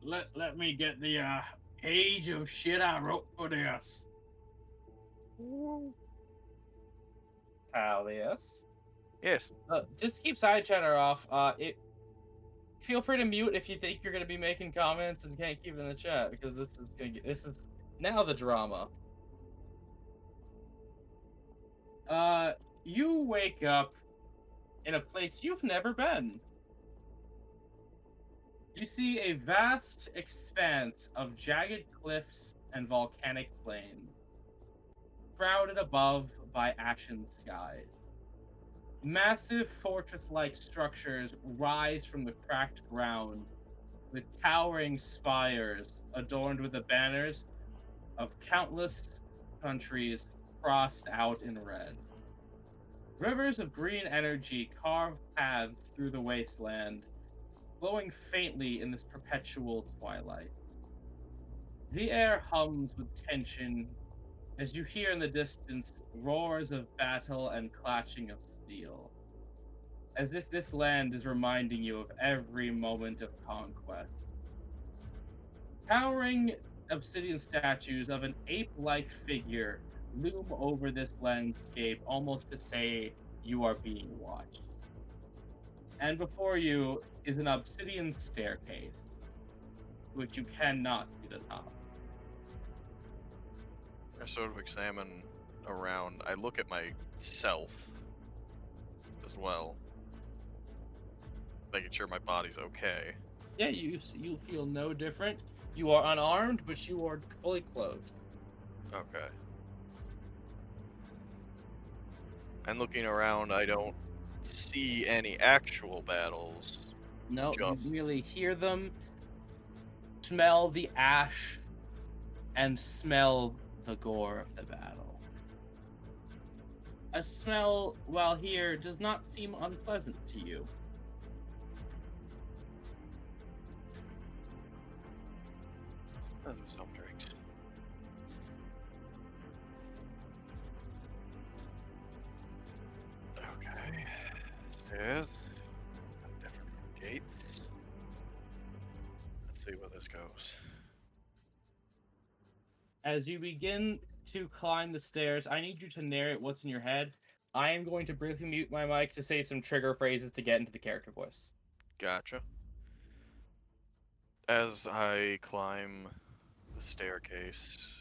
Let me get the page of shit I wrote for this. Pallius. Yes. Just keep side chatter off. Feel free to mute if you think you're gonna be making comments and can't keep it in the chat, because this is now the drama. You wake up in a place you've never been. You see a vast expanse of jagged cliffs and volcanic plains, shrouded above by ashen skies. Massive fortress-like structures rise from the cracked ground, with towering spires adorned with the banners of countless countries crossed out in red. Rivers of green energy carve paths through the wasteland, glowing faintly in this perpetual twilight. The air hums with tension as you hear in the distance roars of battle and clashing of steel, as if this land is reminding you of every moment of conquest. Towering obsidian statues of an ape-like figure loom over this landscape, almost to say you are being watched. And before you is an obsidian staircase, which you cannot see the top. I sort of examine around. I look at myself as well, making sure my body's okay. Yeah, you feel no different. You are unarmed, but you are fully clothed. Okay. And looking around, I don't see any actual battles. No, Just- you merely hear them, smell the ash, and smell the gore of the battle. A smell, while here, does not seem unpleasant to you. Those are some drinks. Okay. Stairs. Different gates. Let's see where this goes. As you begin to climb the stairs, I need you to narrate what's in your head. I am going to briefly mute my mic to say some trigger phrases to get into the character voice. Gotcha. As I climb the staircase,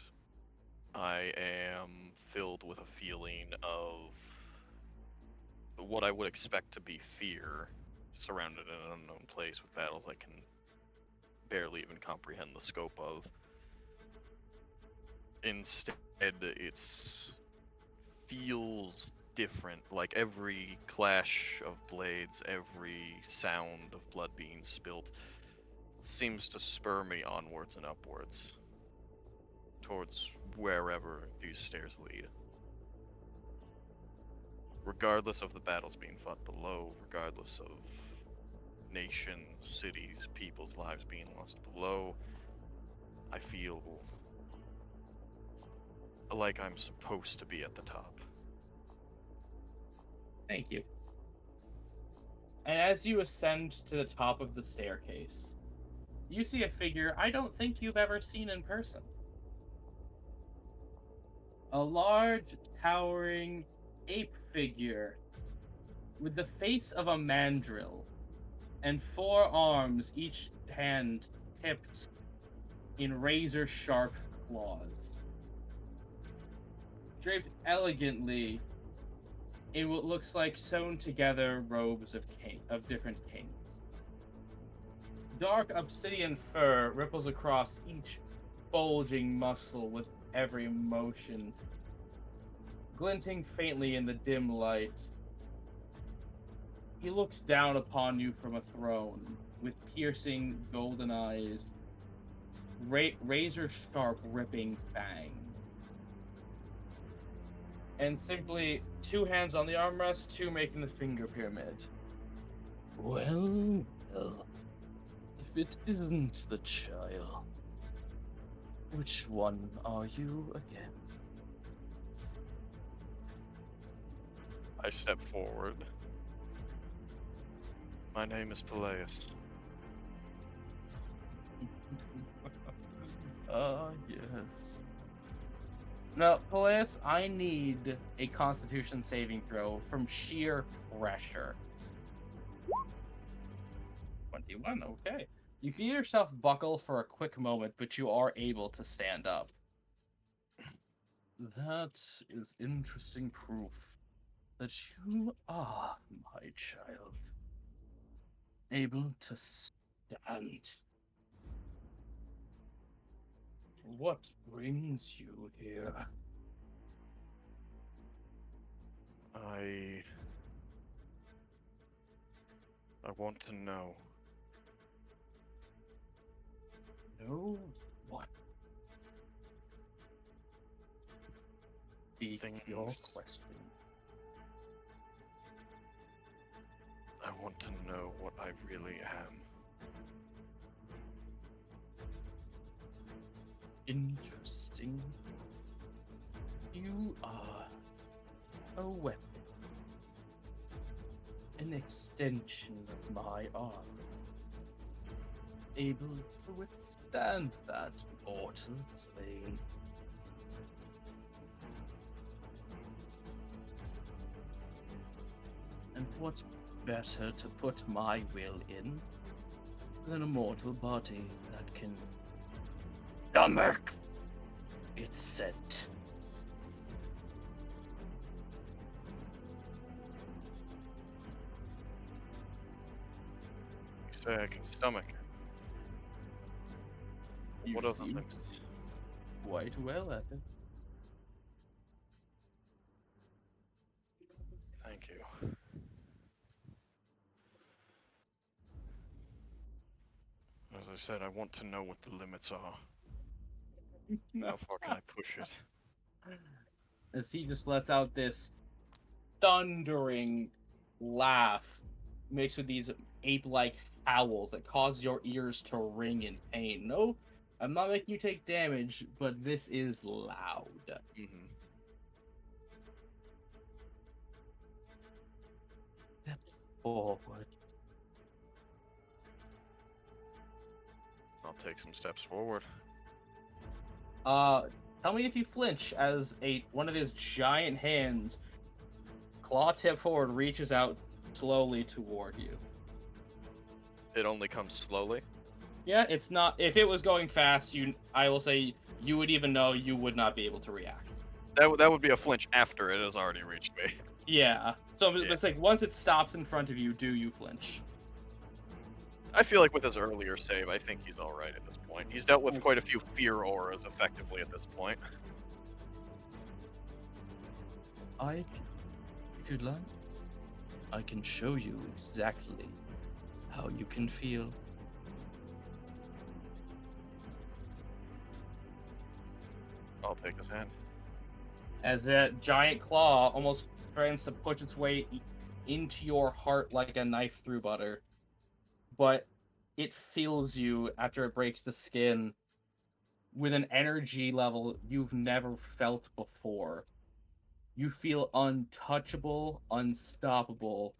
I am filled with a feeling of what I would expect to be fear, surrounded in an unknown place with battles I can barely even comprehend the scope of. Instead, it feels different, like every clash of blades, every sound of blood being spilt seems to spur me onwards and upwards towards wherever these stairs lead. Regardless of the battles being fought below, regardless of nations, cities, people's lives being lost below, I feel like I'm supposed to be at the top. Thank you. And as you ascend to the top of the staircase, you see a figure I don't think you've ever seen in person. A large, towering ape figure with the face of a mandrill and 4 arms, each hand tipped in razor-sharp claws. Draped elegantly in what looks like sewn-together robes of different kings. Dark obsidian fur ripples across each bulging muscle with every motion, glinting faintly in the dim light. He looks down upon you from a throne with piercing golden eyes, razor-sharp ripping fangs. And simply 2 hands on the armrest, 2 making the finger pyramid. Well, if it isn't the child, which one are you again? I step forward. My name is Peleus. Yes. Now, Peleus, I need a Constitution saving throw from sheer pressure. 21, okay. You feel yourself buckle for a quick moment, but you are able to stand up. That is interesting proof that you are, my child, able to stand. What brings you here? I want to know. No what? Be your question. I want to know what I really am. Interesting. You are a weapon. An extension of my arm. Able to withstand that mortal plane. And what better to put my will in than a mortal body that can stomach its scent? You say I can stomach it. You What other seem things? quite well at it. Thank you. As I said, I want to know what the limits are. How far can I push it? As he just lets out this thundering laugh mixed with these ape-like howls that cause your ears to ring in pain. No, I'm not making you take damage, but this is loud. Mm-hmm. Step forward. I'll take some steps forward. Tell me if you flinch as one of his giant hands, claw tip forward, reaches out slowly toward you. It only comes slowly? Yeah, it's not. If it was going fast, I will say you would even know you would not be able to react. That would be a flinch after it has already reached me. Yeah. So it's like once it stops in front of you, do you flinch? I feel like with his earlier save, I think he's alright at this point. He's dealt with quite a few fear auras effectively at this point. If you'd like, I can show you exactly how you can feel. I'll take his hand. As that giant claw almost tries to push its way into your heart like a knife through butter. But it fills you after it breaks the skin with an energy level you've never felt before. You feel untouchable, unstoppable.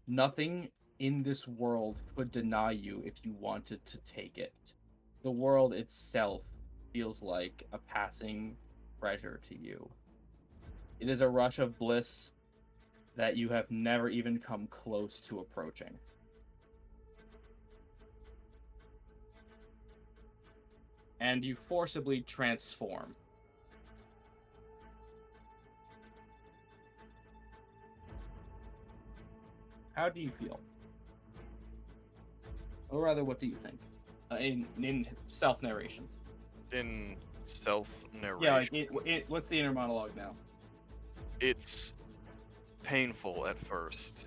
Nothing in this world could deny you if you wanted to take it. The world itself feels like a passing treasure to you. It is a rush of bliss that you have never even come close to approaching. And you forcibly transform. How do you feel? Or rather, what do you think? In self-narration. In self-narration? Yeah, like what's the inner monologue now? It's painful at first.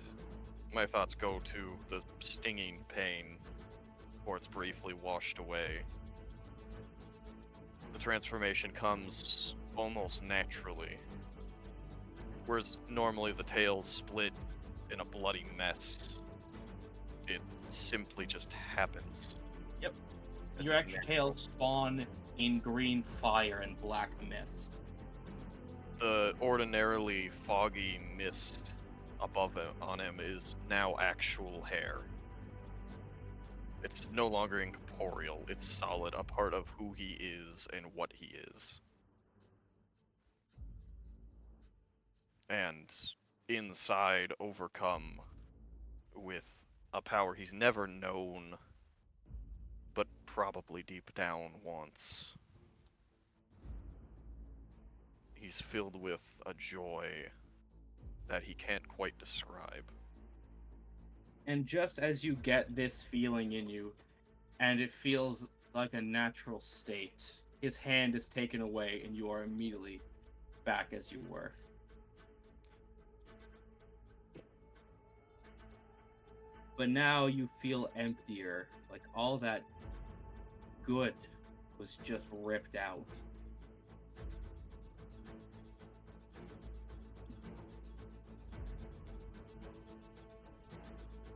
My thoughts go to the stinging pain, or it's briefly washed away. The transformation comes almost naturally. Whereas normally the tail's split in a bloody mess, it simply just happens. Yep. Your actual tail spawn in green fire and black mist. The ordinarily foggy mist above on him is now actual hair. It's no longer incorporeal, it's solid, a part of who he is and what he is. And inside, overcome with a power he's never known, but probably deep down wants. He's filled with a joy that he can't quite describe. And just as you get this feeling in you, and it feels like a natural state, his hand is taken away and you are immediately back as you were. But now you feel emptier, like all that good was just ripped out.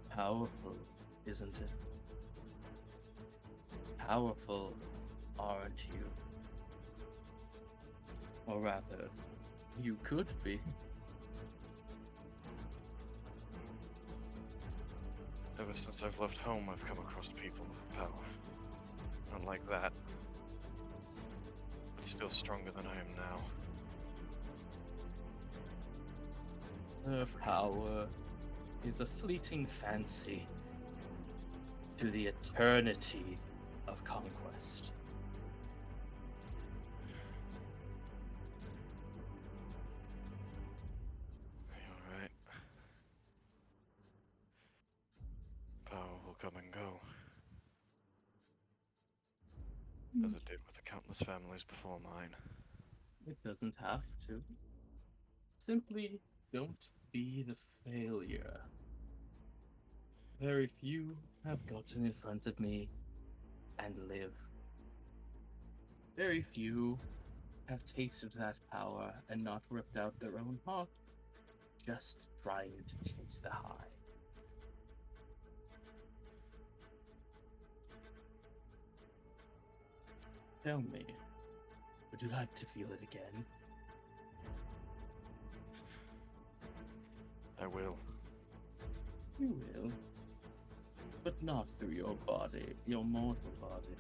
Powerful, isn't it? Powerful, aren't you? Or rather, you could be. Ever since I've left home, I've come across people of power. Not like that. But still stronger than I am now. Her power is a fleeting fancy to the eternity of conquest. Are you alright? Power will come and go. As it did with the countless families before mine. It doesn't have to. Simply don't be the failure. Very few have gotten in front of me and live. Very few have tasted that power and not ripped out their own heart, just trying to chase the high. Tell me, would you like to feel it again? I will. You will. But not through your body, your mortal body.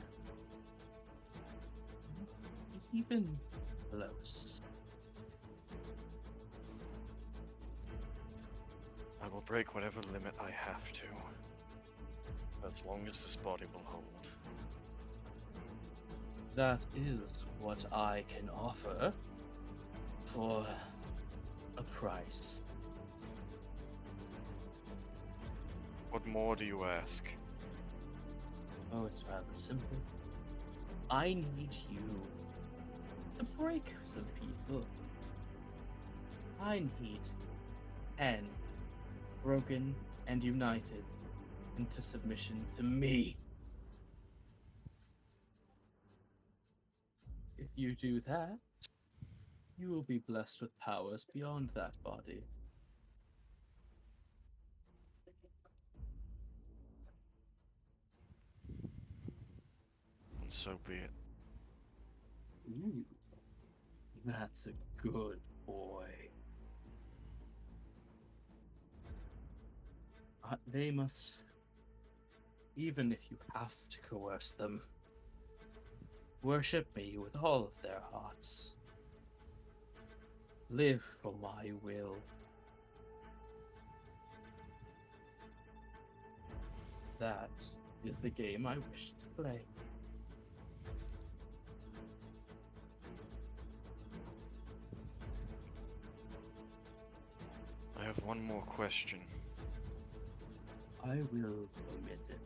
Even close. I will break whatever limit I have to, as long as this body will hold. That is what I can offer for a price. What more do you ask? Oh, it's rather simple. I need you to break some people. I need 10 broken and united into submission to me. If you do that, you will be blessed with powers beyond that body. And so be it. Ooh, that's a good boy. They must, even if you have to coerce them, worship me with all of their hearts. Live for my will. That is the game I wish to play. I have one more question. I will permit it.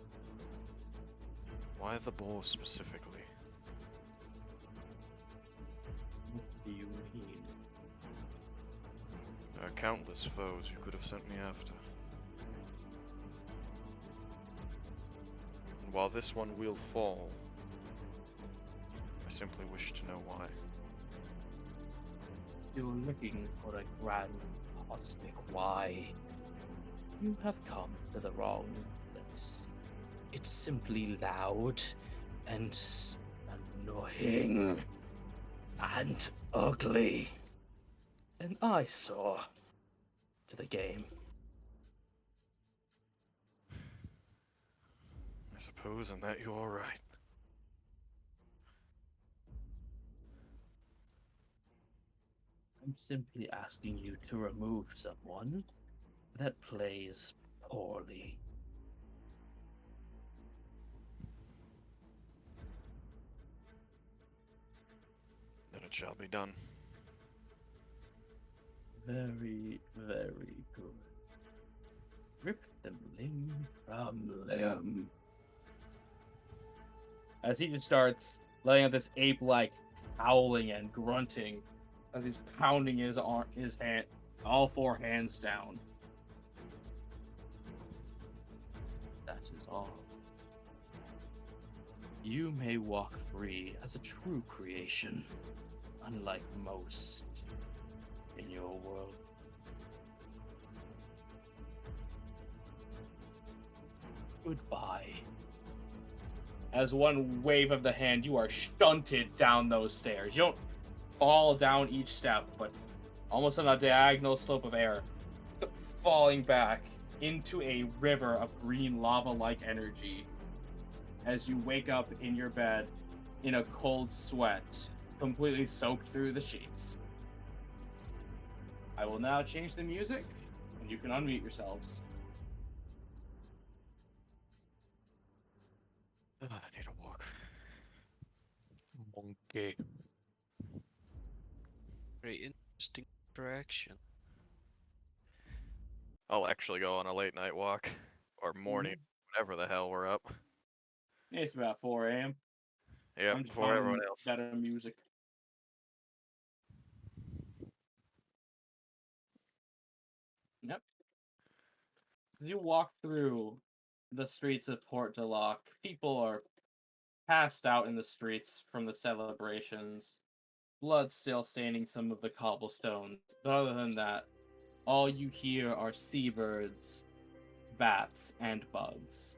Why the boar specifically? What do you mean? There are countless foes you could have sent me after. And while this one will fall, I simply wish to know why. You're looking for a grand cosmic why. You have come to the wrong place. It's simply loud and annoying and ugly. An eyesore to the game. I suppose in that you're right. I'm simply asking you to remove someone that plays poorly. Then it shall be done. Very, very good. Rip them limb from limb. As he just starts letting out this ape-like howling and grunting as he's pounding his hand, all four hands down. That is all. You may walk free as a true creation, unlike most in your world. Goodbye. As one wave of the hand, you are shunted down those stairs. You don't fall down each step, but almost on a diagonal slope of air, falling back into a river of green lava-like energy as you wake up in your bed in a cold sweat, completely soaked through the sheets. I will now change the music, and you can unmute yourselves. I need a walk. Monkey. Very interesting interaction. I'll actually go on a late night walk. Or morning, whatever the hell we're up. It's about 4 a.m. Yeah, I'm just before finding everyone else. better music. Yep. As you walk through the streets of Port de Lac, people are passed out in the streets from the celebrations. Blood still staining some of the cobblestones. But other than that, all you hear are seabirds, bats, and bugs.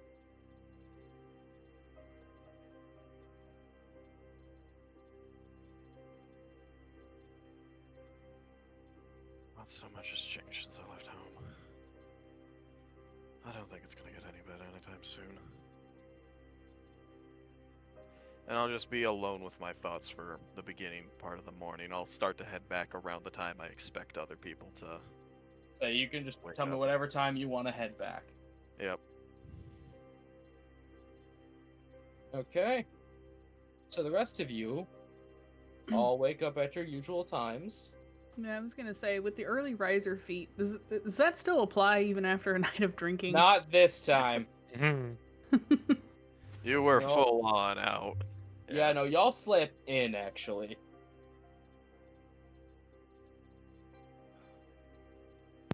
Not so much has changed since I left home. I don't think it's gonna get any better anytime soon. And I'll just be alone with my thoughts for the beginning part of the morning. I'll start to head back around the time I expect other people to. So you can just Wake tell me up. whatever time you want to head back. Yep. Okay. So the rest of you all wake up at your usual times. Yeah, I was gonna say, with the early riser feat, does that still apply even after a night of drinking? Not this time. You were No. full on out. Yeah, no, y'all slept in, actually.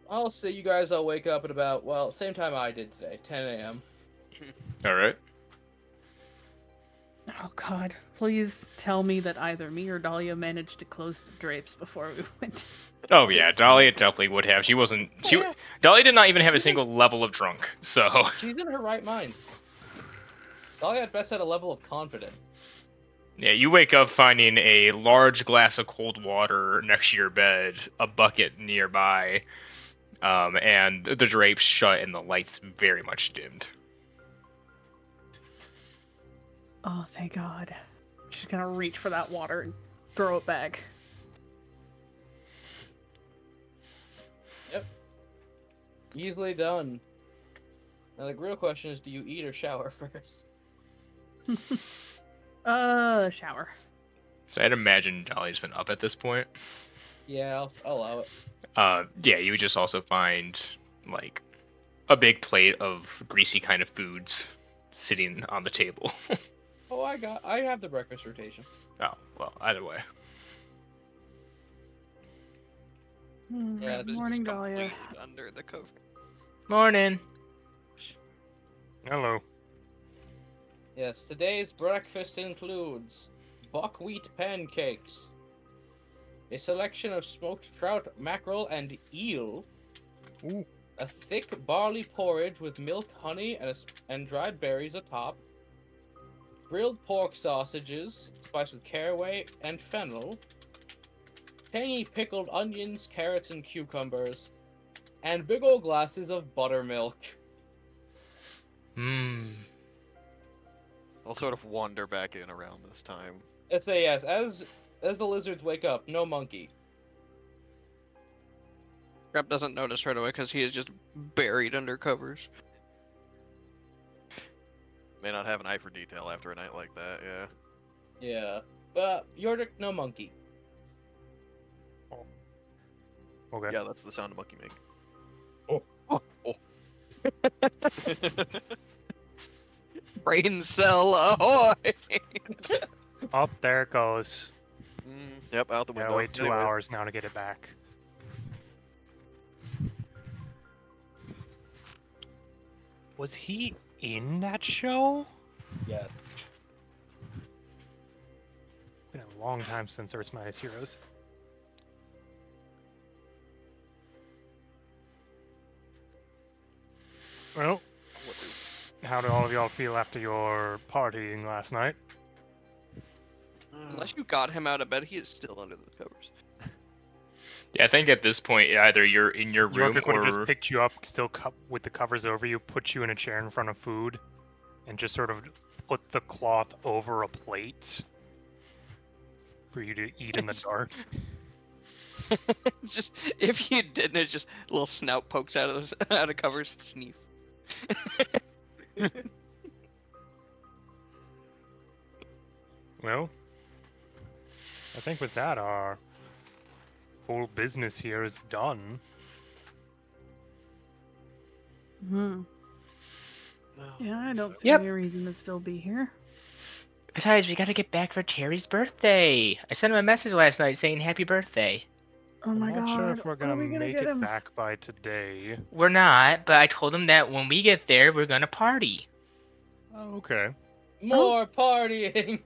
I'll say you guys all wake up at about, well, same time I did today, 10 a.m. All right. Oh God! Please tell me that either me or Dahlia managed to close the drapes before we went. Oh yeah, Dahlia definitely would have. She wasn't. Yeah. Dahlia did not even have a single level of drunk. So. She's in her right mind. Dahlia at best had a level of confidence. Yeah, you wake up finding a large glass of cold water next to your bed, a bucket nearby, and the drapes shut and the lights very much dimmed. Oh, thank God! She's gonna reach for that water and throw it back. Yep. Easily done. Now the real question is, do you eat or shower first? Shower. So I'd imagine Dolly's been up at this point. Yeah, I'll allow it. Yeah, you would just also find, like, a big plate of greasy kind of foods sitting on the table. Oh, I have the breakfast rotation. Oh, well, either way. Yeah, Crab is Morning, just Dahlia. completely under the cover. Morning. Hello. Yes, today's breakfast includes buckwheat pancakes, a selection of smoked trout, mackerel, and eel, Ooh. a thick barley porridge with milk, honey, and dried berries atop, grilled pork sausages spiced with caraway and fennel, tangy pickled onions, carrots, and cucumbers, and big old glasses of buttermilk. Mmm. I'll sort of wander back in around this time. It's a yes. As the lizards wake up, no monkey. Crab doesn't notice right away because he is just buried under covers. May not have an eye for detail after a night like that, yeah. Yeah, but Yordik, no monkey. Okay. Yeah, that's the sound a monkey make. Brain cell ahoy! Up there it goes. Yep, out the window. Gotta wait 2 Anyways, hours now to get it back. Was he in that show? Yes. Been a long time since Earth's Mightiest Heroes. Well, how do all of y'all feel after your partying last night? Unless you got him out of bed, he is still under the covers. Yeah, I think at this point, either you're in your room Yorvik would have or... just picked you up, still with the covers over you, put you in a chair in front of food, and just sort of put the cloth over a plate for you to eat in the dark. Just if you didn't, it's just a little snout pokes out of covers. Sneef. Well, I think with that, our full business here is done. Hmm. Yeah, I don't see Yep. any reason to still be here. Besides, we gotta get back for Terry's birthday. I sent him a message last night saying happy birthday. Oh my I'm not God! sure if we're are gonna we make get it him? back by today. We're not, but I told him that when we get there, we're gonna party. Oh, okay. More partying.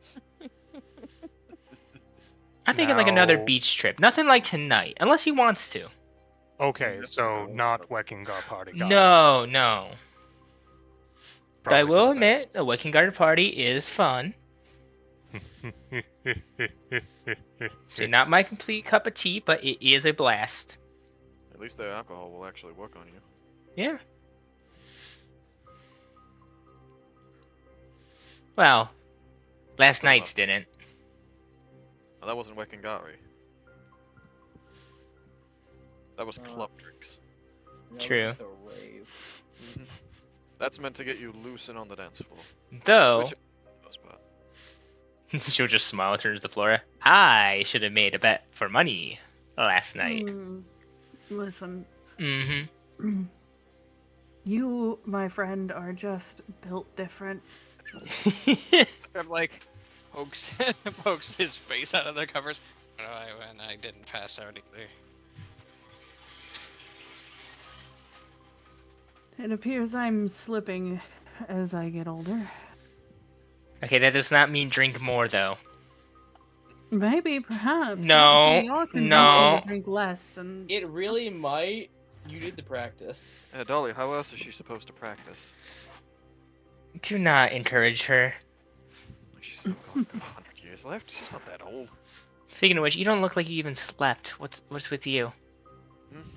I'm thinking like another Now- beach trip. Nothing like tonight, unless he wants to. Okay, so not Weckingar party. Got it. No, no. But I Probably will for the admit, a Wicking Garden party is fun. best. So not my complete cup of tea, but it is a blast. at least the alcohol will actually work on you. Yeah. Well, Last thought night's last- didn't. Oh, that wasn't Wekangari. That was club drinks. True. Just a rave. That's meant to get you loose and on the dance floor. Though, Which most part. she'll just smile and turns to Flora. I should have made a bet for money last night. Listen, Mm-hmm. you, my friend, are just built different. I'm like, pokes his face out of the covers. Oh, and I didn't pass out either. It appears I'm slipping as I get older. Okay, that does not mean drink more, though. Maybe, perhaps. No, See, y'all convinced me no. to drink less, and It really that's- might. You need to practice. Dolly, how else is she supposed to practice? Do not encourage her. She's still got a good 100 years left. She's not that old. Speaking of which, you don't look like you even slept. What's with you?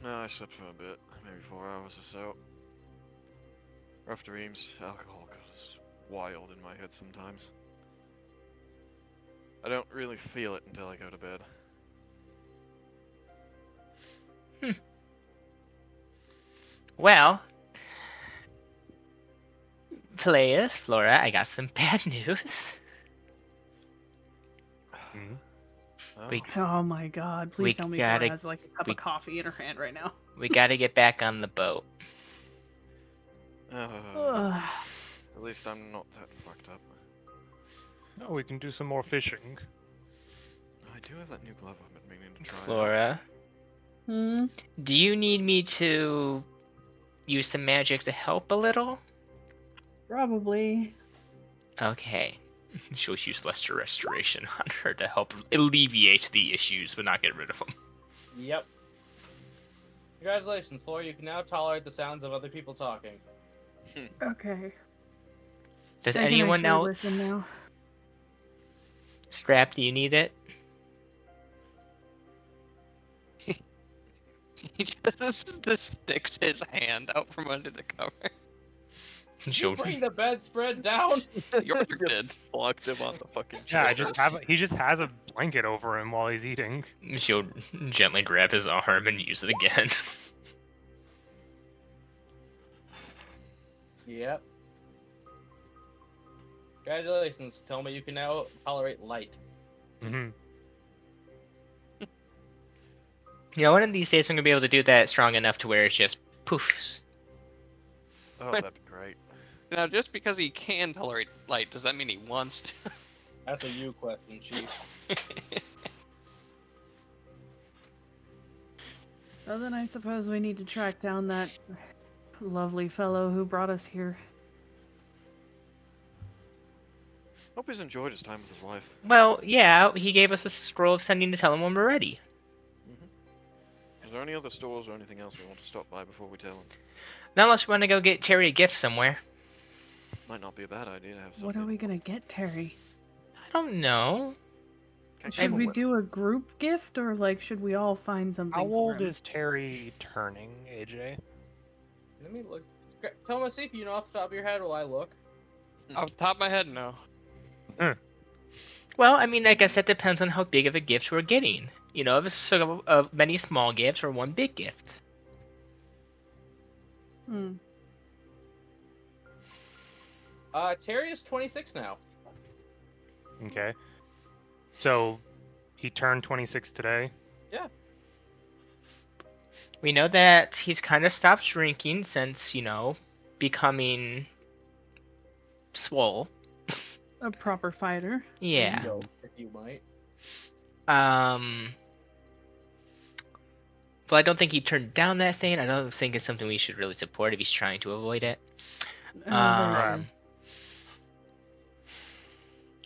No, I slept for a bit. Maybe 4 hours or so. Rough dreams. Alcohol goes wild in my head sometimes. I don't really feel it until I go to bed. Well, players, Flora, I got some bad news. Oh, We- Oh my god, please We tell me gotta- Flora has like a cup we- of coffee in her hand right now. We gotta get back on the boat. Ugh. at least I'm not that fucked up. No, we can do some more fishing. I do have that new glove I've been meaning to try. Flora, do you need me to use some magic to help a little? Probably. Okay. She'll use Lesser Restoration on her to help alleviate the issues, but not get rid of them. Yep. Congratulations, Flora. You can now tolerate the sounds of other people talking. Okay. Does I can anyone actually else? listen now. Scrap, do you need it? He just sticks his hand out from under the cover. She'll, Bring the bedspread down. York did. Plugged him on the fucking Yeah, shoulder. he just has a blanket over him while he's eating. she'll gently grab his arm and use it again. Yep. Congratulations. Tell me you can now tolerate light. Mm-hmm. You know, one of these days I'm gonna be able to do that strong enough to where it's just poofs. Oh, that'd be great. Now, just because he can tolerate light, does that mean he wants to? That's a you question, Chief. So then I suppose we need to track down that lovely fellow who brought us here. Hope he's enjoyed his time with his wife. Well, yeah, he gave us a scroll of sending to tell him when we're ready. Is there any other stores or anything else we want to stop by before we tell him? Not unless we want to go get Terry a gift somewhere. Might not be a bad idea to have something. What are we gonna get, Terry? I don't know. Can't Should you- we do a group gift, or like should we all find something? How for old him? is Terry turning, AJ? Let me look. Tell me, see if you know off the top of your head while I look. Off the top of my head, no. Well, I mean, I guess that depends on how big of a gift we're getting. You know, if it's sort of many small gifts or one big gift. Terry is 26 now. Okay. So, he turned 26 today. We know that he's kind of stopped drinking since, you know, becoming swole. A proper fighter. Yeah. Yo, if you might. But I don't think he turned down that thing. I don't think it's something we should really support if he's trying to avoid it. Very Right. true.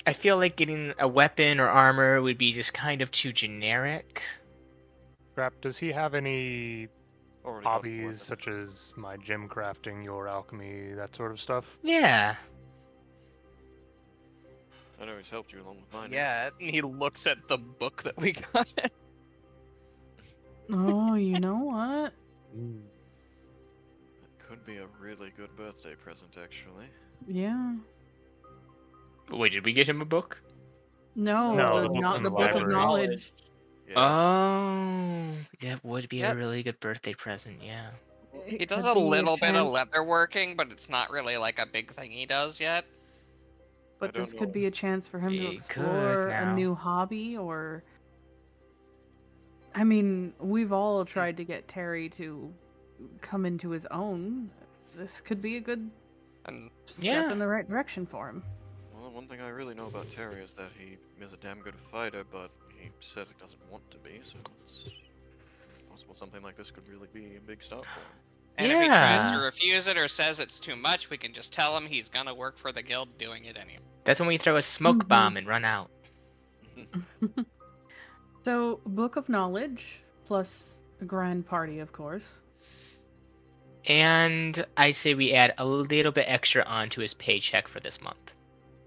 I feel like getting a weapon or armor would be just kind of too generic. Crap, does he have any Already got a hobbies weapon. such as my gem crafting, your alchemy, that sort of stuff? Yeah. I know he's helped you along with mine. Yeah, and he looks at the book that we got. Oh, you know what? It could be a really good birthday present, actually. Yeah. Wait, did we get him a book? No, No, the, the book not from the the book of library. knowledge. Yeah. Oh, that would be a Yep. really good birthday present. Yeah. It He does could a be little bit of chance, leatherworking, but it's not really like a big thing he does yet. but don't this could know. be a chance for him to It could explore a now. new hobby, or I mean, we've all tried to get Terry to come into his own. This could be a good And step Yeah. in the right direction for him. Well, one thing I really know about Terry is that he is a damn good fighter, but he says he doesn't want to be, so it's possible something like this could really be a big start for him. And if he tries to Yeah. refuse it or says it's too much, we can just tell him he's gonna work for the guild doing it anyway. That's when we throw a smoke Mhm. bomb and run out. So, Book of Knowledge plus a grand party, of course. And I say we add a little bit extra onto his paycheck for this month.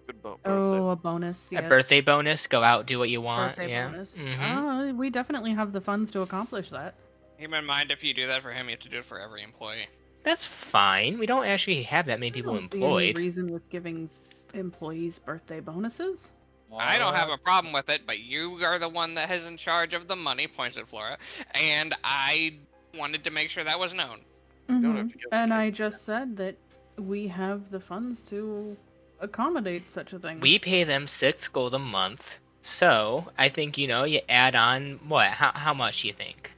Good birthday. Oh, a bonus. A Yes. birthday bonus. Go out, do what you want. Birthday yeah. bonus. Mhm. We definitely have the funds to accomplish that. Keep in mind, if you do that for him, you have to do it for every employee. That's fine. We don't actually have that many I people don't see any employed. reason with giving employees birthday bonuses. I don't have a problem with it, but you are the one that is in charge of the money, points at Flora, and I wanted to make sure that was known. don't have Mhm. to give And the I kid- just said that we have the funds to accommodate such a thing. We pay them 6 gold a month. So I think you add on what? How much do you think?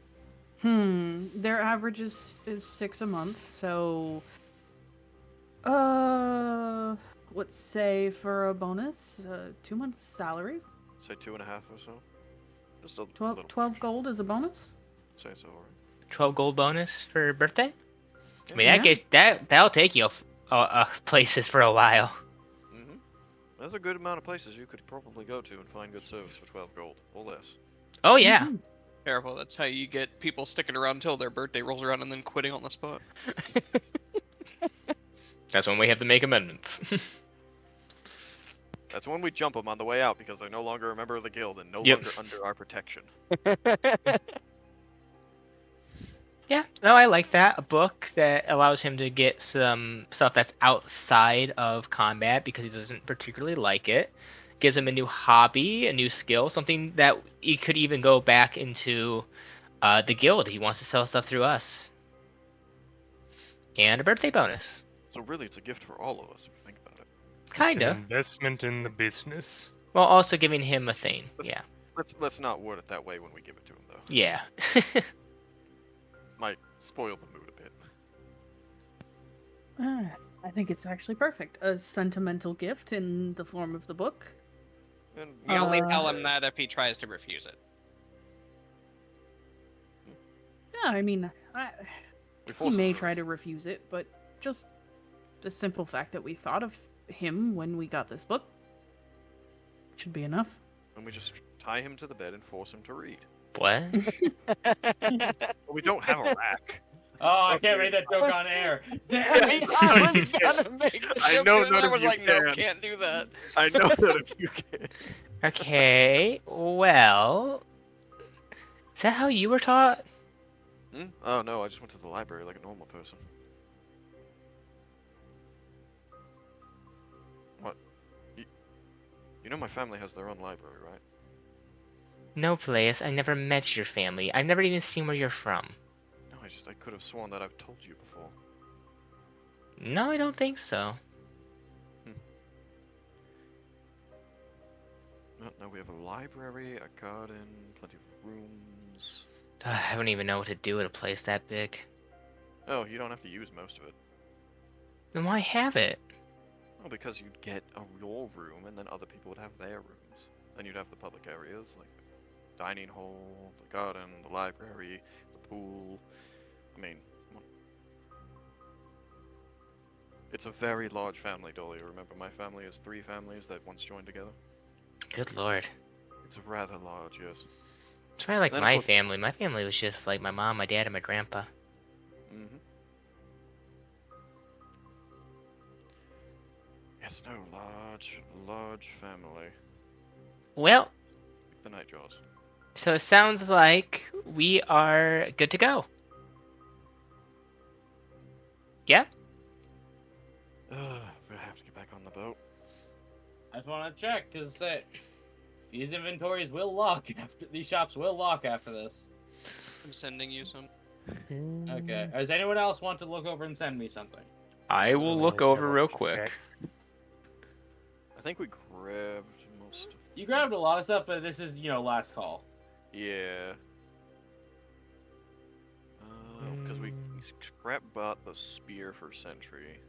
Their average is 6 a month, so let's say for a bonus, 2 months salary. Say 2.5 or so. Just a 12 little 12 extra. gold is a bonus. Say so, alright. 12 gold bonus for birthday? I mean, Yeah. that'll take you places for a while. Mm-hmm. There's a good amount of places you could probably go to and find good service for 12 gold or less. Oh yeah. Mhm. Careful, that's how you get people sticking around until their birthday rolls around and then quitting on the spot. That's when we have to make amendments. That's when we jump them on the way out because they're no longer a member of the guild and no Yep. longer under our protection. Yeah, no, I like that. A book that allows him to get some stuff that's outside of combat because he doesn't particularly like it. Gives him a new hobby, a new skill, something that he could even go back into the guild. He wants to sell stuff through us. And a birthday bonus. So really, it's a gift for all of us if you think about it. It's Kinda. an investment in the business. While also giving him a thing. Let's- Yeah. Let's not word it that way when we give it to him, though. Yeah. Might spoil the mood a bit. I think it's actually perfect. A sentimental gift in the form of the book. And We only Uh, tell him that if he tries to refuse it. Yeah, I mean, we he force him may to- try to refuse it, but just the simple fact that we thought of him when we got this book should be enough. And we just tie him to the bed and force him to read. What? But we don't have a rack. Oh, I can't make that joke on air. Damn it. I was gonna make the I joke, know and none I of was you like, no, can. can't do that. I know that if you can. Okay, well... Is that how you were taught? Oh no, I just went to the library like a normal person. What? You know my family has their own library, right? No, Peleus, I never met your family. I've never even seen where you're from. No, I could have sworn that I've told you before. No, I don't think so. No, we have a library, a garden, plenty of rooms. I don't even know what to do at a place that big. Oh, you don't have to use most of it. Then why have it? Well, because you'd get your room, and then other people would have their rooms. Then you'd have the public areas, like the dining hall, the garden, the library, the pool. I mean, come on. It's a very large family, Dolly. Remember, my family is 3 families that once joined together. Good lord. It's rather large, yes. It's probably like Then, of my course- family. My family was just like my mom, my dad, and my grandpa. Mm-hmm. Yes, no, large family. Well, Like the Nightjaws. so it sounds like we are good to go. Yeah? I have to get back on the boat. I just want to check because these inventories will lock after these shops will lock after this. I'm sending you some. Okay. Does anyone else want to look over and send me something? I will look over real quick. I think we grabbed most of. You grabbed a lot of stuff, but this is last call. Yeah. Because we scrap bought the spear for Sentry.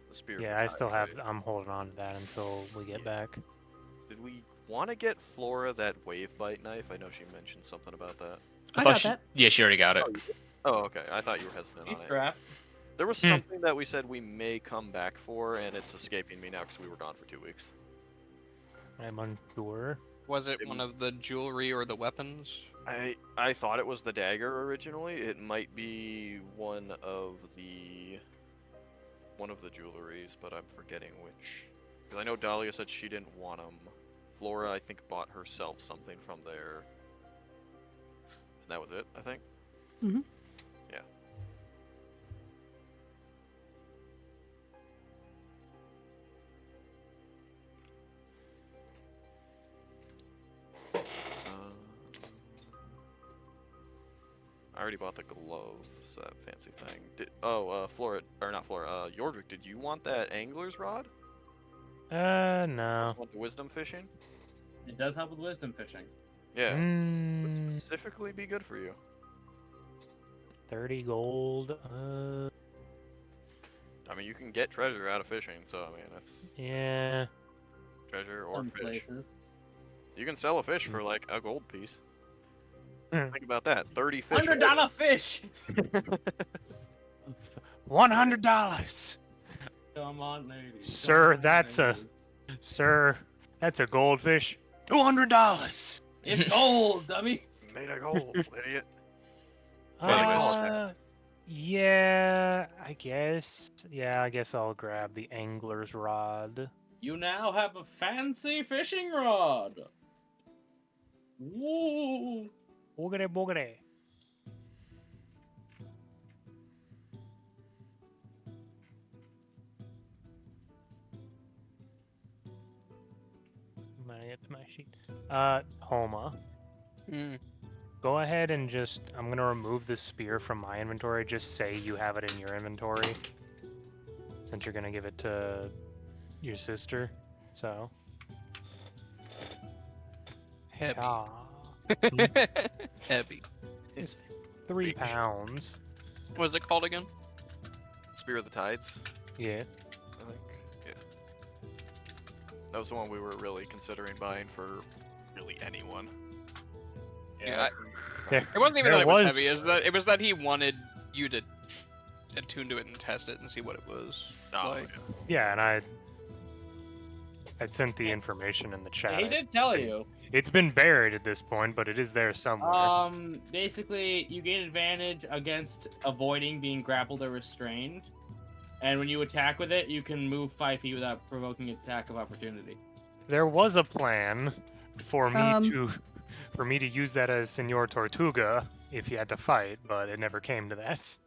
The spear. Yeah, I still have. I'm holding on to that until we get back. Did we want to get Flora that wave bite knife? I know she mentioned something about that. I got that. Yeah, she already got it. Oh, okay. I thought you were hesitant on it. Scrap. There was something that we said we may come back for, and it's escaping me now because we were gone for 2 weeks. I'm unsure. Was it one of the jewelry or the weapons? I thought it was the dagger originally. It might be one of the jewelries, but I'm forgetting which. Because I know Dahlia said she didn't want them. Flora, I think, bought herself something from there. And that was it, I think. Mhm. Yeah. I already bought the gloves, that fancy thing. Flora, or not Flora, Yordrick, did you want that angler's rod? No. Want the wisdom fishing? It does help with wisdom fishing. Yeah. Would specifically be good for you. 30 gold. I mean, you can get treasure out of fishing, so I mean, that's Yeah. treasure or Some fish. places. You can sell a fish for like a gold piece. Think about that. 30 fish. $100 fish. $100. Come on, ladies. Sir, Come on, that's ladies. That's a goldfish. $200. It's gold, dummy. Made of gold, idiot. Yeah, I guess. Yeah, I guess I'll grab the angler's rod. You now have a fancy fishing rod. Woo! Boogity boogity. I'm gonna get to my sheet. Homa. Go ahead and I'm gonna remove the spear from my inventory. Just say you have it in your inventory. Since you're gonna give it to your sister. So. Heavy. Heavy. It's 3 pounds. What is it called again? Spear of the Tides, Yeah. I think. Yeah. That was the one we were really considering buying for really anyone. Yeah. There- It wasn't even there that it was was- heavy. It was that he wanted you to attune to it and test it and see what it was Oh, like. Yeah, and I'd sent the information in the chat. He did tell you. It's been buried at this point, but it is there somewhere. Basically, you gain advantage against avoiding being grappled or restrained. And when you attack with it, you can move 5 feet without provoking an attack of opportunity. There was a plan for me to use that as Senor Tortuga if you had to fight, but it never came to that.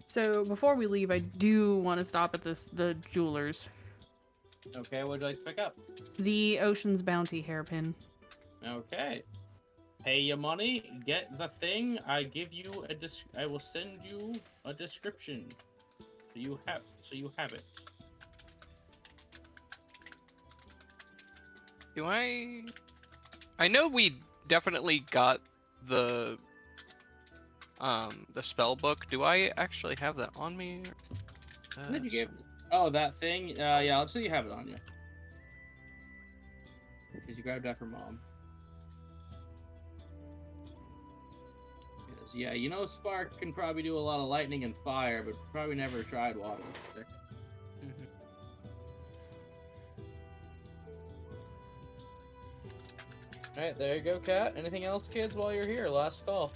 So before we leave, I do want to stop at the jewelers. Okay, what would you like to pick up? The Ocean's Bounty hairpin. Okay. Pay your money, get the thing. I give you I will send you a description. So you have it. Do I know we definitely got the spell book. Do I actually have that on me? What did you give? Oh, that thing? Yeah, I'll say you have it on you. Because you grabbed that from Mom. Yes, yeah, you know Spark can probably do a lot of lightning and fire, but probably never tried water. Alright, there you go, Kat. Anything else, kids, while you're here? Last call.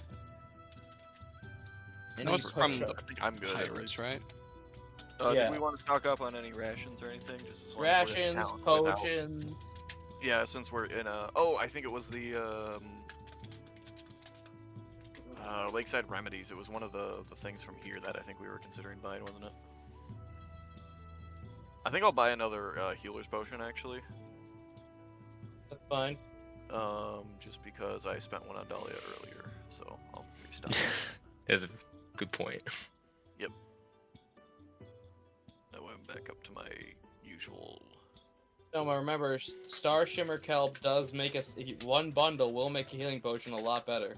No, it's from the I think I'm good. at pirates, least. right? Yeah. Did we want to stock up on any rations or anything? Just as long as we're in Rations, town without- potions. Yeah, since we're in a. Oh, I think it was the Lakeside Remedies. It was one of the things from here that I think we were considering buying, wasn't it? I think I'll buy another healer's potion, actually. That's fine. Just because I spent one on Dahlia earlier, so I'll restock. That's a good point. Yep. I went back up to my usual. No, remember, Star Shimmer Kelp does make us one bundle will make a healing potion a lot better.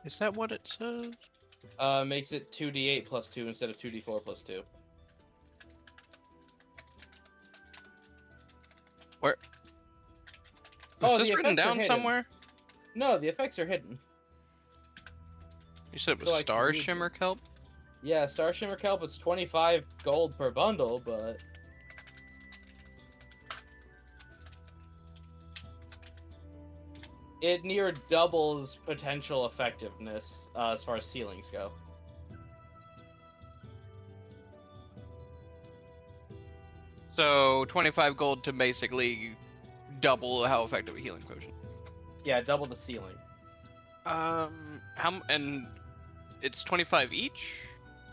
Is that what it says? Makes it 2d8 plus 2 instead of 2d4 plus 2. Where? Oh, Is this the written effects are down hidden. somewhere? No, the effects are hidden. You said it was So I can Star read Shimmer Kelp? Yeah, Star Shimmer Kelp, it's 25 gold per bundle, but... it near doubles potential effectiveness as far as ceilings go. So 25 gold to basically double how effective a healing potion. Yeah, double the ceiling. And it's 25 each?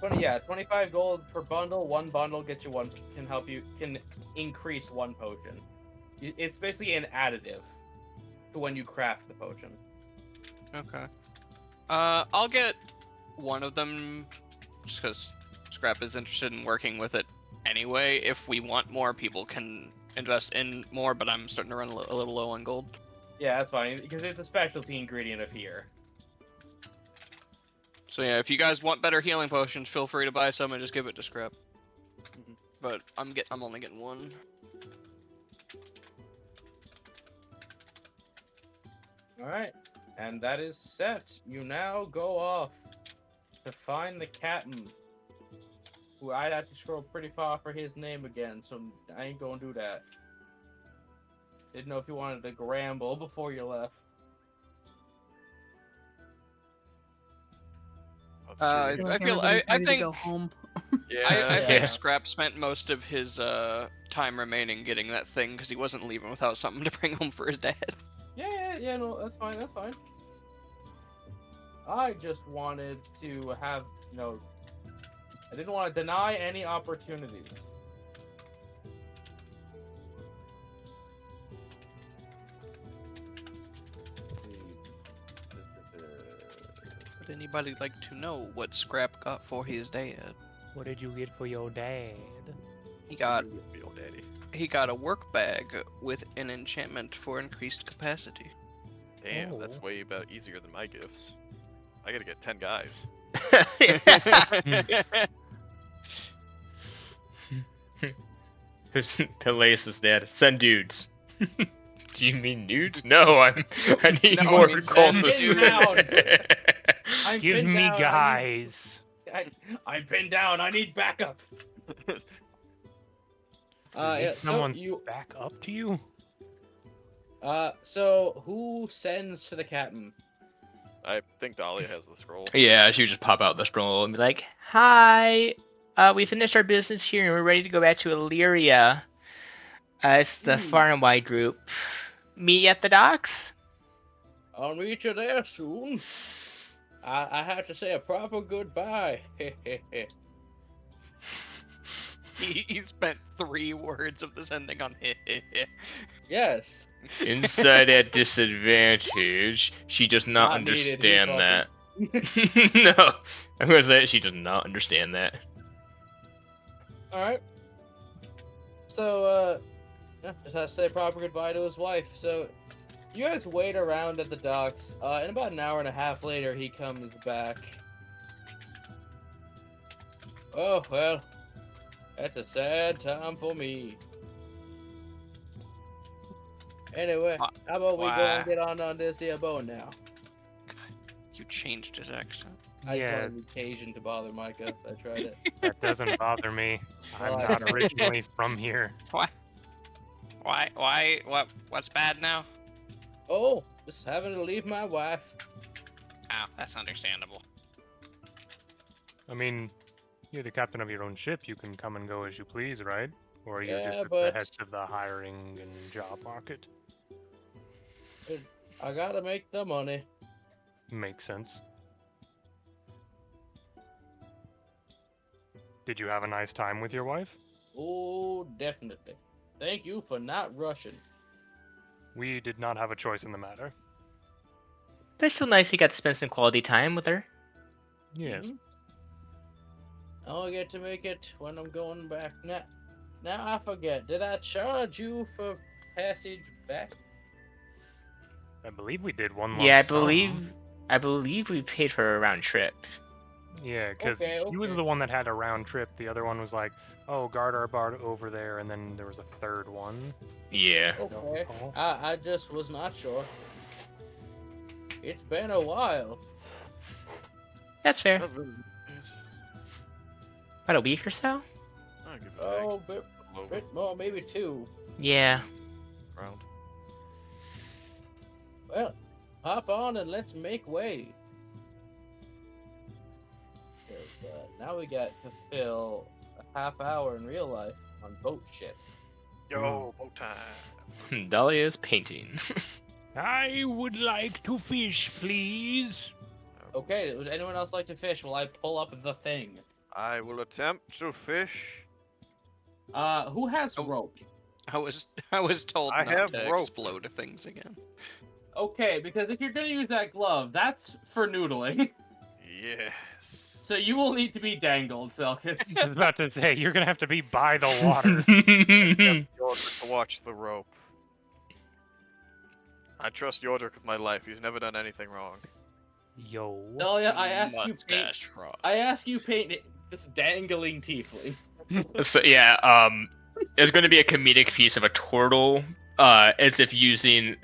25 gold per bundle. One bundle gets you one, can increase one potion. It's basically an additive to when you craft the potion. Okay. I'll get one of them just because Scrap is interested in working with it anyway. If we want more, people can invest in more, but I'm starting to run a little low on gold. Yeah, that's fine, because it's a specialty ingredient of here. So yeah, if you guys want better healing potions, feel free to buy some and just give it to Scrap. But I'm only getting one. Alright, and that is set. You now go off to find the captain. Who I'd have to scroll pretty far for his name again, so I ain't gonna do that. Didn't know if you wanted to gramble before you left. I think go home. Yeah, I Yeah. think Scrap spent most of his time remaining getting that thing because he wasn't leaving without something to bring home for his dad. Yeah, no, that's fine, that's fine. I just wanted to have, I didn't want to deny any opportunities. Would anybody like to know what Scrap got for his dad? What did you get for your dad? He got Real daddy. a work bag with an enchantment for increased capacity. Damn, that's Oh. way easier than my gifts. I gotta get 10 guys. Peleus' dad. Send dudes. Do you mean nudes? No, I need No, I more mean send cultists. dudes. I'm Give pinned me down, guys. I'm pinned down. I need backup. Yeah, Someone so you, back up to you? so who sends to the captain? I think Dahlia has the scroll. Yeah, she would just pop out the scroll and be like, "Hi, we finished our business here and we're ready to go back to Illyria. It's the far and wide group. Meet you at the docks." I'll meet you there soon. I have to say a proper goodbye. He spent 3 words of this ending on Yes. Inside at disadvantage, she does not Not needed, he understand that. No, I'm gonna say she does not understand that. Alright. So, yeah, just has to say a proper goodbye to his wife. So, you guys wait around at the docks, and about an hour and a half later, he comes back. Oh, well, that's a sad time for me. Anyway, how about we go and get on this here boat now? You changed his accent. I just Yeah. wanted to be Cajun to bother Micah. I tried it. That doesn't bother me. I'm Well, not originally from here. What's bad now? Oh, just having to leave my wife. Oh, that's understandable. I mean, you're the captain of your own ship. You can come and go as you please, right? Or are you just Yeah, at but- the head of the hiring and job market? I gotta make the money. Makes sense. Did you have a nice time with your wife? Oh, definitely. Thank you for not rushing. We did not have a choice in the matter. But it's still nice he got to spend some quality time with her. Yes. Mhm. I'll get to make it when I'm going back. Now I forget. Did I charge you for passage back? I believe we did one lump Yeah, sum. I believe we paid for a round trip. Yeah, because Okay, he was okay. the one that had a round trip. The other one was like, oh, guard our bar over there, and then there was a third one. Yeah. I don't Okay. recall. I just was not sure. It's been a while. That's fair. That's really nice. About a week or so? I'll give it a Oh, take. bit more, maybe 2. Yeah. Round. Well, hop on and let's make way. 'Cause, now we got to fill a half hour in real life on boat shit. Yo, boat time. Dahlia's painting. I would like to fish, please. Okay, would anyone else like to fish while I pull up the thing? I will attempt to fish. Who has Oh. rope? I was told I not have to rope. explode things again. Okay, because if you're gonna use that glove, that's for noodling. Yes. So you will need to be dangled, Selkis. I was about to say, you're gonna have to be by the water. Yordrick to watch the rope. I trust Yordrick with my life. He's never done anything wrong. Yo. Dahlia, I ask you paint. Mustache frog. I ask you paint this dangling tiefling. So yeah, there's going to be a comedic piece of a turtle, as if using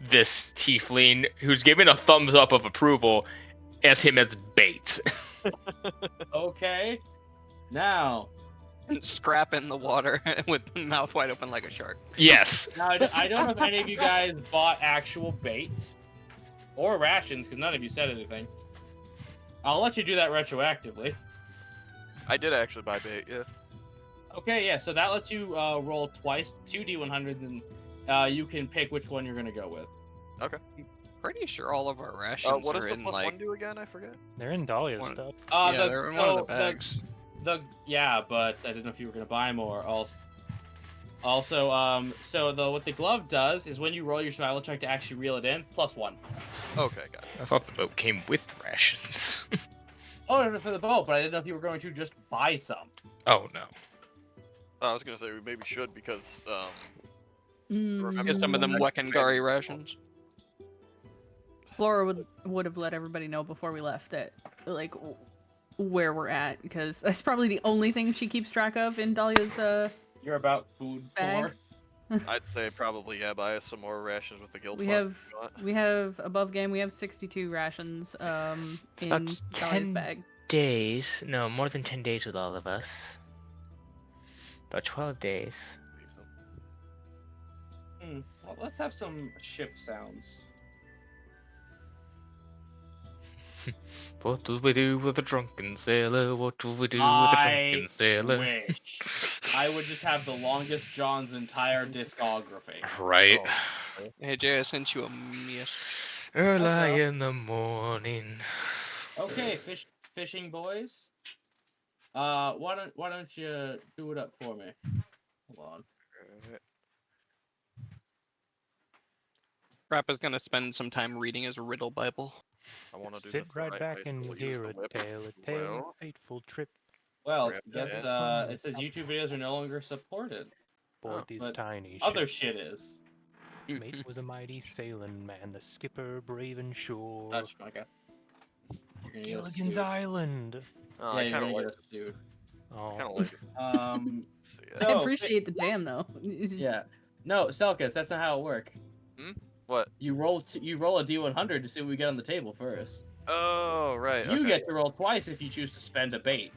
this tiefling who's giving a thumbs up of approval as him as bait. Okay. Now, Scrap in the water with the mouth wide open like a shark. Yes. now I don't know if any of you guys bought actual bait or rations, because none of you said anything. I'll let you do that retroactively. I did actually buy bait, yeah. Okay, yeah. So that lets you roll twice, 2d100s, and you can pick which one you're gonna go with. Pretty sure all of our rations What does are the in plus like. one do again? I forget. They're in Dahlia's One- stuff. Yeah, they're in one of the bags. Yeah, but I didn't know if you were gonna buy more. Also, so what the glove does is when you roll your survival check to actually reel it in, +1. Okay, gotcha. I thought the boat came with rations. Oh, no, for the boat, but I didn't know if you were going to just buy some. Oh no. I was gonna say we maybe should because Mm, Get some of them Wekengari rations. Flora would have let everybody know before we left that, like, where we're at, because that's probably the only thing she keeps track of in Dahlia's. You're about food Bag. for. I'd say probably buy us some more rations with the guild We fund. have if you want. we have above game. We have 62 rations about in Dahlia's 10 bag. days. No, more than 10 days with all of us. About 12 days. Well, let's have some ship sounds. What do we do with a drunken sailor? What do we do with a I drunken sailor? wish I would just have the longest John's entire discography. Right. Hey Jay, I sent you a message. Early in the morning. Okay, fishing boys. Why don't you do it up for me? Hold on. Crap is gonna spend some time reading his riddle Bible. I want to do Sit the right right back way, so and we'll use hear the a whip. tale of Well. a fateful trip. Well, Grab guess that. it says YouTube videos are no longer supported. Board Oh, these but tiny Other ships. shit is. Mate was a mighty sailing man, the skipper brave and sure. Touch, Micah. You're gonna get us Gilligan's sued. Island. Oh, Yeah, I you're kind of gonna like get us sued. Oh, kind of like it. Um, Let's see, So- I appreciate the jam though. yeah. No, Selkis, that's not how it works. What? You roll a d100 to see what we get on the table first. Oh, right. You okay. get to roll twice if you choose to spend a bait.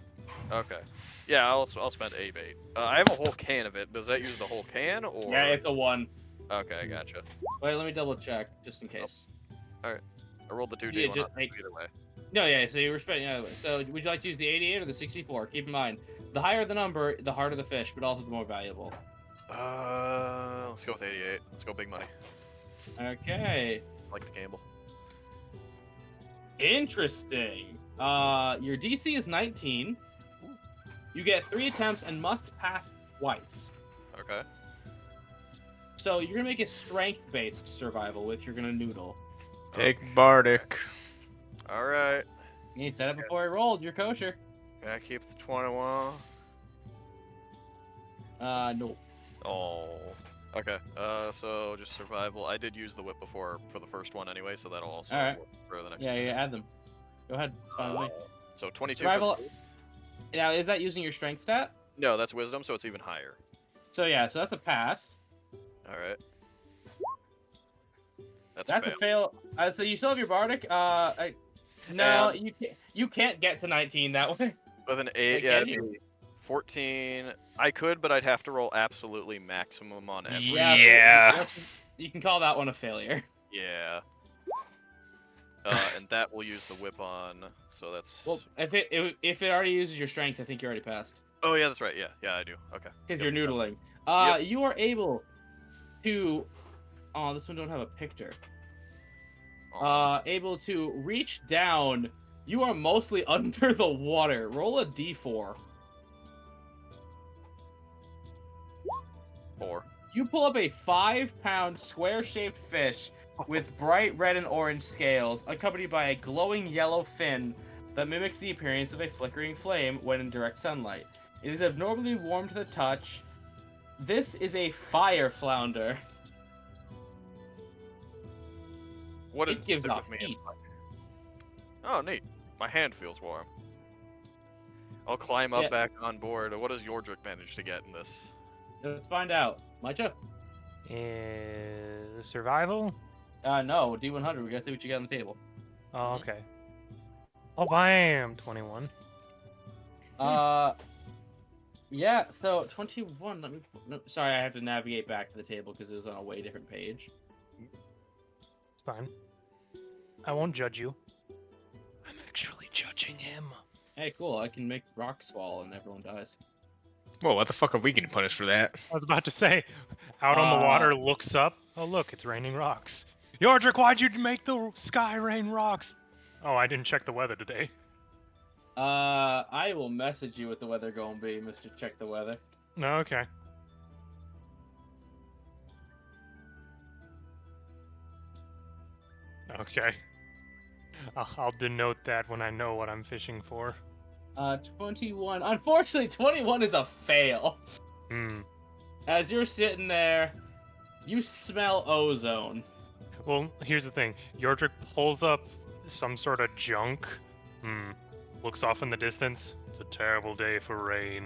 Okay. Yeah, I'll spend a bait. I have a whole can of it. Does that use the whole can or? Yeah, it's a 1. Okay, gotcha. Wait, let me double check just in case. I rolled the 2D Yeah, one just, on like- either way. No, yeah. So you were spending. Yeah, so would you like to use the 88 or the 64? Keep in mind, the higher the number, the harder the fish, but also the more valuable. Let's go with 88. Let's go big money. Okay. I like to gamble. Interesting. Your DC is 19. You get 3 attempts and must pass twice. Okay. So you're gonna make a strength-based survival, which you're gonna noodle. Take Bardic. All right. You said it before I rolled. You're kosher. Can I keep the 21? No. Oh. Okay. So just survival. I did use the whip before for the first one anyway, so that'll also All right. work for the next Yeah, one. you add them. Go ahead. It's fine with me. So 22 Survival. for the... Now, is that using your strength stat? No, that's wisdom, so it's even higher. So yeah, so that's a pass. All right. That's a fail. So you still have your bardic. No, you can't get to 19 that way. With an 8, Like, yeah, can it'd you? be 14. I could, but I'd have to roll absolutely maximum on every. Yeah. You can call that one a failure. Yeah. And that will use the whip on, so that's... Well, if it already uses your strength, I think you already passed. Oh, yeah, that's right. Yeah, I do. Okay. Because Yep. you're noodling. Yep. You are able to... Oh, this one don't have a picture. Able to reach down. You are mostly under the water. Roll a d4. 4. You pull up a 5-pound square-shaped fish with bright red and orange scales, accompanied by a glowing yellow fin that mimics the appearance of a flickering flame when in direct sunlight. It is abnormally warm to the touch. This is a fire flounder. What It gives it off with me? heat. Oh, neat. My hand feels warm. I'll climb up Yeah. back on board. What does Yordrick manage to get in this? Let's find out. Macha? Survival? No, D100. We gotta see what you got on the table. Oh, okay. Oh, bam! 21. Yeah, so 21. Let me. No, sorry, I have to navigate back to the table because it was on a way different page. It's fine. I won't judge you. I'm actually judging him. Hey, cool. I can make rocks fall and everyone dies. Whoa, what the fuck are we getting punished for that? I was about to say, out on the water, looks up. Oh, look, it's raining rocks. Yordrick, why'd you make the sky rain rocks? Oh, I didn't check the weather today. I will message you what the weather gonna be, Mr. Check the Weather. No, okay. Okay. I'll denote that when I know what I'm fishing for. 21. Unfortunately, 21 is a fail. Hmm. As you're sitting there, you smell ozone. Well, here's the thing. Yordrick pulls up some sort of junk. Looks off in the distance. It's a terrible day for rain.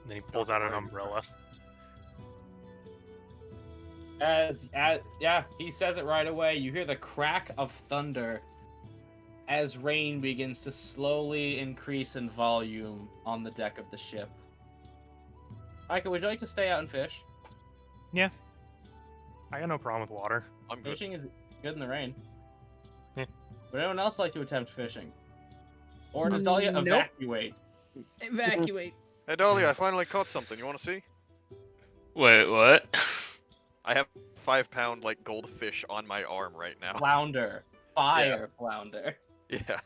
And then he pulls out an umbrella. Yeah, he says it right away. You hear the crack of thunder as rain begins to slowly increase in volume on the deck of the ship. Micah, would you like to stay out and fish? Yeah. I got no problem with water. I'm good. Fishing is good in the rain. Yeah. Would anyone else like to attempt fishing? Or does Dahlia Nope. evacuate? Evacuate. Hey, Dahlia, I finally caught something. You want to see? Wait, what? I have 5-pound, like, goldfish on my arm right now. Flounder. Fire flounder. Yeah.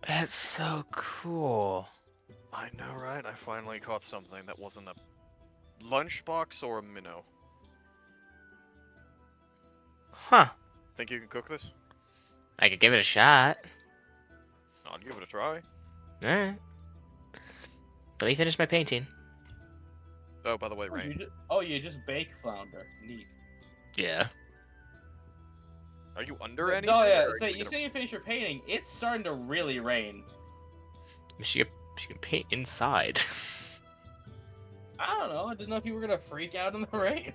That's so cool. I know, right? I finally caught something that wasn't a lunchbox or a minnow. Huh. Think you can cook this? I could give it a shot. I'll give it a try. Alright. Let me finish my painting. Oh, by the way, rain. You just bake flounder. Neat. Yeah. Are you under anything? No, yeah. or are So you gonna- say you finish your painting. It's starting to really rain. She can paint inside. I don't know. I didn't know if you were gonna freak out in the rain.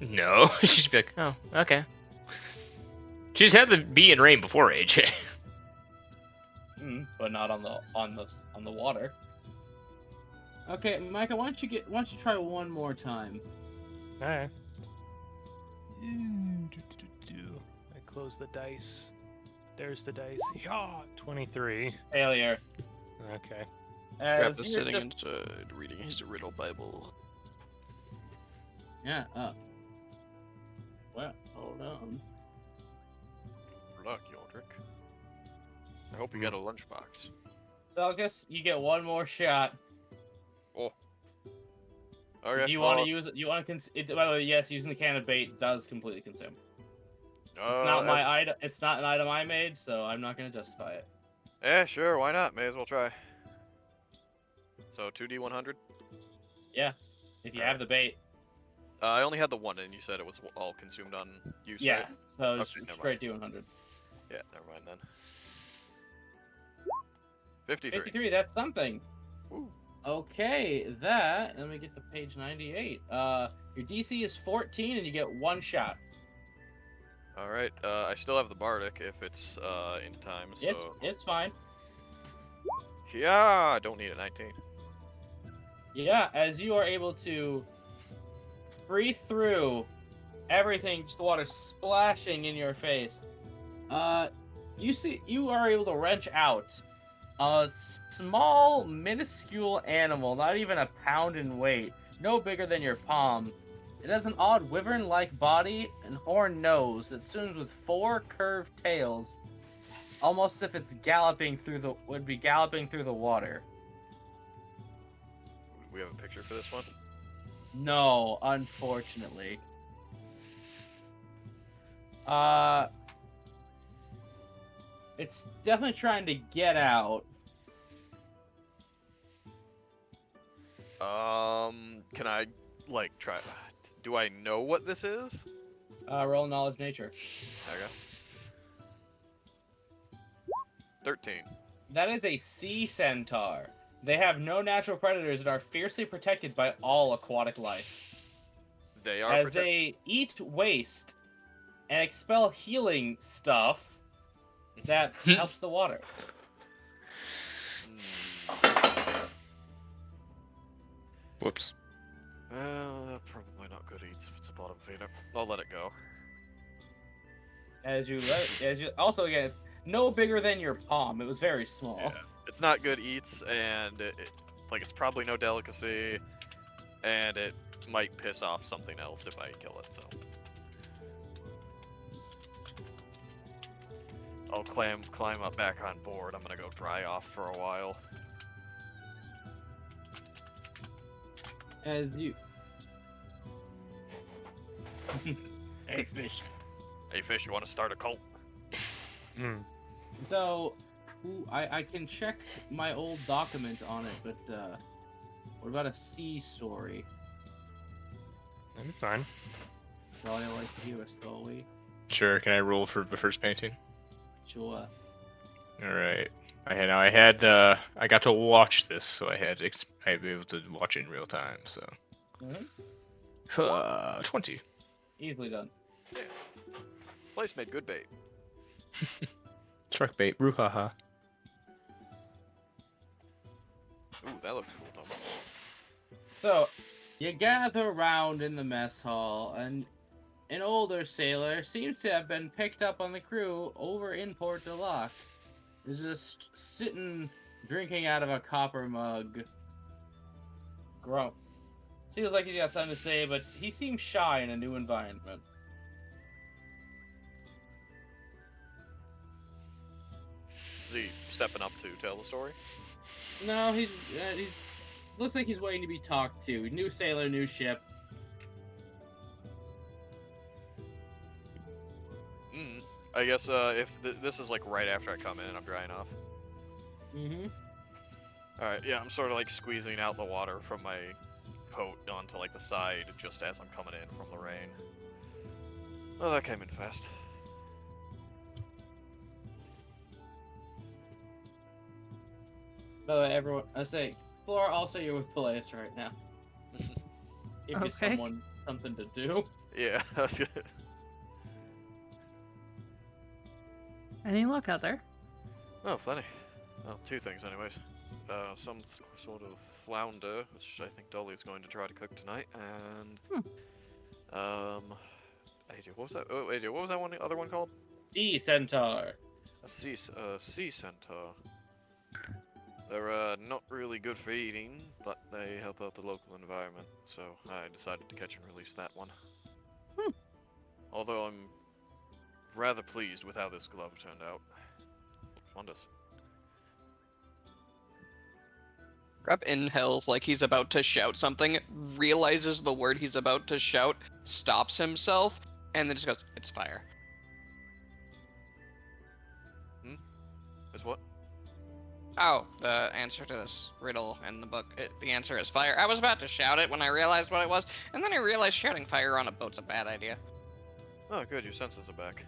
No. She'd be like, oh, okay. She's had to be in rain before, AJ. But not on the water. Okay, Micah, why don't you try one more time? Alright. I close the dice. There's the dice. Yeah, 23. Failure. Okay. Grab As the you're sitting just- and reading his riddle Bible. Yeah. Well, hold on. luck, Yordrick. I hope you get a lunchbox. Selkus, you get one more shot. Oh. Okay. Do you want to use it? You want to by the way, yes, using the can of bait does completely consume. It's not my item. It's not an item I made, so I'm not going to justify it. Yeah, sure. Why not? May as well try. So 2d100. Yeah, if you have the bait. I only had the one, and you said it was all consumed on use. Yeah, right? so Okay, it's never straight D100. Yeah, never mind then. 53. 53, that's something. Woo. Okay, let me get to page 98. Your DC is 14 and you get one shot. Alright, I still have the Bardic if it's in time, so... It's fine. Yeah, I don't need a 19. Yeah, as you are able to breathe through everything, just the water splashing in your face. You are able to wrench out a small, minuscule animal, not even a pound in weight, no bigger than your palm. It has an odd wyvern-like body and horned nose that swims with 4 curved tails, almost as if it's would be galloping through the water. We have a picture for this one? No, unfortunately. It's definitely trying to get out. Can I, like, try... Do I know what this is? Roll knowledge nature. There you go. 13. That is a sea centaur. They have no natural predators and are fiercely protected by all aquatic life. They are as they eat waste and expel healing stuff that helps the water. Whoops. Well, probably not good eats if it's a bottom feeder. I'll let it go. Also, again, it's no bigger than your palm. It was very small. Yeah. It's not good eats, and it's probably no delicacy, and it might piss off something else if I kill it. So I'll climb up back on board. I'm gonna go dry off for a while. As you... Hey, fish. Hey, fish, you want to start a cult? So, I can check my old document on it, but, what about a sea story? That'd be fine. Probably like to hear a story. Sure, can I roll for the first painting? Sure. Alright. I got to watch this, so I'd be able to watch it in real time, so. 20. Easily done. Yeah. Place made good bait. Truck bait, brouhaha. Ooh, that looks cool, Tom. So, you gather around in the mess hall, and an older sailor seems to have been picked up on the crew over in Port de Lac. Is just sitting, drinking out of a copper mug. Grump. Seems like he's got something to say, but he seems shy in a new environment. Is he stepping up to tell the story? No, he's looks like he's waiting to be talked to. New sailor, new ship. I guess if this is like right after I come in, I'm drying off. Mm-hmm. Alright, yeah, I'm sort of like squeezing out the water from my coat onto like the side just as I'm coming in from the rain. Oh, that came in fast. By the way, everyone, I say, Flora, also you're with Peleus right now. Give you someone something to do. Yeah, that's good. Any luck out there? Oh, plenty. Well, 2 things anyways. Some sort of flounder, which I think Dolly's going to try to cook tonight, and AJ, what was that? Oh, AJ, what was that other one called? Sea centaur. A sea centaur. They're not really good for eating, but they help out the local environment, so I decided to catch and release that one. Although I'm rather pleased with how this glove turned out. Wonders. Grab inhales like he's about to shout something, realizes the word he's about to shout, stops himself, and then just goes, "It's fire." Is what? Oh, the answer to this riddle in the book. The answer is fire. I was about to shout it when I realized what it was, and then I realized shouting fire on a boat's a bad idea. Oh, good, your senses are back.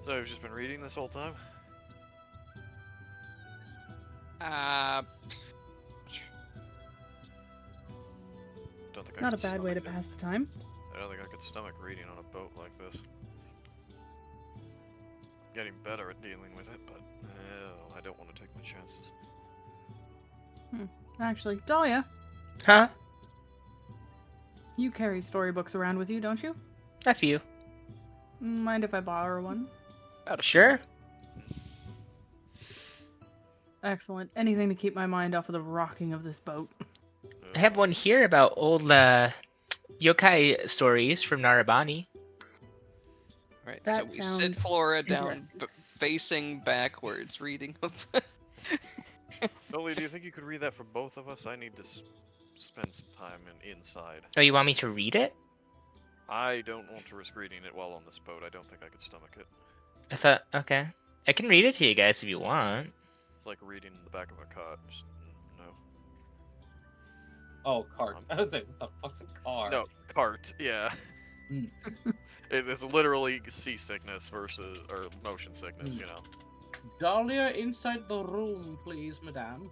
So, you've just been reading this whole time? Don't think I Not a could bad way to stomach it. pass the time. I don't think I could stomach reading on a boat like this. Getting better at dealing with it, but I don't want to take my chances. Actually, Dahlia, Huh? you carry storybooks around with you, don't you? A few. Mind if I borrow one? Sure. Excellent. Anything to keep my mind off of the rocking of this boat. I have one here about old yokai stories from Narabani. Right, That so we sounds sit Flora down, interesting. facing backwards, reading them. Dolly, do you think you could read that for both of us? I need to spend some time inside. Oh, you want me to read it? I don't want to risk reading it while on this boat. I don't think I could stomach it. I thought, okay. I can read it to you guys if you want. It's like reading the back of a cart. Just, no. Oh, cart. I was like, what the fuck's a car? No, cart, yeah. Mm. It's literally seasickness versus, or motion sickness, you know. Dahlia, inside the room, please, madame.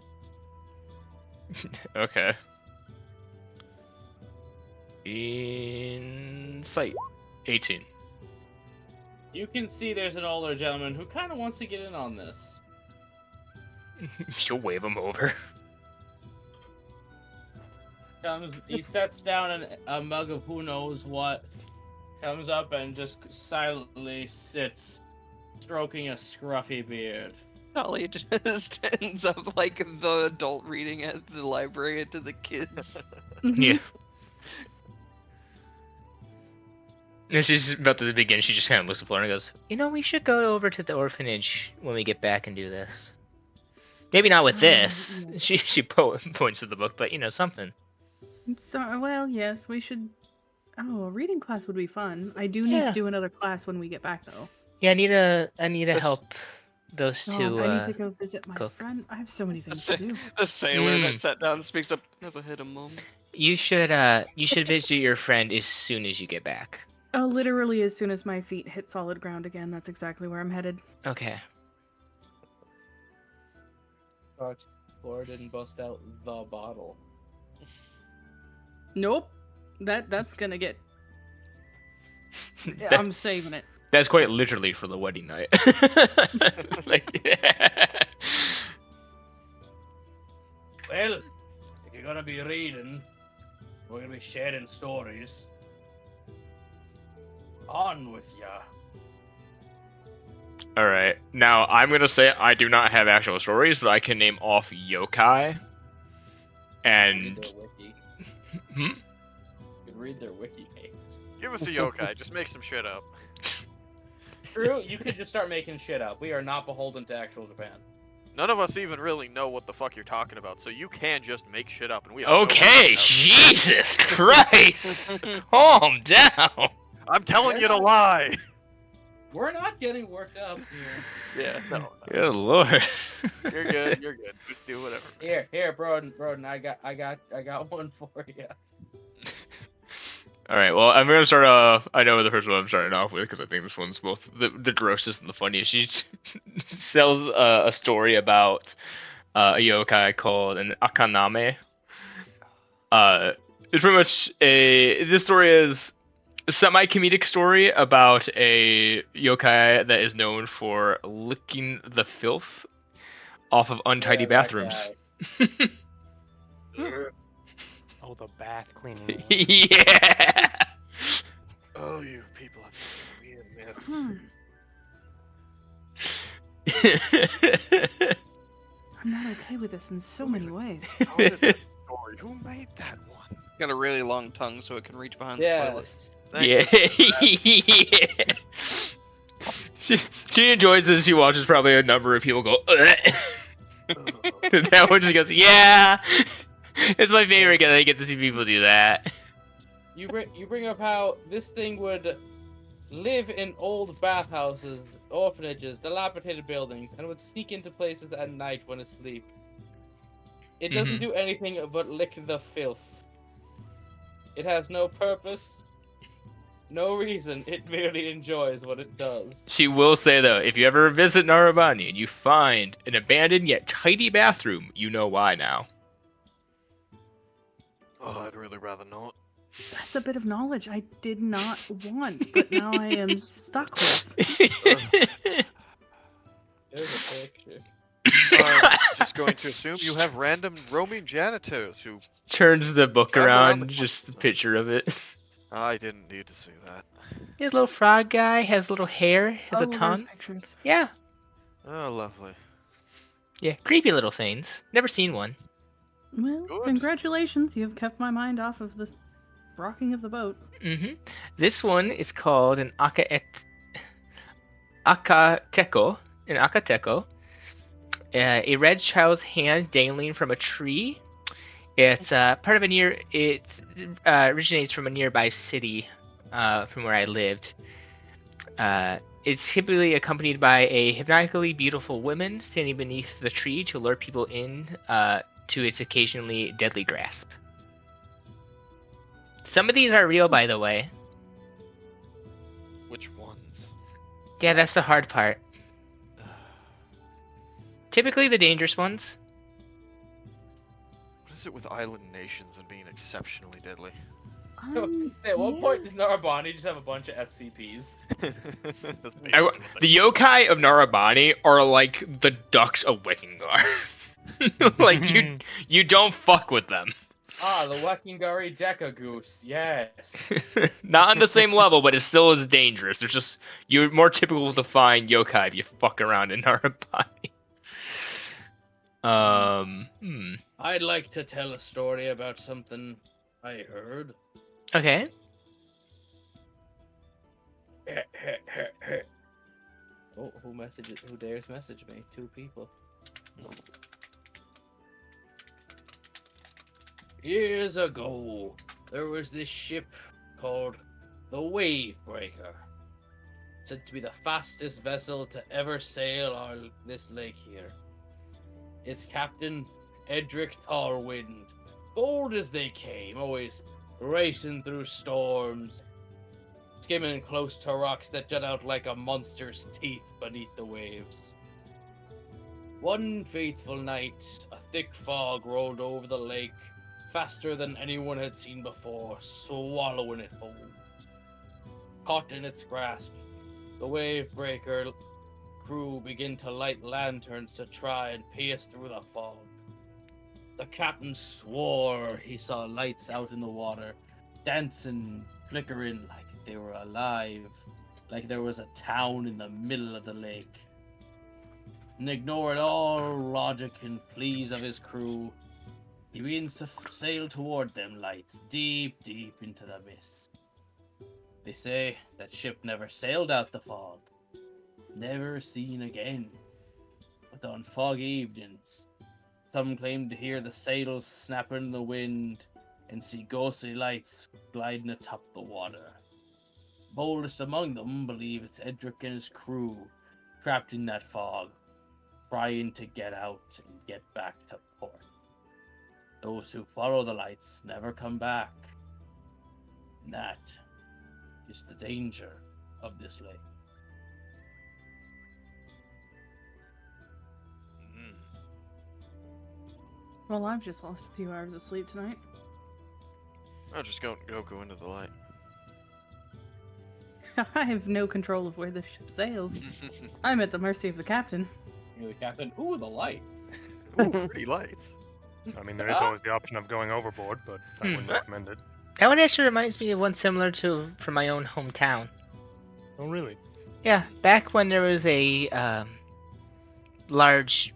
Okay. Insight. 18. You can see there's an older gentleman who kind of wants to get in on this. She'll wave him over. He sets down a mug of who knows what, comes up and just silently sits, stroking a scruffy beard. Dolly just ends up like the adult reading at the library to the kids. Yeah. And she's about to begin, she just kind of looks at Flora and goes, you know, we should go over to the orphanage when we get back and do this. Maybe not with this. Yeah. She points to the book, but, you know, something. So, well, yes, we should... Oh, a reading class would be fun. I do need to do another class when we get back, though. Yeah, I need to help those Oh, two, I need to go visit my cook. friend. I have so many things to do. The sailor that sat down speaks up. Never had a mom. You should visit your friend as soon as you get back. Oh, literally as soon as my feet hit solid ground again, that's exactly where I'm headed. Okay. But Flora didn't bust out the bottle. Nope. That's gonna get... That- I'm saving it. That's quite literally for the wedding night. Like, yeah. Well, if you're gonna be reading, we're gonna be sharing stories. On with ya. Alright, now I'm gonna say I do not have actual stories, but I can name off yokai. And... Their wiki. Hmm? You can read their wiki pages. Give us a yokai, just make some shit up. True, you could just start making shit up. We are not beholden to actual Japan. None of us even really know what the fuck you're talking about, so you can just make shit up and we have no Okay, idea. Jesus Christ! Calm down! I'm telling you to lie! We're not getting worked up here. Yeah, no. Good lord. You're good, you're good. Just do whatever. Here, Broden, I got one for you. Alright, well, I'm gonna start off. I know the first one I'm starting off with because I think this one's both the grossest and the funniest. She sells a story about a yokai called an Akaname. It's pretty much this story is a semi-comedic story about a yokai that is known for licking the filth off of untidy bathrooms. Oh, the bath cleaning one. Yeah. Oh, you people have such weird myths. I'm not okay with this in so many ways. Started that story. Who made that one? Got a really long tongue, so it can reach behind the toilet. Yeah. She enjoys this. She watches probably a number of people go. That one just goes, yeah. It's my favorite because I get to see people do that. You bring up how this thing would live in old bathhouses, orphanages, dilapidated buildings, and would sneak into places at night when asleep. It doesn't do anything but lick the filth. It has no purpose, no reason. It merely enjoys what it does. She will say, though, if you ever visit Narabani and you find an abandoned yet tidy bathroom, you know why now. Oh, I'd really rather not. That's a bit of knowledge I did not want, but now I am stuck with. There's a picture. I'm just going to assume you have random roaming janitors who... Turns the book Travel around around, the just the continent. picture of it. I didn't need to see that. His little frog guy has little hair, has a there's tongue. pictures. Yeah. Oh, lovely. Yeah, creepy little things. Never seen one. Well, Good. congratulations. You've kept my mind off of this rocking of the boat. This one is called an Akateko. An Akateko. A red child's hand dangling from a tree. It's part of a near. It originates from a nearby city, from where I lived. It's typically accompanied by a hypnotically beautiful woman standing beneath the tree to lure people in to its occasionally deadly grasp. Some of these are real, by the way. Which ones? Yeah, that's the hard part. Typically the dangerous ones. What is it with island nations and being exceptionally deadly? At one point, does Narabani just have a bunch of SCPs? That's basically what they The yokai of Narabani are like the ducks of Wikingar. Like, you don't fuck with them. Ah, the Wakingari Deca Goose, yes. Not on the same level, but it still is dangerous. It's just, you're more typical to find yokai if you fuck around in Narabani. I'd like to tell a story about something I heard. Okay. Oh, who dares message me? 2 people. Years ago, there was this ship called the Wavebreaker. Said to be the fastest vessel to ever sail on this lake here. Its captain, Edric Tallwind, bold as they came, always racing through storms, skimming close to rocks that jut out like a monster's teeth beneath the waves. One fateful night, a thick fog rolled over the lake, faster than anyone had seen before, swallowing it whole. Caught in its grasp, the Wavebreaker crew began to light lanterns to try and pierce through the fog. The captain swore he saw lights out in the water, dancing, flickering like they were alive, like there was a town in the middle of the lake. And ignored all logic and pleas of his crew, he begins to sail toward them lights, deep, deep into the mist. They say that ship never sailed out the fog, never seen again. But on foggy evenings, some claim to hear the sails snapping in the wind and see ghostly lights gliding atop the water. Boldest among them believe it's Edric and his crew, trapped in that fog, trying to get out and get back to port. Those who follow the lights never come back. And that is the danger of this lake. Well, I've just lost a few hours of sleep tonight. I'll just go into the light. I have no control of where the ship sails. I'm at the mercy of the captain. You're the captain. Ooh, the light. Ooh, pretty lights. I mean, there is always the option of going overboard, but I wouldn't recommend it. That one actually reminds me of one similar to from my own hometown. Oh, really? Yeah, back when there was a large,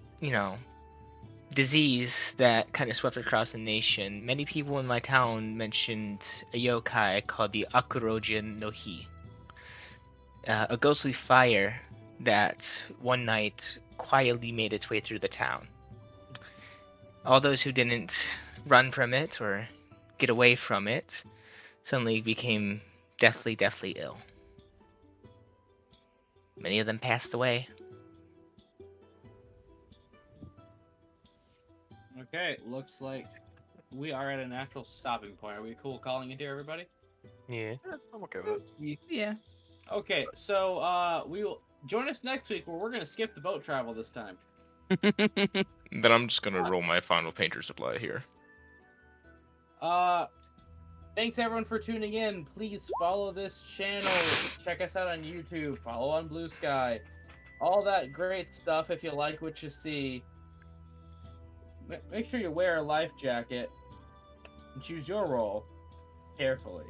disease that kind of swept across the nation, many people in my town mentioned a yokai called the Akurojin no Hi. A ghostly fire that one night quietly made its way through the town. All those who didn't run from it or get away from it suddenly became deathly ill. Many of them passed away. Okay, looks like we are at a natural stopping point. Are we cool calling it here, everybody? Yeah. Yeah, I'm okay with it. Yeah. Okay, so we will join us next week where we're gonna skip the boat travel this time. Then I'm just gonna roll my final painter supply here. Thanks everyone for tuning in. Please follow this channel. Check us out on YouTube. Follow on Blue Sky. All that great stuff if you like what you see. Make sure you wear a life jacket and choose your role carefully.